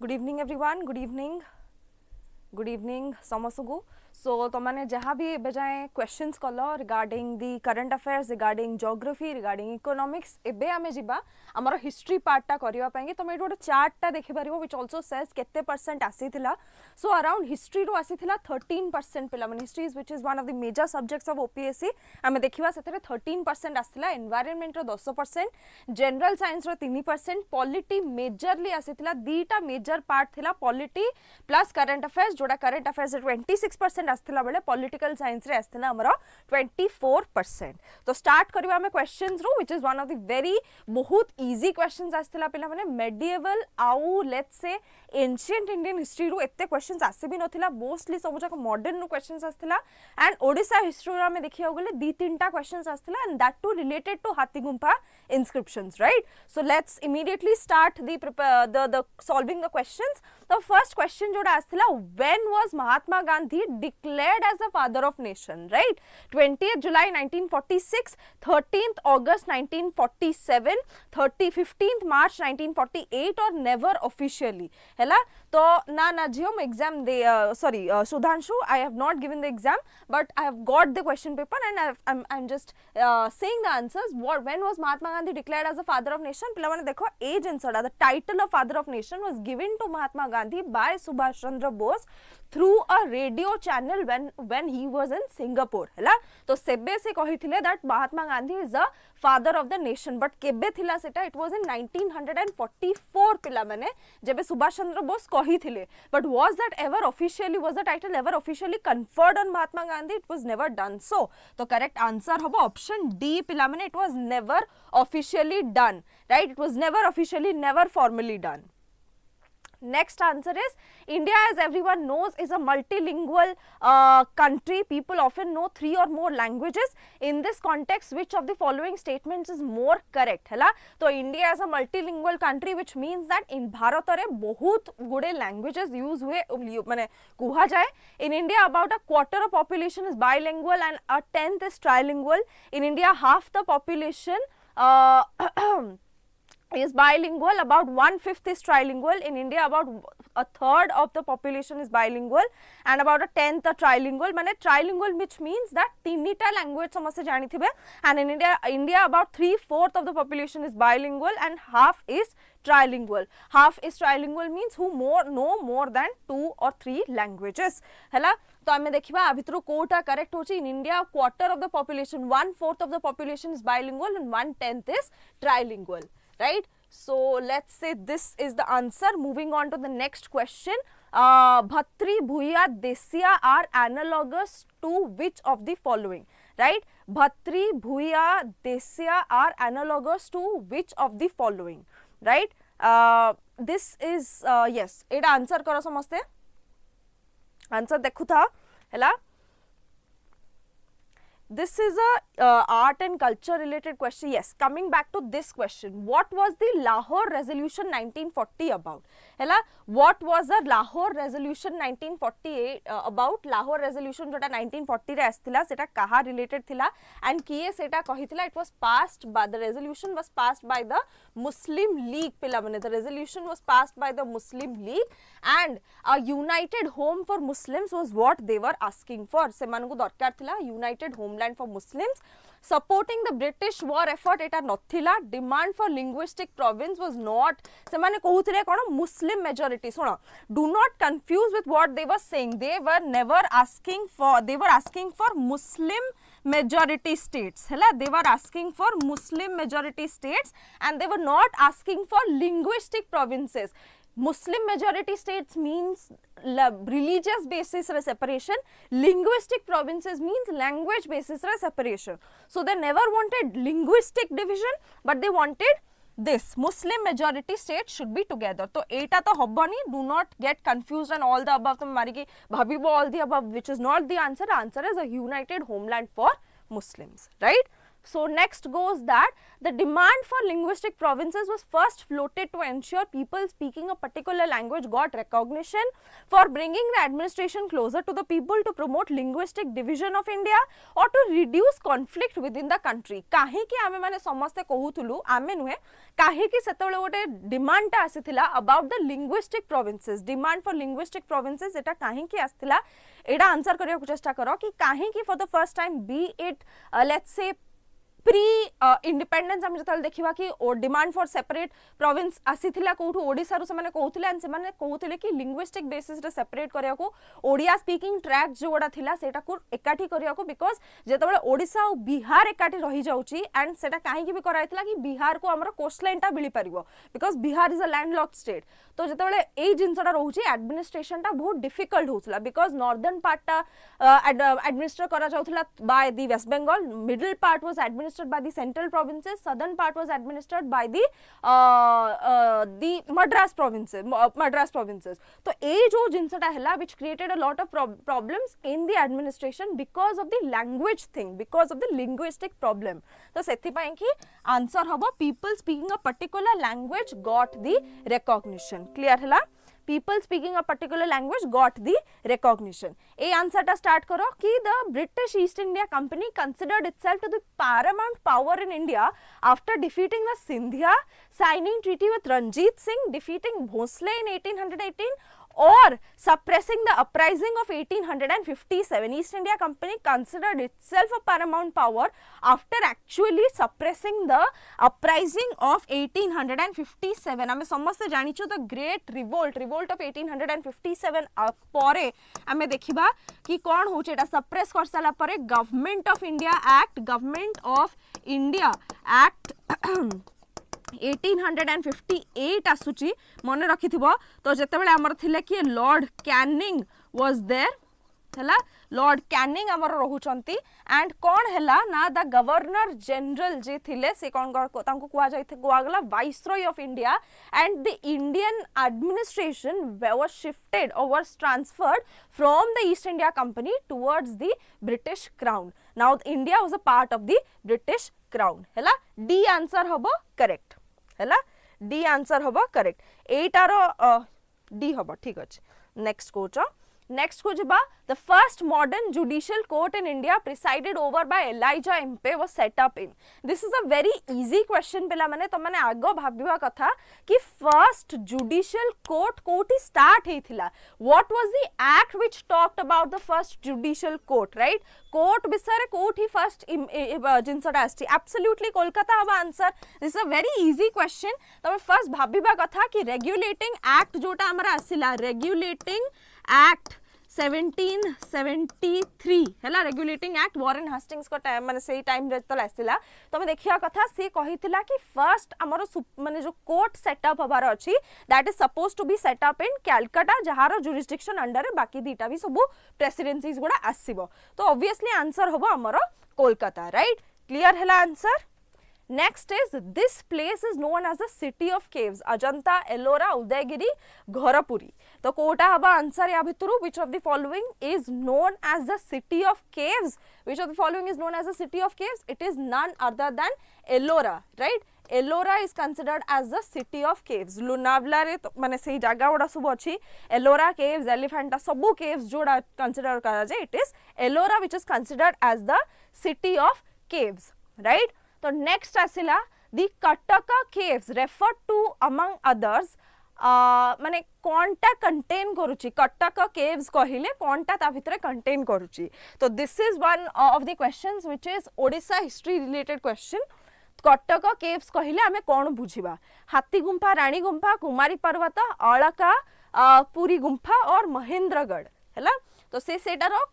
Good evening everyone, good evening समस्त को सो तो मैंने जहाँ भी एबे जाए क्वेश्चंस कल regarding the current affairs regarding geography regarding economics एबे आमे जिबा हमर हिस्ट्री पार्टटा करिवा पाएंगे तो मैं गोटे चार्टटा देखि पारिबो व्हिच आल्सो सेज केते परसेंट आसीथिला सो अराउंड हिस्ट्री रो आसीथिला 13% पिला माने history which is one of the major subjects of OPSC आमे देखिबा सेतरे 13% आसीथिला एनवायरनमेंट रो 10% जनरल साइंस रो 3% पॉलिटी मेजरली आसीथिला दीटा मेजर पार्ट थिला पॉलिटी प्लस करंट अफेयर्स जोडा करंट अफेयर्स 26% आसीथिला बेले पॉलिटिकल साइंस रे आसीथिला हमरो 24% तो स्टार्ट करिवा हमें क्वेश्चंस रो which is one of the very बहुत इजी क्वेश्चंस आसीथिला पिला माने मेडिएवल आउ let's say ancient Indian history रो एते क्वेश्चंस आसी भी नथिला मोस्टली सब जक मॉडर्न रो क्वेश्चंस आसीथिला एंड ओडिसा हिस्ट्री रो हमें देखिया गेले दी तीनटा क्वेश्चंस आसीथिला and that to related to Hathigumpha inscriptions, right? So let's immediately start the solving the questions. The first question जोड़ा आस्थिला, when was Mahatma Gandhi declared as the father of nation, right? 20th July 1946, 13th August 1947, 15th March 1948 or never officially, हैला? तो ना जियो मैं exam they sorry Sudhanshu, I have not given the exam but I have got the question paper and I'm just saying the answers. When was Mahatma Gandhi declared as the father of nation? पिला माने देखो age answer, the title of father of nation was given to Mahatma Gandhi by Subhash Chandra Bose through a radio channel when he was in Singapore, हैला? तो सेबे से कहिथिले that Mahatma Gandhi is the father of the nation but केबे थिला सेटा? It was in 1944 पिला माने जेबे Subhash Chandra Bose कहिथिले, but was that ever officially, was the title ever officially conferred on Mahatma Gandhi? It was never done. So the correct answer hobo option D पिला माने, it was never officially done, right? It was never officially, never formally done. Next answer is India, as everyone knows, is a multilingual country. People often know 3 or more languages. In this context, which of the following statements is more correct? है ला? तो India is a multilingual country, which means that in Bharat रे बहुत गुड़े languages use हुए माने कुहा जाए. In India, about a quarter of population is bilingual and a tenth is trilingual. In India, half the population is bilingual, about 1/5 is trilingual. In India, about a third of the population is bilingual and about a tenth are trilingual. माने trilingual which means that तीनटा language समझ जानी थी बे. And in India about 3/4 of the population is bilingual and half is trilingual. Half is trilingual means who know more than 2 or 3 languages. हैला? तो आमे देखिबा आ भितरु Kota correct होची. In India, quarter of the population, 1/4 of the population is bilingual and 1/10 is trilingual. Right? So let's say this is the answer. Moving on to the next question. Bhatri, Bhuya, Desya are analogous to which of the following? Right? Bhatri, Bhuya, Desya are analogous to which of the following? Right? This is yes. Etah answer करो समझते. Answer देखु था, हैला? This is a art and culture related question. Yes, coming back to this question, what was the Lahore Resolution 1940 about? हैला? What was the Lahore Resolution 1948 about? Lahore Resolution जोटा 1940 रे आस्थिला सेटा कहा related थिला and किए सेटा कहिथिला? It was passed by, the resolution was passed by the Muslim League पिला माने. The resolution was passed by the Muslim League and a united home for Muslims was what they were asking for. सेमानकु दरकार थिला united homeland for Muslims. Supporting the British war effort Etah नथिला. Demand for linguistic province was not. सेमाने कहुथिले cone Muslim majority. सुनो, do not confuse with what they were saying. They were never asking for, they were asking for Muslim majority states. हैला? They were asking for Muslim majority states and they were not asking for linguistic provinces. Muslim majority states means religious basis re separation. Linguistic provinces means language basis re separation. So they never wanted linguistic division, but they wanted this Muslim majority states should be together. तो एटा तो हब्बनी. Do not get confused and all the above. तुम मारी की भाभी all the above, which is not the answer. Answer is a united homeland for Muslims, right? So next goes that the demand for linguistic provinces was first floated to ensure people speaking a particular language got recognition, for bringing the administration closer to the people, to promote linguistic division of India, or to reduce conflict within the country. काहे कि आमे माने समस्ते कहूथुलु आमे नुहे काहे कि सेतबेले गोटे डिमांड टा आसीथिला about the linguistic provinces, demand for linguistic provinces एटा काहे कि आसीथिला एटा आंसर करिया चेष्टा करो कि काहे कि for the first time be it let's say pre independence आम जो देखा कि डिमांड फॉर सेपरेट प्रोविंस आसीथिला कोठु ओडिसा रु से कहूथिले एंड से कहूथिले कि लिंग्विस्टिक बेसिस रे सेपरेट करिया को ओडिया स्पीकिंग ट्रैक जो गोडा थिला सेटा को एकाठी करिया को बिकॉज जेतबेले ओडिसा और बिहार एकाठी रही जाउची एंड सेटा काहे कि भी कराइथिला कि बिहार को हमर कोस्ट लाइन टा मिली परिबो because Bihar is a landlocked state तो जेतबेले एई जिंसटा रहउची एडमिनिस्ट्रेशन टा बहुत डिफिकल्ट होउतला बिकॉज नॉर्दर्न पार्ट टा एडमिनिस्टर करा जाउथला by the West Bengal, middle part was administered by the central provinces, southern part was administered by the Madras provinces. तो ये जो जिनसटा हैला which created a lot of problems in the administration because of the language thing, because of the linguistic problem. तो सेथि पई कि answer हबो people speaking a particular language got the recognition. Clear हैला? People speaking a particular language got the recognition. A answer ta start karo ki the British East India Company considered itself to the paramount power in India after defeating the Sindhya, signing treaty with Ranjit Singh, defeating Bhosle in 1818 or suppressing the uprising of 1857. East India Company considered itself a paramount power after actually suppressing the uprising of 1857. आमे समस्त जानिछु the great revolt of 1857 परे आमे देखिबा कि कोन होचे एटा suppress कर साला परे गवर्नमेंट ऑफ इंडिया एक्ट 1858 आसुची मन रखिथिबो तो जेतेबेले हमर थिले कि लॉर्ड कैनिंग वाज देयर हला लॉर्ड कैनिंग हमर रहुचंती एंड कोन हैला ना द गवर्नर जनरल जे थिले से कोन तांको कुआ जाय गला viceroy of India and the Indian administration was shifted और was transferred from the East India company towards the British crown. Now India was a part of the British crown हैला D answer हबो correct हैला D answer हबो correct एटारो D हबो ठीक अछि. Next को जबा the first modern judicial court in India presided over by Elijah MP was set up in. This is a very easy question पिला माने तो माने आगो भाबिबा कथा कि first judicial court कोठी start हेथिला. What was the act which talked about the first judicial court, right? Court विषय रे कोठी first जिनसटा आस्ति absolutely कोलकाता हबा answer. This is a very easy question. तमे first भाबिबा कथा कि regulating act जोटा हमरा आसिला regulating act 1773 हैला रेगुलेटिंग एक्ट वॉरेन हास्टिंग्स को टाइम माने सेही टाइम रे तल आसिला तमे देखिया कथा से कहितला कि फर्स्ट हमरो माने जो कोर्ट सेटअप हबार अछि that is suppose to be setup in Calcutta जहार जुरिसडिक्शन अंडर रे बाकी दीटा भी सब प्रेसिडेंसीज गुडा आसीबो तो ऑब्वियसली आंसर होबो हमरो कोलकाता राइट. क्लियर हैला answer. Next is this place is known as the city of caves. Ajanta, Ellora, Udaygiri, Ghorapuri. तो कोटा हबा आंसर या भितरु which of the following is known as the city of caves? Which of the following is known as the city of caves? It is none other than Ellora, right? Ellora is considered as the city of caves. Lonavala रे माने सेही जागा Voda सब अछि Ellora caves, Elephanta सबु caves जोडा consider करा जाय it is Ellora which is considered as the city of caves, right? तो नेक्स्ट आसिला दी कटका caves refer to among others माने कोनटा कंटेन करूची कटका केव्स कहिले कोनटा ता भितरे कंटेन करूची तो this is one of the questions which is Odisha history related question. Katka caves कहिले हमें कोन बुझिबा हाथी गुंफा, रानी गुंफा, कुमारी पर्वत, अलका, पुरी गुंफा और महेंद्रगढ़ हैला तो से सेटारो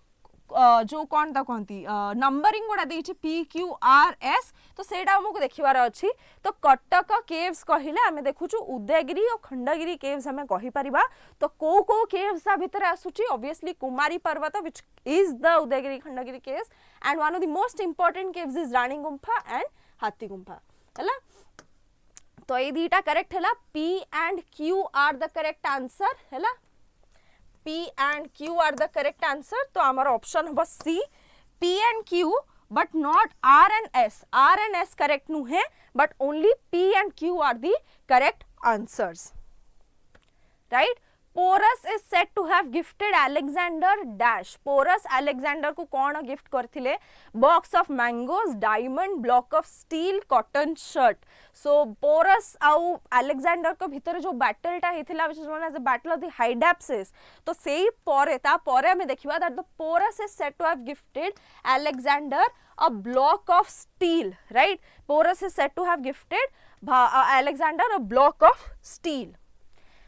जो कौन ता कहती नंबरिंग गोटा देछि PQRS तो सेटा हमको देखिबार अछि तो कटक केव्स कहिले हमें देखुछु उदयगिरी और खंडगिरी केव्स हमें कहि परिबा तो को केव्स आ भितर आसुची obviously Kumari Parvat which is the Udayagiri Khandagiri caves and one of the most important caves is Ranigumpha and Hathigumpha हैला तो ए दीटा करेक्ट हैला P and Q are the correct answer हैला P and Q are the correct answer. तो हमारा option होगा C. P and Q but not R and S. R and S correct nuhe, but only P and Q are the correct answers. Right? Porus is said to have gifted Alexander dash. Porus Alexander को कौन gift करथिले? Box of mangoes, diamond, block of steel, cotton shirt. So Porus आउ Alexander को भीतर जो battle टा हिथिला, which is known as the battle of the Hydaspes. तो सेही परे ता परे हमें देखिबा that the Porus is said to have gifted Alexander a block of steel. Right? Porus is said to have gifted Alexander a block of steel.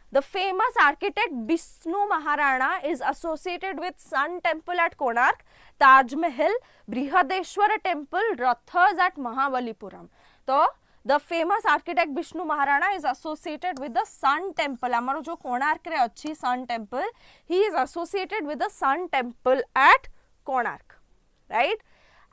The famous architect Vishnu Maharana is associated with Sun Temple at Konark, Taj Mahal, Brihadeshwara Temple, Rathas at Mahabalipuram. So, the famous architect Vishnu Maharana is associated with the Sun Temple. Amaro jo Konark re achi Sun Temple, he is associated with the Sun Temple at Konark. Right?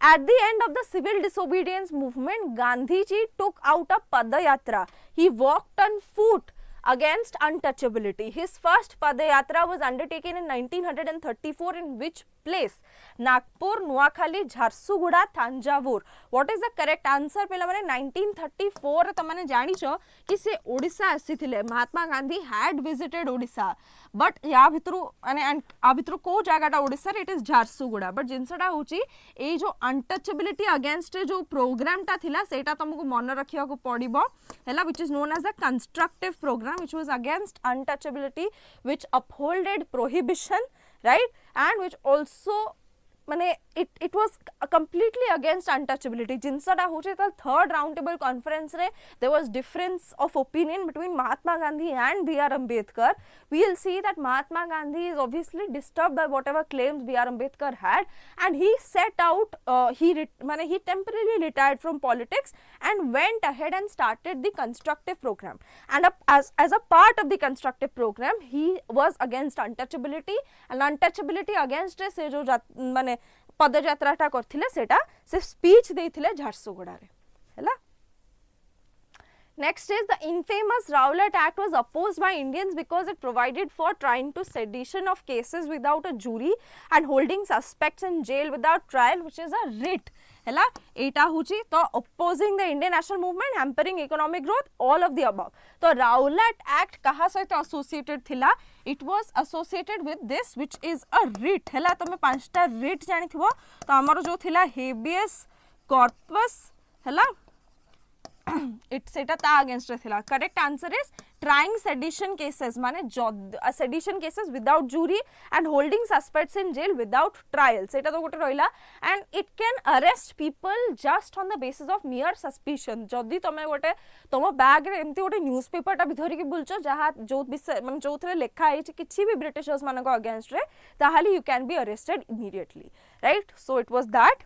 At the end of the civil disobedience movement, Gandhiji took out a Padayatra. He walked on foot against untouchability. His first Padayatra was undertaken in 1934 in which place? Nagpur, Nuakhali, Jharsuguda, Thanjavur. What is the correct answer? Pehla mane 1934 tamane janicho ki se Odisha asithile. Mahatma Gandhi had visited Odisha, but ya bhitru and a bhitru ko jaga ta Odisha it is Jharsuguda. But jinsa ta hochi ei jo untouchability against jo program ta thila seta tamku mone rakhiya ko padibo hela, which is known as a constructive program, which was against untouchability, which upholded prohibition, right, and which also mane it was completely against untouchability. Jinsa ta hoche ta third roundtable conference re there was difference of opinion between Mahatma Gandhi and B.R. Ambedkar. We will see that Mahatma Gandhi is obviously disturbed by whatever claims B.R. Ambedkar had, and he set out he temporarily retired from politics and went ahead and started the constructive program, and as a part of the constructive program he was against untouchability, and untouchability against se jo mane पदयात्राटा करथिले सेटा से speech देथिले Jharsuguda रे हैला. Next is the infamous Rowlatt Act was opposed by Indians because it provided for trying to sedition of cases without a jury and holding suspects in jail without trial, which is a writ. हैला एटा Ho Chi तो opposing the Indian national movement, hampering economic growth, all of the above. तो Rowlatt Act कहा सहित associated थिला? It was associated with this, which is a writ. हैला तमे पांचटा writ जानी थिबो. तो हमरो जो थिला habeas corpus हैला it सेटा ता against थिला. Correct answer is trying sedition cases माने sedition cases without jury and holding suspects in jail without trial. सेटा तो गोटे रहिला, and it can arrest people just on the basis of mere suspicion. जदी तमे गोटे तमो बैग रे एमती गोटे न्यूज़पेपर टा भितरी की बुलचो जहा जो विषय माने जोथरे लेखा है किछि भी ब्रिटिशर्स मानको अगेंस्ट रे ताहाली you can be arrested immediately, right? So it was that.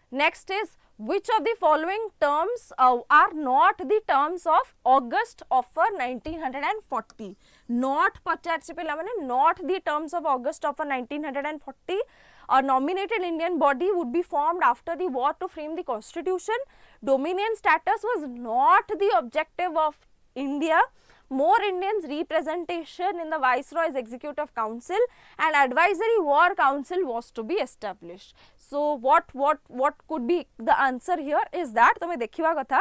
Next is, which of the following terms are not the terms of August Offer 1940? Not पचारछि पिला माने not the terms of August Offer 1940. A nominated Indian body would be formed after the war to frame the constitution. Dominion status was not the objective of India. More Indians representation in the Viceroy's Executive Council, and advisory war council was to be established. So what could be the answer here is that तमे देखिवा कथा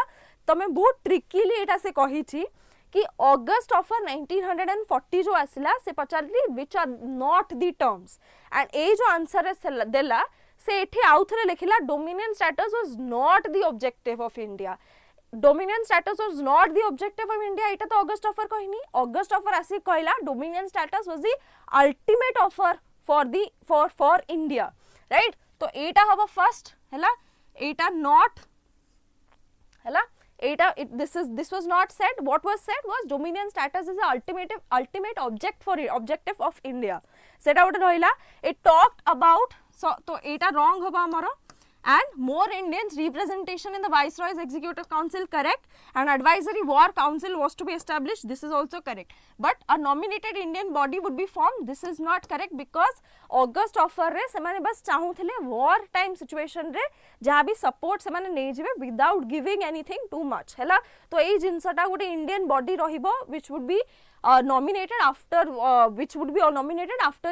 तमे बहुत ट्रिकीली एटा से कही छी कि August Offer 1940 जो आसिला से पचारली which are not the terms, and ए जो आंसर है देला से एठी आउथरे लिखिला dominion status was not the objective of India. Dominion status was not the objective of India. Ita to August Offer कहनी. August Offer आसी कहला dominion status was the ultimate offer for India, right? तो एटा हवा first हैला, एटा not हैला, एटा this was not said. What was said was dominion status is the ultimate objective of India. सेटा उठे रहिला. It talked about, so तो एटा wrong हवा हमारा. And more Indians representation in the Viceroy's Executive Council, correct, and advisory war council was to be established, this is also correct. But a nominated Indian body would be formed, this is not correct, because August Offer रे सेमाने बस चाहूथिले war time situation रे जहाँ भी support सेमाने नहीं जिवे without giving anything too much हैला. तो एई जिनसटा गोटे Indian body रहिबो which would be nominated after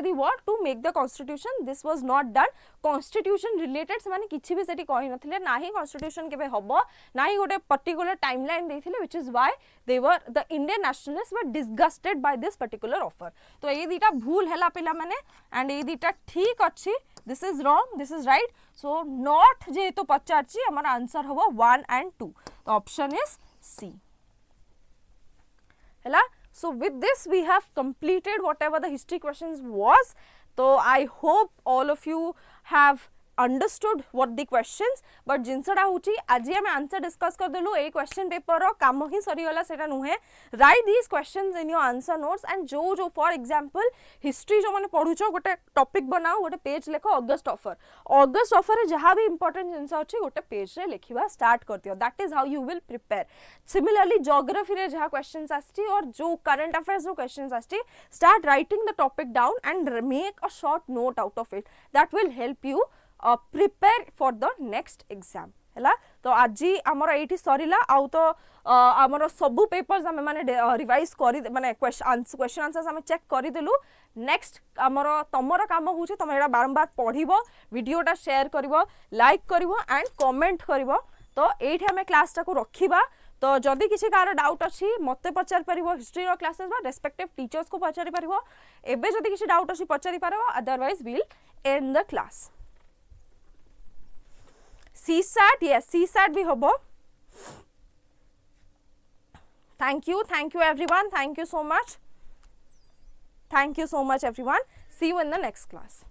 the war to make the constitution. This was not done. Constitution related सेमाने किछि भी सेठी कहि नथिले ना ही कॉन्स्टिट्यूशन केबे हबो ना ही गोटे पर्टिकुलर टाइमलाइन देथिले which is why they were the Indian nationalist were disgusted by this particular offer तो ए दीटा भूल हैला पिला माने एंड ए दीटा ठीक अछि this is wrong this is right so not जे तो पचारछि हमर आंसर हबो 1 and 2 तो ऑप्शन इज सी हैला so with this we have completed whatever the history questions was so I hope all of you have understood what the questions but जिनसटा होची आज हम आंसर डिस्कस कर देलु ए क्वेश्चन पेपर रो काम ही सरी गला सेटा नुहे right this questions in your answer notes and जो जो फॉर एग्जांपल हिस्ट्री जो माने पढुचो गोटे टॉपिक बनाओ गोटे पेज लेखो ऑगस्ट ऑफर रे जहां भी इंपोर्टेंट जिंस अछि गोटे पेज रे लिखिबा स्टार्ट कर दियो that is how you will prepare similarly geography रे जहां क्वेश्चंस आछि और जो करंट अफेयर्स रो क्वेश्चंस आछि start writing the topic down and make a short note out of it that will help you prepare for the next exam हैला तो आज हमर एठी सरीला आउ तो हमर सब पेपर्स हम माने रिवाइज करी माने क्वेश्चन आंसर्स हम चेक करी देलु नेक्स्ट हमर तमरा काम होची तम एडा बारंबार पढिबो वीडियोटा शेयर करिवो लाइक करिवो एंड कमेंट करिवो तो एठी हम क्लास टा को रखिबा तो जदि किसी कार डाउट अछि मते पचार परिवो हिस्ट्री रो क्लासेस बा रेस्पेक्टिव टीचर्स को पचारि परिवो एबे जदि किसी डाउट अछि पचारि परबो otherwise will and the class CSAT yes CSAT भी होबो thank you everyone thank you so much everyone see you in the next class